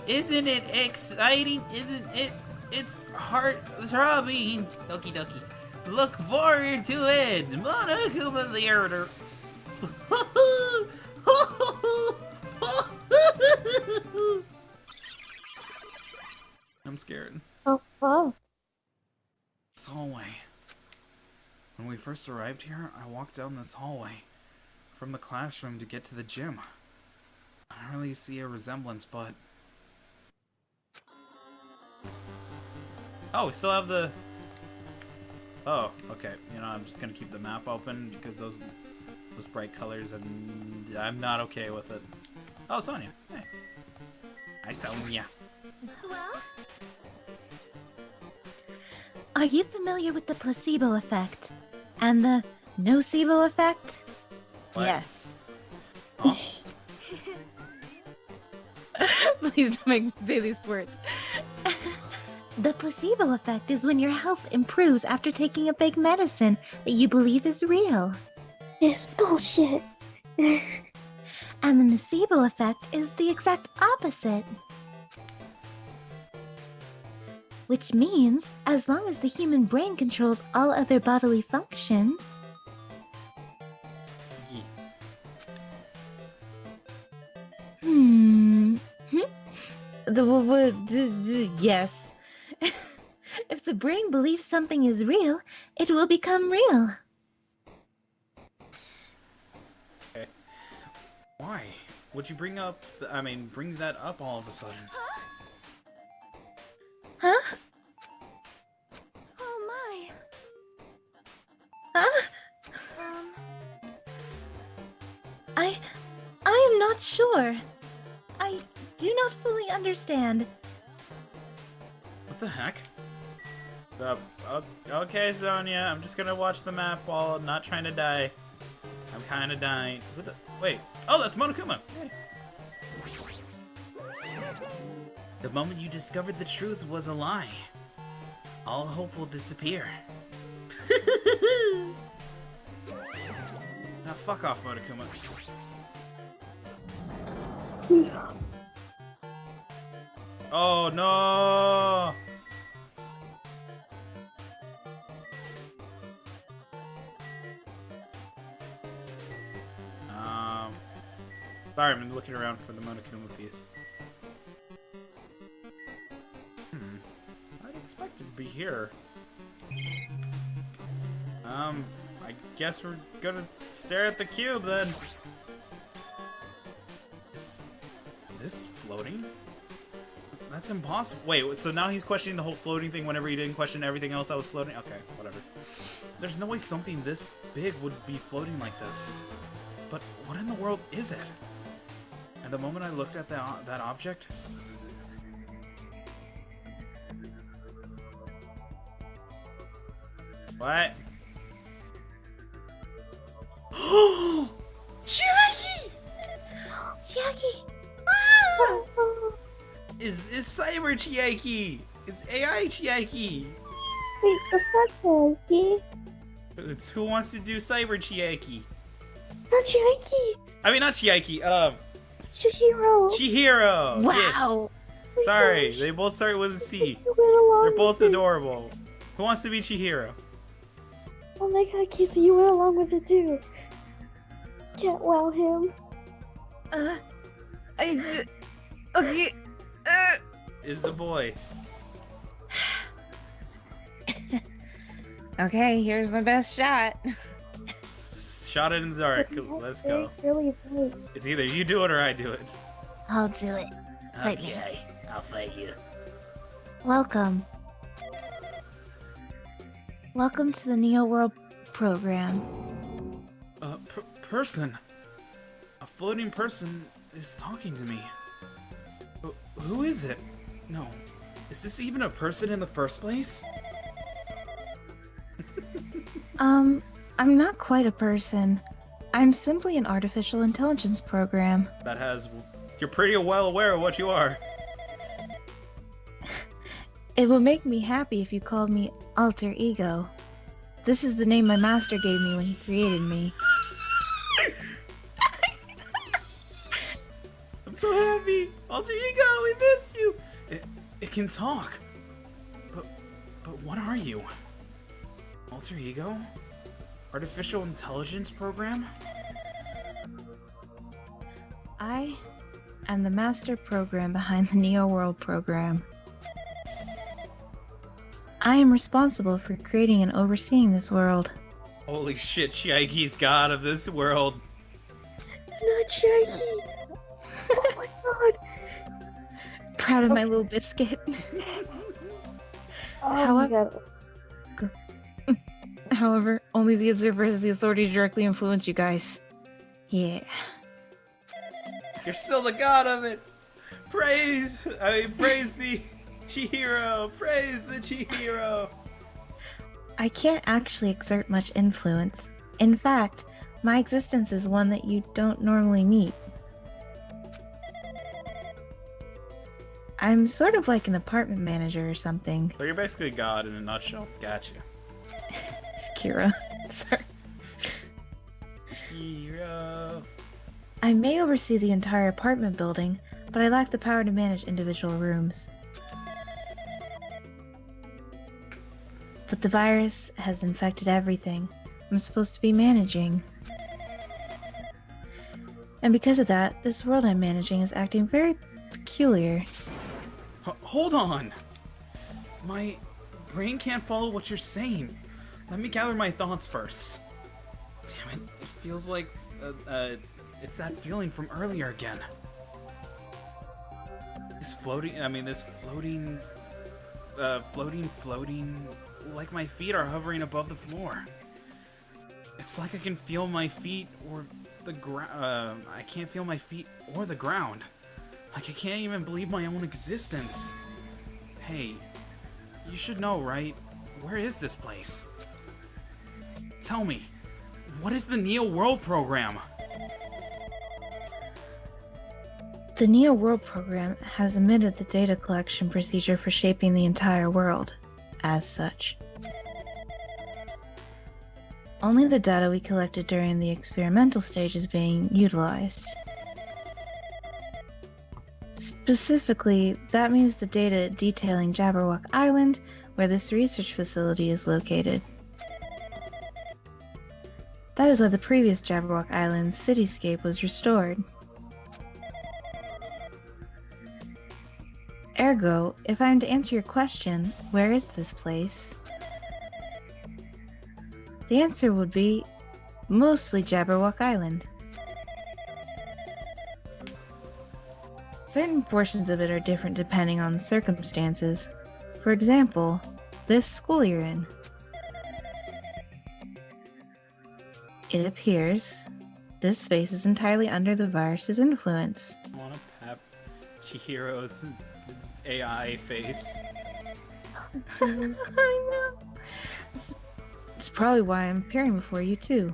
Isn't it exciting? Isn't it? It's heart-throbbing. Doki doki. Look forward to it. Monokuma Theater.
I'm scared.
oh, fuck.
This hallway. When we first arrived here, I walked down this hallway from the classroom to get to the gym. I don't really see a resemblance, but... Oh, we still have the... Oh, okay. You know, I'm just gonna keep the map open because those bright colors, and I'm not okay with it. Oh, Sonia. Hey. Hi, Sonia.
Hello?
Are you familiar with the placebo effect? And the nocebo effect?
What?
Yes.
Huh?
Please don't make me say these words.
The placebo effect is when your health improves after taking a big medicine that you believe is real.
It's bullshit.
And the nocebo effect is the exact opposite. Which means, as long as the human brain controls all other bodily functions, yes. If the brain believes something is real, it will become real.
Okay. Why? Would you bring that up all of a sudden?
Huh?
Oh my.
Huh? not sure. I do not fully understand.
What the heck? Okay, Sonia, I'm just gonna watch the map while I'm not trying to die. I'm kind of dying. Who the? Wait. Oh, that's Monokuma. Hey.
The moment you discovered the truth was a lie, all hope will disappear.
Now fuck off, Monokuma. Oh no! Sorry, I'm looking around for the Monokuma piece. I'd expect it to be here. I guess we're gonna stare at the cube then. Is this floating? That's impossible. Wait, so now he's questioning the whole floating thing whenever he didn't question everything else that was floating? Okay, whatever. There's no way something this big would be floating like this. But what in the world is it? And the moment I looked at that object... What? Oh! Chiaki!
Chiaki!
Is Cyber Chiaki! It's AI Chiaki!
Wait, the fuck, Chiaki?
It's who wants to do Cyber Chiaki?
It's not Chiaki!
I mean, not Chiaki,
Chihiro!
Chihiro! Yeah.
Wow!
Sorry, they both start with a C.
You went along
They're both
with it.
adorable. Who wants to be Chihiro?
Oh my god, Casey, you went along with it too. Can't wow him.
Okay.
Is a boy.
Okay, here's my best shot.
Shot it in the dark. Let's go.
Really voice.
It's either you do it or I do it.
I'll do it. Fight me.
Okay, I'll fight you.
Welcome. Welcome to the Neo World program.
Person. A floating person is talking to me. Who is it? No. Is this even a person in the first place?
I'm not quite a person. I'm simply an artificial intelligence program.
That has... You're pretty well aware of what you are.
It would make me happy if you called me Alter Ego. This is the name my master gave me when he created me.
I'm so happy. Alter Ego, we miss you. It can talk. But what are you? Alter Ego? Artificial intelligence program?
I am the master program behind the Neo World program. I am responsible for creating and overseeing this world.
Holy shit, Chiaki's god of this world.
It's not Chiaki! Oh my god!
Proud of my little biscuit.
Oh
How
my
I-
god.
However, only the observer has the authority to directly influence you guys. Yeah.
You're still the god of it. Praise the Chihiro. Praise the Chihiro.
I can't actually exert much influence. In fact, my existence is one that you don't normally meet. I'm sort of like an apartment manager or something.
So you're basically God in a nutshell. Gotcha.
It's Kira. Sorry.
Chihiro.
I may oversee the entire apartment building, but I lack the power to manage individual rooms. But the virus has infected everything I'm supposed to be managing. And because of that, this world I'm managing is acting very peculiar.
Hold on. My brain can't follow what you're saying. Let me gather my thoughts first. Damn it. It feels like it's that feeling from earlier again. This floating, floating, like my feet are hovering above the floor.
It's like I can feel my feet or the ground. I can't feel my feet or the ground. Like I can't even believe my own existence. Hey, you should know, right? Where is this place? Tell me, what is the Neo World program?
The Neo World program has omitted the data collection procedure for shaping the entire world, as such. Only the data we collected during the experimental stage is being utilized. Specifically, that means the data detailing Jabberwock Island, where this research facility is located. That is why the previous Jabberwock Island cityscape was restored. Ergo, if I am to answer your question, where is this place? The answer would be mostly Jabberwock Island. Certain portions of it are different depending on the circumstances. For example, this school you're in. It appears this space is entirely under the virus's influence.
I want to pap Chihiro's AI face.
I know. It's probably why I'm appearing before you too.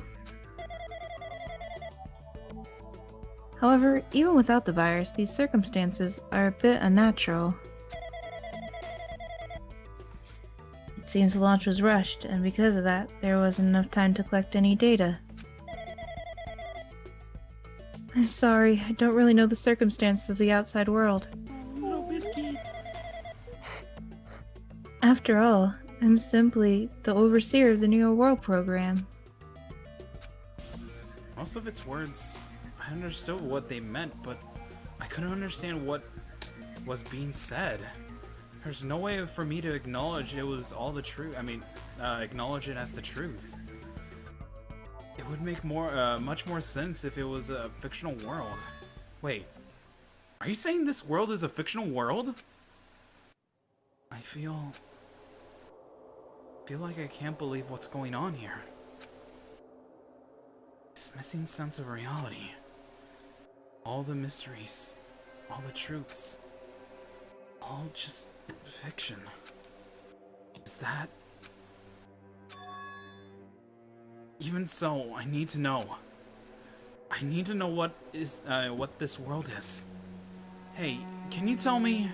However, even without the virus, these circumstances are a bit unnatural. It seems the launch was rushed, and because of that, there wasn't enough time to collect any data. I'm sorry, I don't really know the circumstances of the outside world.
Little biscuit.
After all, I'm simply the overseer of the Neo World program.
Most of its words, I understood what they meant, but I couldn't understand what was being said. There's no way for me to acknowledge it was all the truth. Acknowledge it as the truth. It would make much more sense if it was a fictional world. Wait, are you saying this world is a fictional world? I feel like I can't believe what's going on here. This missing sense of reality. All the mysteries, all the truths, all just fiction. Is that... Even so, I need to know. I need to know what this world is. Hey, can you tell me...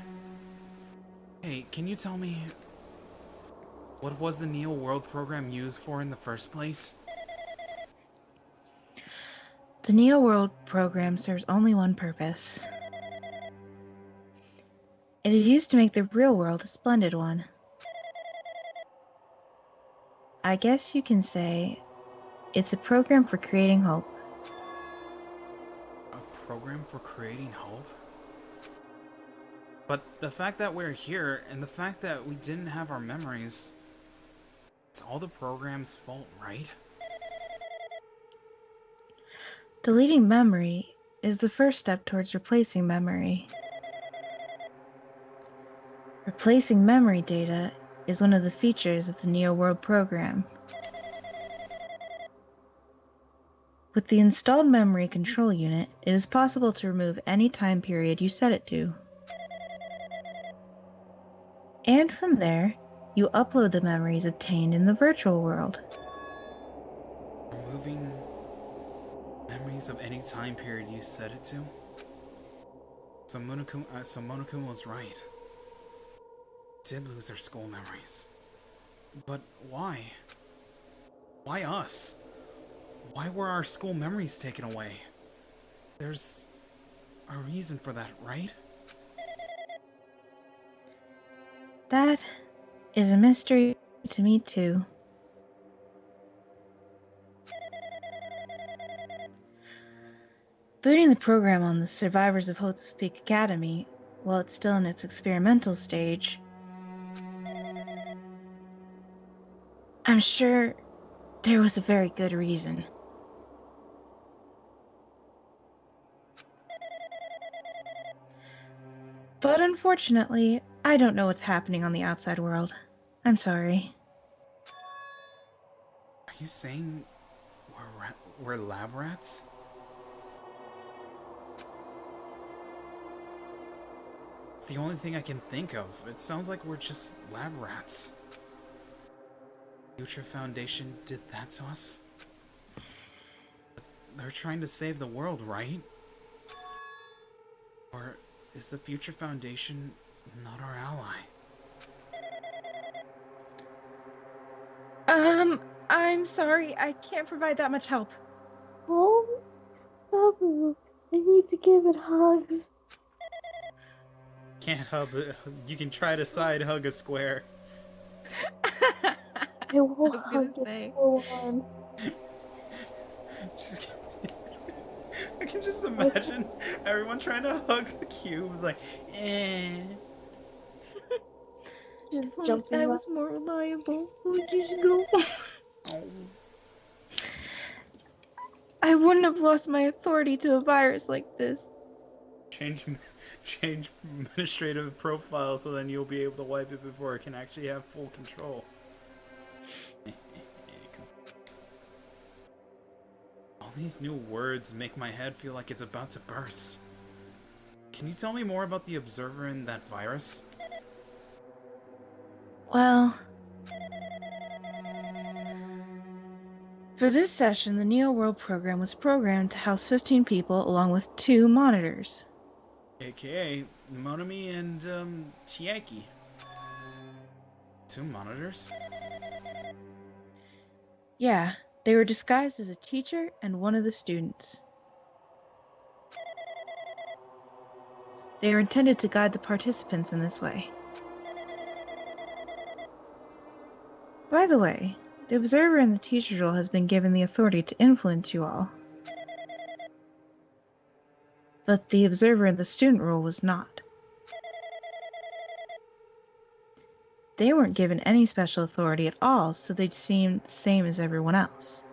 what was the Neo World program used for in the first place?
The Neo World program serves only one purpose. It is used to make the real world a splendid one. I guess you can say it's a program for creating hope.
A program for creating hope? But the fact that we're here, and the fact that we didn't have our memories, it's all the program's fault, right?
Deleting memory is the first step towards replacing memory. Replacing memory data is one of the features of the Neo World program. With the installed memory control unit, it is possible to remove any time period you set it to. And from there, you upload the memories obtained in the virtual world.
Removing memories of any time period you set it to? So Monokuma was right. We did lose our school memories. But why? Why us? Why were our school memories taken away? There's a reason for that, right?
That is a mystery to me too. Booting the program on the survivors of Hope's Peak Academy, while it's still in its experimental stage, I'm sure there was a very good reason. But unfortunately, I don't know what's happening on the outside world. I'm sorry.
Are you saying we're lab rats? It's the only thing I can think of. It sounds like we're just lab rats. Future Foundation did that to us? They're trying to save the world, right? Or is the Future Foundation not our ally?
I'm sorry, I can't provide that much help.
Oh, Babu, I need to give it hugs.
Can't hug. You can try to side hug a square.
I will
was gonna
hug
say.
it for one.
Just, I can just imagine everyone trying to hug the cube, like, eh.
Just
If
jumping
I
up.
was more reliable, would just go.
Oh.
I wouldn't have lost my authority to a virus like this.
Change administrative profile so then you'll be able to wipe it before it can actually have full control. All these new words make my head feel like it's about to burst. Can you tell me more about the observer and that virus?
Well, for this session, the Neo World program was programmed to house 15 people along with 2 monitors.
AKA Monami and Chiaki. 2 monitors?
Yeah, they were disguised as a teacher and one of the students. They were intended to guide the participants in this way. By the way, the observer in the teacher's role has been given the authority to influence you all. But the observer in the student role was not. They weren't given any special authority at all, so they seemed the same as everyone else.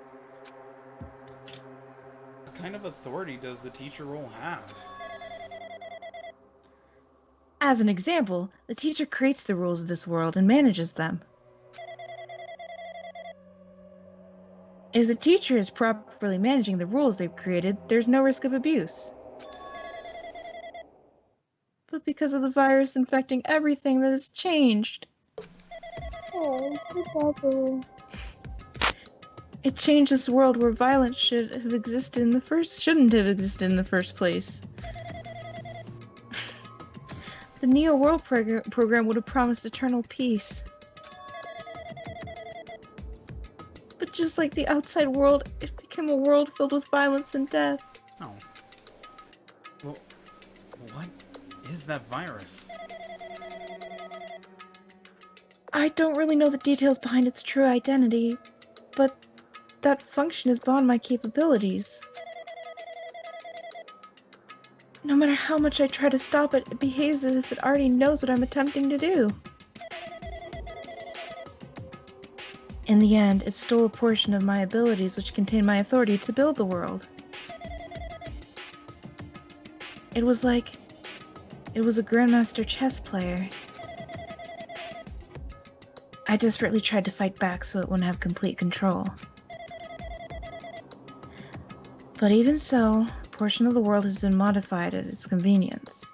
What kind of authority does the teacher role have?
As an example, the teacher creates the rules of this world and manages them. If the teacher is properly managing the rules they've created, there's no risk of abuse. But because of the virus infecting everything, that has changed.
Oh, poor Babu.
It changed this world where violence shouldn't have existed in the first place. The Neo World program would have promised eternal peace. But just like the outside world, it became a world filled with violence and death.
Oh. Well, what is that virus?
I don't really know the details behind its true identity, but that function is beyond my capabilities. No matter how much I try to stop it, it behaves as if it already knows what I'm attempting to do. In the end, it stole a portion of my abilities which contained my authority to build the world. It was like it was a Grandmaster chess player. I desperately tried to fight back so it wouldn't have complete control. But even so, a portion of the world has been modified at its convenience.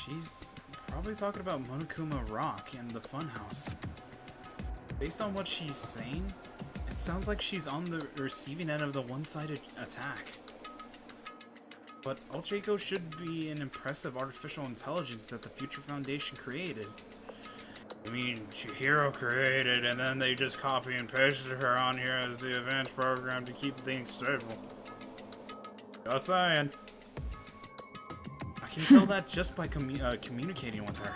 She's probably talking about Monokuma Rock and the Funhouse. Based on what she's saying, it sounds like she's on the receiving end of the one-sided attack. But Alter Ego should be an impressive artificial intelligence that the Future Foundation created. I mean, Chihiro created, and then they just copy and pasted her on here as the advanced program to keep things stable. Just saying. I can tell that just by communicating with her.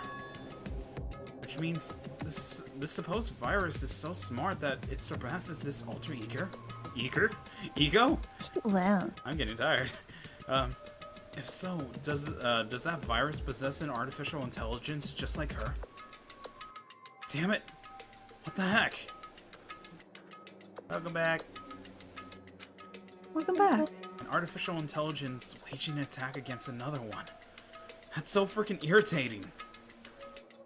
Which means this supposed virus is so smart that it surpasses this alter ego?
Well,
I'm getting tired. If so, does that virus possess an artificial intelligence just like her? Damn it! What the heck? Welcome back.
Welcome back.
An artificial intelligence waging an attack against another one. That's so freaking irritating.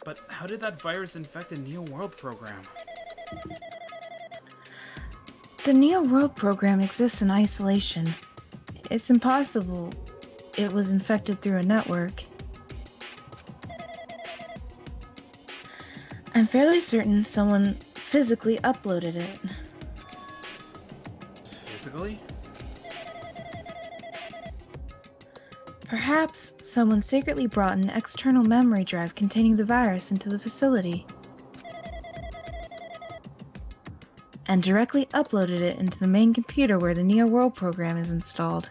But how did that virus infect the Neo World program?
The Neo World program exists in isolation. It's impossible it was infected through a network. I'm fairly certain someone physically uploaded it.
Physically?
Perhaps someone secretly brought an external memory drive containing the virus into the facility and directly uploaded it into the main computer where the Neo World program is installed.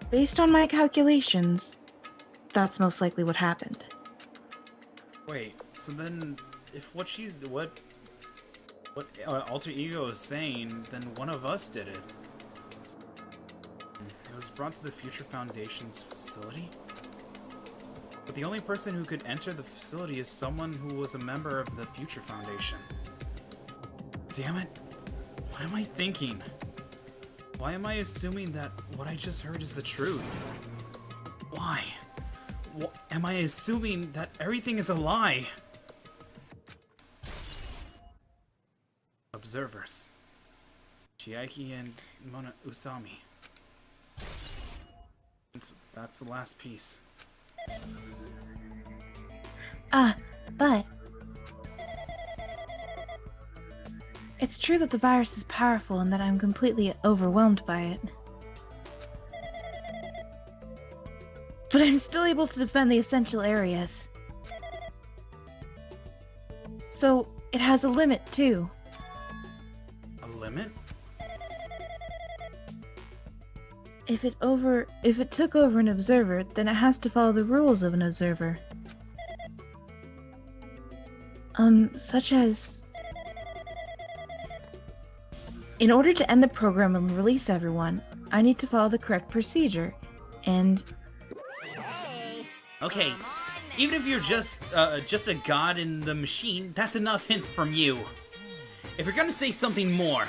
Based on my calculations, that's most likely what happened.
Wait, so then if what Alter Ego is saying, then one of us did it. It was brought to the Future Foundation's facility? But the only person who could enter the facility is someone who was a member of the Future Foundation. Damn it. What am I thinking? Why am I assuming that what I just heard is the truth? Why? Am I assuming that everything is a lie? Observers. Chiaki and Mona Usami. That's the last piece.
But it's true that the virus is powerful and that I'm completely overwhelmed by it. But I'm still able to defend the essential areas. So, it has a limit, too.
A limit?
If it took over an observer, then it has to follow the rules of an observer. Such as... In order to end the program and release everyone, I need to follow the correct procedure, and...
Okay, even if you're just a god in the machine, that's enough hints from you. If you're gonna say something more,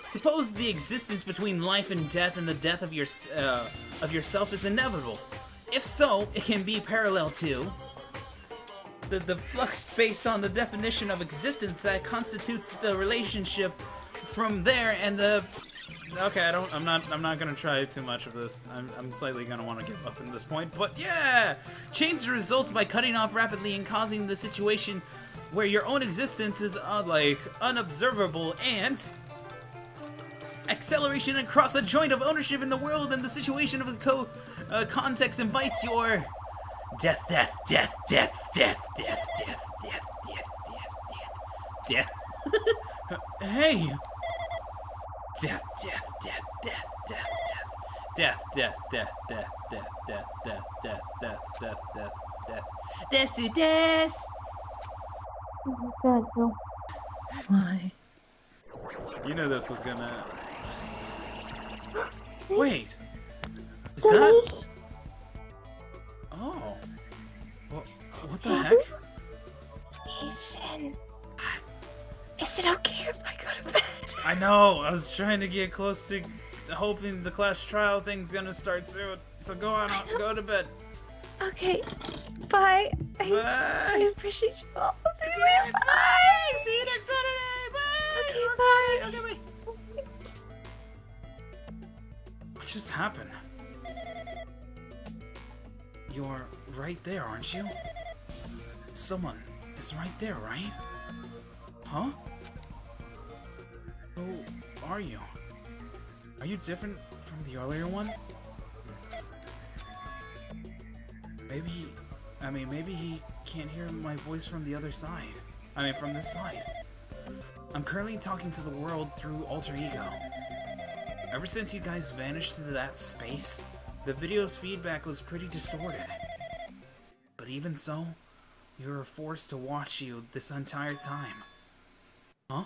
suppose the existence between life and death and the death of yourself is inevitable. If so, it can be parallel to the flux based on the definition of existence that constitutes the relationship from there and the...
Okay, I'm not gonna try too much of this. I'm slightly gonna want to give up at this point, but yeah!
Change the results by cutting off rapidly and causing the situation where your own existence is, like, unobservable, and... acceleration across the joint of ownership in the world and the situation of the context invites your... death, death, death, death, death, death, death, death, death, death, death.
Hey!
Death, death, death, death, death, death, death, death, death, death, death, death, death, death, death, death, death, death, death.
Oh my god, no.
Why?
You know this was gonna... Wait! Is that... Oh. What the heck?
Hey, Shin. Is it okay if I go to bed?
I know! I was trying to get close to hoping the class trial thing's gonna start soon. So go on, go to bed.
Okay, bye.
Bye!
I appreciate you all. See you later. Bye!
See you next Saturday! Bye!
Okay, bye.
Okay, bye. What just happened? You're right there, aren't you? Someone is right there, right? Huh? Who are you? Are you different from the earlier one? Maybe he can't hear my voice from the other side. From this side. I'm currently talking to the world through Alter Ego. Ever since you guys vanished into that space, the video's feedback was pretty distorted. But even so, we were forced to watch you this entire time. Huh?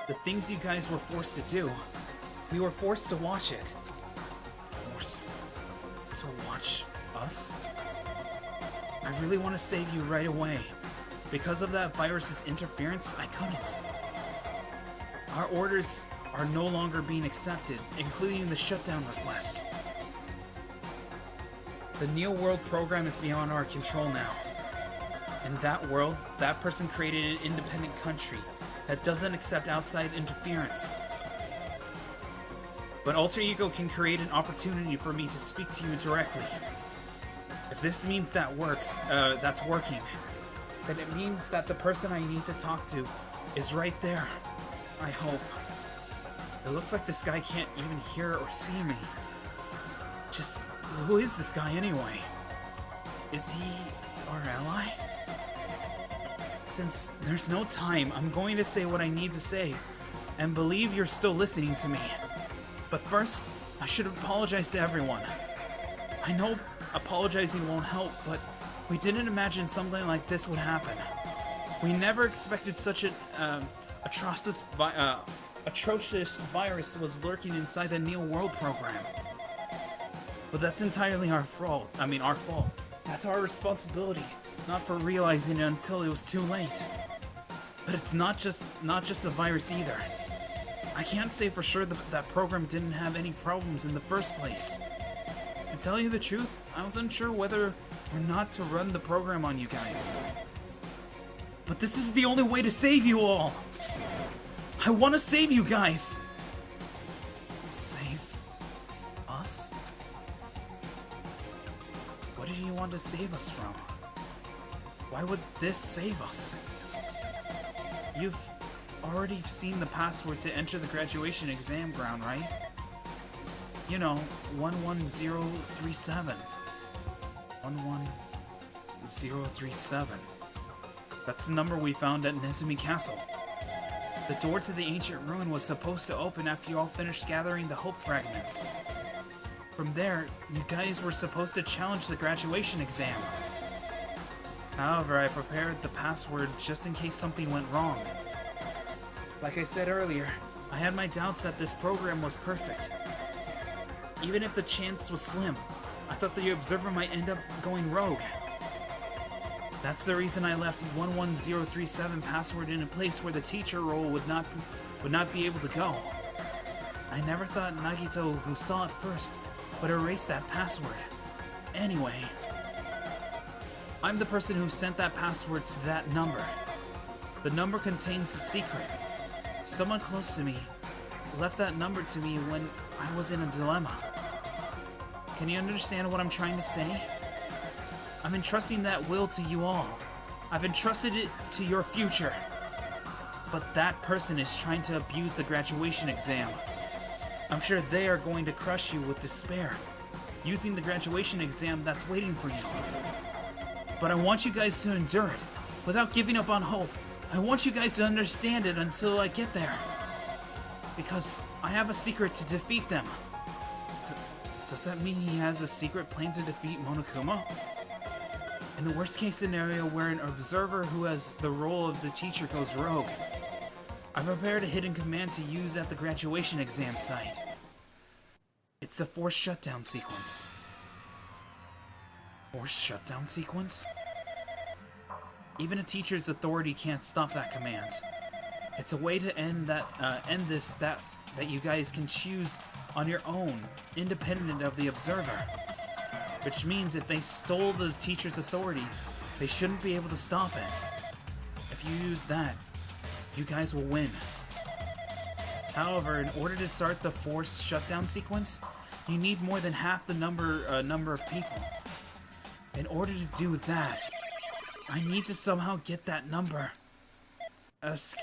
The things you guys were forced to do, we were forced to watch it. Forced to watch us? I really want to save you right away. Because of that virus's interference, I couldn't. Our orders are no longer being accepted, including the shutdown request. The Neo World program is beyond our control now. In that world, that person created an independent country that doesn't accept outside interference. But Alter Ego can create an opportunity for me to speak to you directly. If this means that that's working, then it means that the person I need to talk to is right there. I hope. It looks like this guy can't even hear or see me. Just, who is this guy anyway? Is he our ally? Since there's no time, I'm going to say what I need to say, and believe you're still listening to me. But first, I should apologize to everyone. I know apologizing won't help, but we didn't imagine something like this would happen. We never expected such an atrocious virus was lurking inside the Neo World program. But that's entirely our fault. Our fault. That's our responsibility, not for realizing it until it was too late. But it's not just the virus either. I can't say for sure that program didn't have any problems in the first place. To tell you the truth, I was unsure whether or not to run the program on you guys. But this is the only way to save you all! I want to save you guys! Save us? What did you want to save us from? Why would this save us? You've already seen the password to enter the graduation exam ground, right? You know, 11037. 11037. That's the number we found at Nezumi Castle. The door to the ancient ruin was supposed to open after you all finished gathering the hope fragments. From there, you guys were supposed to challenge the graduation exam. However, I prepared the password just in case something went wrong. Like I said earlier, I had my doubts that this program was perfect. Even if the chance was slim, I thought the observer might end up going rogue. That's the reason I left 11037 password in a place where the teacher role would not be able to go. I never thought Nagito, who saw it first, would erase that password. Anyway, I'm the person who sent that password to that number. The number contains a secret. Someone close to me left that number to me when I was in a dilemma. Can you understand what I'm trying to say? I'm entrusting that will to you all. I've entrusted it to your future. But that person is trying to abuse the graduation exam. I'm sure they are going to crush you with despair, using the graduation exam that's waiting for you. But I want you guys to endure it, without giving up on hope. I want you guys to understand it until I get there. Because I have a secret to defeat them. Does that mean he has a secret plan to defeat Monokuma? In the worst case scenario where an observer who has the role of the teacher goes rogue, I prepared a hidden command to use at the graduation exam site. It's the forced shutdown sequence. Forced shutdown sequence? Even a teacher's authority can't stop that command. It's a way to end this that you guys can choose on your own, independent of the observer. Which means if they stole the teacher's authority, they shouldn't be able to stop it. If you use that, you guys will win. However, in order to start the forced shutdown sequence, you need more than half the number of people. In order to do that, I need to somehow get that number. Death.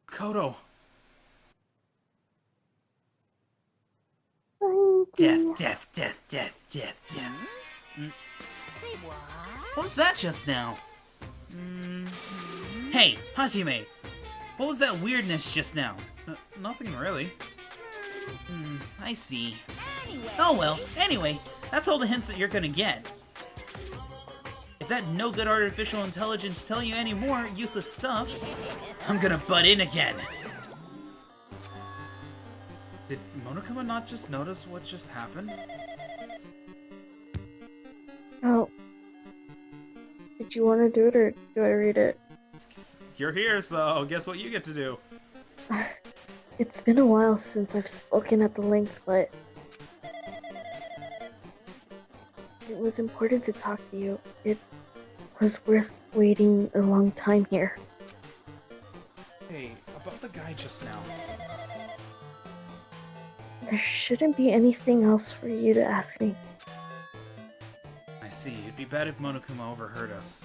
Kodo. Death.
Say what?
What was that just now? Hey, Hajime. What was that weirdness just now? Nothing really. I see.
Anyway.
Oh well, anyway, that's all the hints that you're gonna get. If that no-good artificial intelligence tell you any more useless stuff, I'm gonna butt in again. Did Monokuma not just notice what just happened?
Oh. Did you want to do it or do I read it?
you're here, so guess what you get to do?
It's been a while since I've spoken at the length, but it was important to talk to you. It was worth waiting a long time here.
Hey, about the guy just now.
There shouldn't be anything else for you to ask me.
I see. It'd be bad if Monokuma overheard us.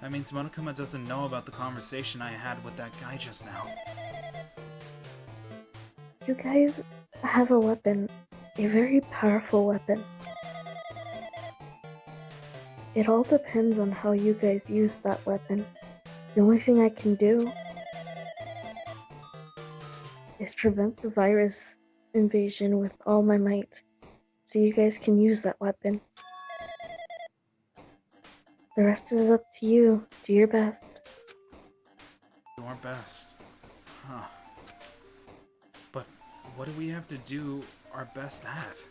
That means Monokuma doesn't know about the conversation I had with that guy just now.
You guys have a weapon, a very powerful weapon. It all depends on how you guys use that weapon. The only thing I can do is prevent the virus invasion with all my might, so you guys can use that weapon. The rest is up to you. Do your best.
Do our best. Huh. But what do we have to do our best at?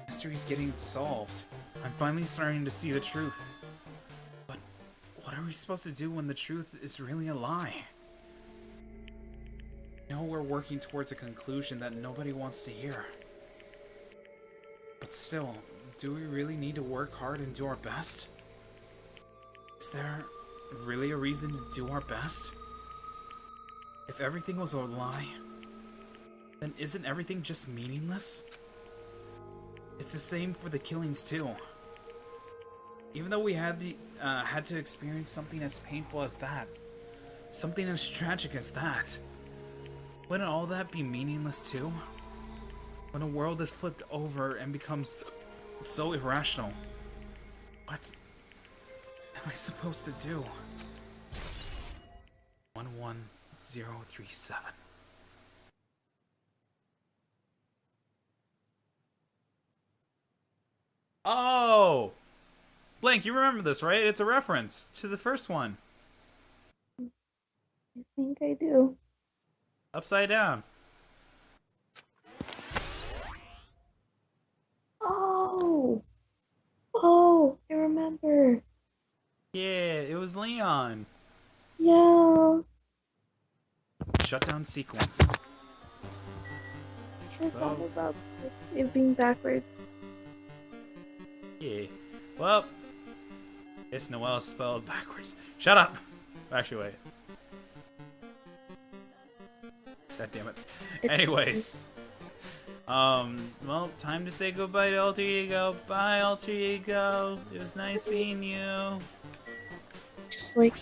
Mystery's getting solved. I'm finally starting to see the truth. But what are we supposed to do when the truth is really a lie? I know we're working towards a conclusion that nobody wants to hear. But still, do we really need to work hard and do our best? Is there really a reason to do our best? If everything was a lie, then isn't everything just meaningless? It's the same for the killings too. Even though we had to experience something as painful as that, something as tragic as that, wouldn't all that be meaningless too? When a world is flipped over and becomes so irrational, what am I supposed to do? 11037.
Oh! Blank, you remember this, right? It's a reference to the first one.
I think I do.
Upside down.
Oh! Oh, I remember.
Yeah, it was Leon.
Yeah.
Shutdown sequence.
I forgot about it being backwards.
Yeah. Well, it's Noelle spelled backwards. Shut up! Actually, wait. God damn it. Anyways. Well, time to say goodbye to Alter Ego. Bye, Alter Ego. It was nice seeing you.
Just like,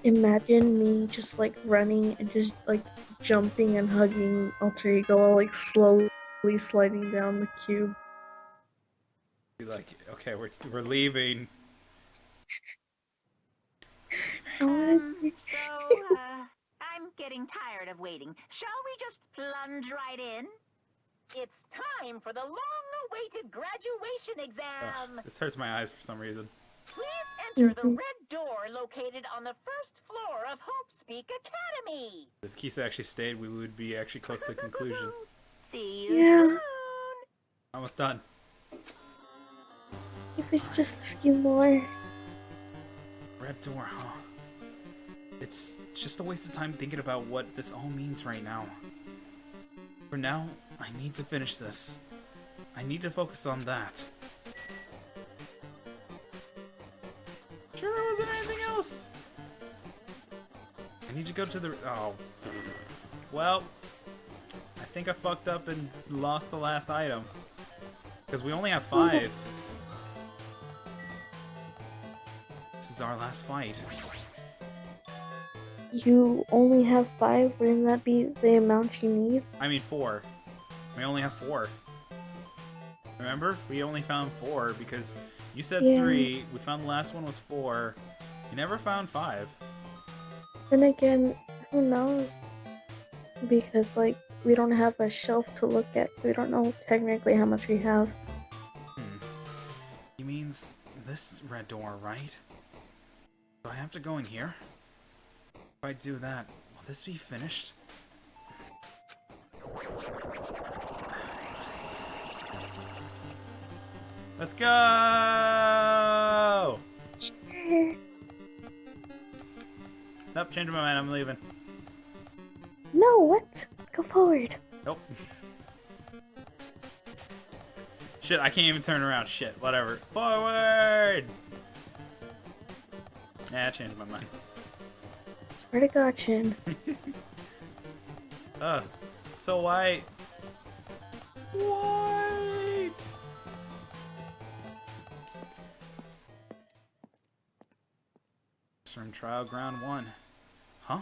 imagine me just like running and just like jumping and hugging Alter Ego while like slowly sliding down the cube.
Be like, okay, we're leaving.
I wanted to...
So, I'm getting tired of waiting. Shall we just plunge right in?
It's time for the long-awaited graduation exam.
This hurts my eyes for some reason.
Please enter the red door located on the first floor of Hope Speak Academy.
If Kisa actually stayed, we would be actually close to the conclusion.
See you
Yeah.
soon.
Almost done.
If it's just a few more.
Red door, huh? It's just a waste of time thinking about what this all means right now. For now, I need to finish this. I need to focus on that.
Sure there wasn't anything else?
I need to go to the... Oh.
Well, I think I fucked up and lost the last item. Because we only have 5.
This is our last fight.
You only have 5, wouldn't that be the amount you need?
I mean 4. We only have 4. Remember? We only found 4 because you said
Yeah.
3. We found the last one was 4. You never found 5.
Then again, who knows? Because like, we don't have a shelf to look at. We don't know technically how much we have.
He means this red door, right? Do I have to go in here? If I do that, will this be finished?
Let's go!
Sure.
Nope, changing my mind. I'm leaving.
No, what? Go forward.
Nope. Shit, I can't even turn around. Shit, whatever. Forward! Yeah, I changed my mind.
Swear to God, Shin.
So white. White! From Trial Ground 1. Huh?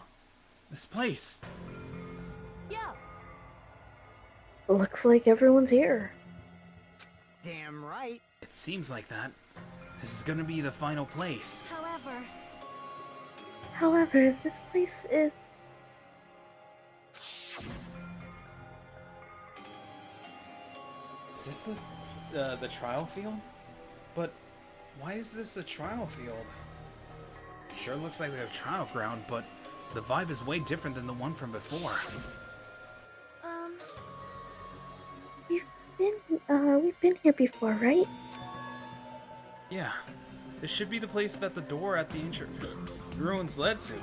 This place!
Yo.
Looks like everyone's here.
Damn right.
It seems like that. This is gonna be the final place.
However, this place is...
Is this the trial field? But why is this a trial field?
Sure looks like a trial ground, but the vibe is way different than the one from before.
We've been here before, right?
Yeah. This should be the place that the door at the ancient ruins led to.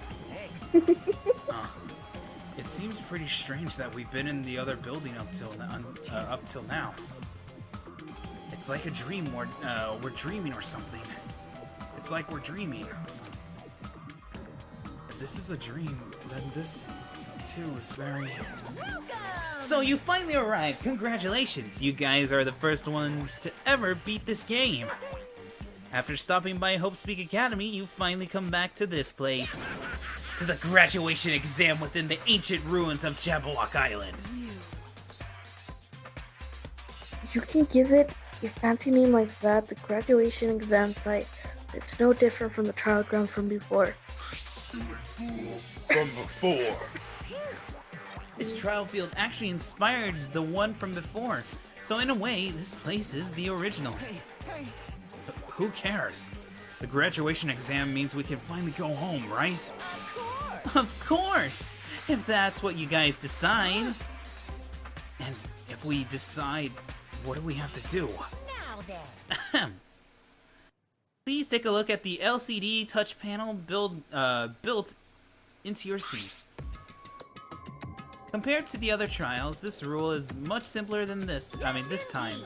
It seems pretty strange that we've been in the other building up till now. It's like a dream, or we're dreaming or something. It's like we're dreaming. If this is a dream, then this too is very... So you finally arrived! Congratulations! You guys are the first ones to ever beat this game! After stopping by Hope Speak Academy, you finally come back to this place. To the graduation exam within the ancient ruins of Jabberwock Island.
You can give it your fancy name like that, the graduation exam site. It's no different from the trial ground from before.
This trial field actually inspired the one from before. So in a way, this place is the original. But who cares? The graduation exam means we can finally go home, right? Of course! If that's what you guys decide. And if we decide, what do we have to do?
Now then.
Please take a look at the LCD touch panel built into your seats. Compared to the other trials, this rule is much simpler than this time.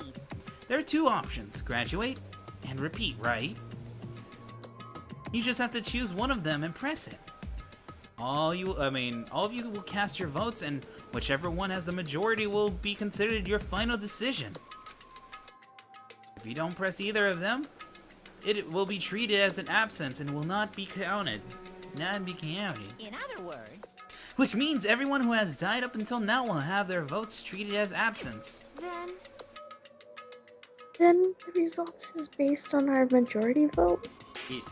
There are two options, graduate and repeat, right? You just have to choose one of them and press it. All of you will cast your votes, and whichever one has the majority will be considered your final decision. If you don't press either of them, it will be treated as an absence and will not be counted.
In other words,
which means everyone who has died up until now will have their votes treated as absence.
Then the results is based on our majority vote.
Yes.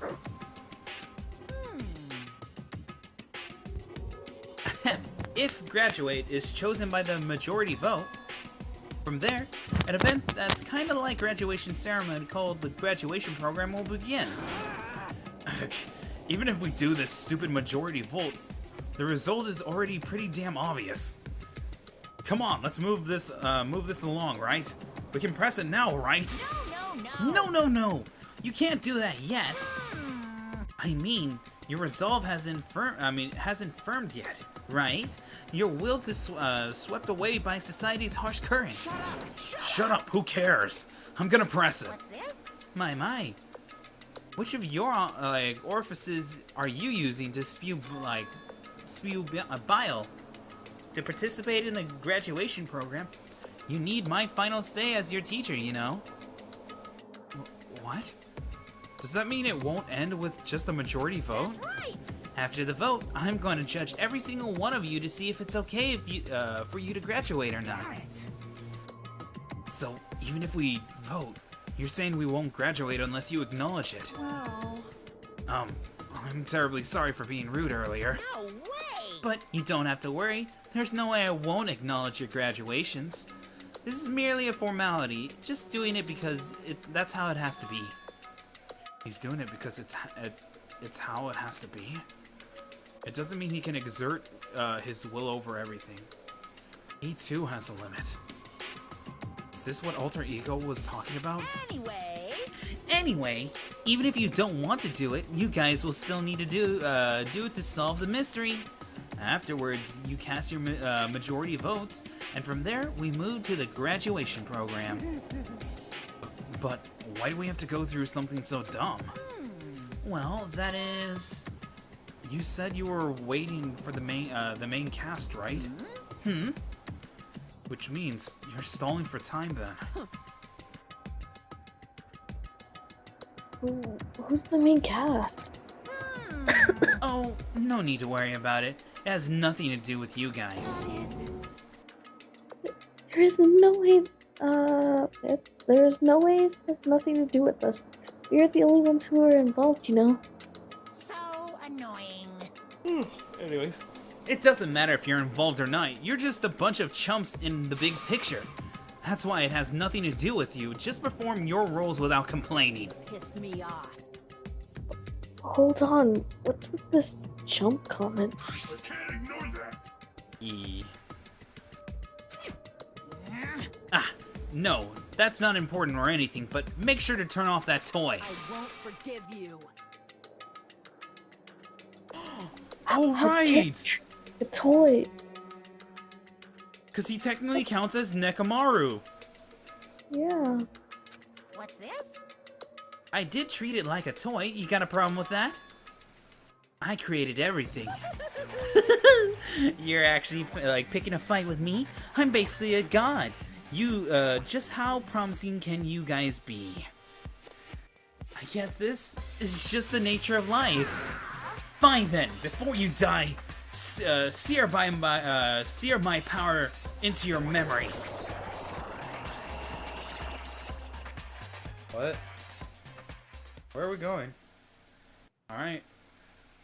If graduate is chosen by the majority vote, from there, an event that's kind of like graduation ceremony called the graduation program will begin. Even if we do this stupid majority vote, the result is already pretty damn obvious. Come on, let's move this along, right? We can press it now, right? No. You can't do that yet. I mean, your resolve hasn't firmed yet, right? Your will to swept away by society's harsh current. Shut up, who cares? I'm gonna press it.
what's this?
My. Which of your orifices are you using to spew bile? To participate in the graduation program, you need my final say as your teacher, you know? What? Does that mean it won't end with just a majority vote?
That's right.
After the vote, I'm going to judge every single one of you to see if it's okay for you to graduate or not. So, even if we vote, you're saying we won't graduate unless you acknowledge it.
Well,
I'm terribly sorry for being rude earlier.
no way.
But you don't have to worry. There's no way I won't acknowledge your graduations. This is merely a formality, just doing it because that's how it has to be. He's doing it because it's how it has to be. It doesn't mean he can exert his will over everything. He too has a limit. Is this what alter ego was talking about?
Anyway, even if you don't want to do it, you guys will still need to do it to solve the mystery. Afterwards, you cast your majority votes, and from there, we move to the graduation program. But why do we have to go through something so dumb? Well, that is... You said you were waiting for the main cast, right? Which means you're stalling for time then.
Who's the main cast?
Oh, no need to worry about it. It has nothing to do with you guys.
There is no way, there is no way it has nothing to do with us. We're the only ones who are involved, you know?
So annoying.
Anyways, it doesn't matter if you're involved or not. You're just a bunch of chumps in the big picture. That's why it has nothing to do with you. Just perform your roles without complaining.
Pissed me off.
Hold on, what's with this chump comment?
Ah, no, that's not important or anything, but make sure to turn off that toy.
I won't forgive you.
Oh, right!
The toy.
Because he technically counts as Nekamaru.
Yeah.
What's this?
I did treat it like a toy. You got a problem with that? I created everything. You're actually, like, picking a fight with me? I'm basically a god. You, just how promising can you guys be? I guess this is just the nature of life. Fine then, before you die, sear my power into your memories.
What? Where are we going? Alright.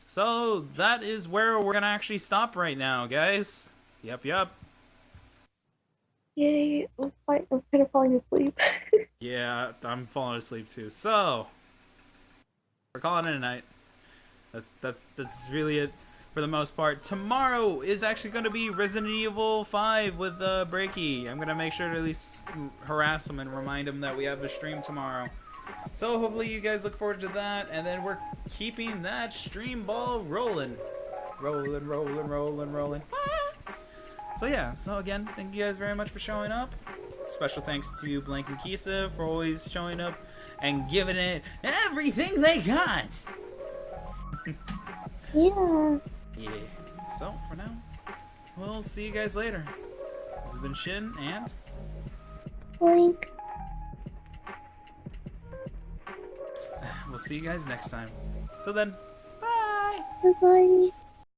So, that is where we're gonna actually stop right now, guys. Yep.
Yay, I'm kind of falling asleep.
Yeah, I'm falling asleep too. So, we're calling it a night. That's really it for the most part. Tomorrow is actually going to be Resident Evil 5 with Breaky. I'm going to make sure to at least harass him and remind him that we have a stream tomorrow. So hopefully you guys look forward to that, and then we're keeping that stream ball rolling. Rolling. So yeah, so again, thank you guys very much for showing up. Special thanks to Blank and Kisa for always showing up and giving it everything they got.
Yeah.
Yeah. So for now, we'll see you guys later. This has been Shin and
Blank.
we'll see you guys next time. Till then, bye.
Bye-bye.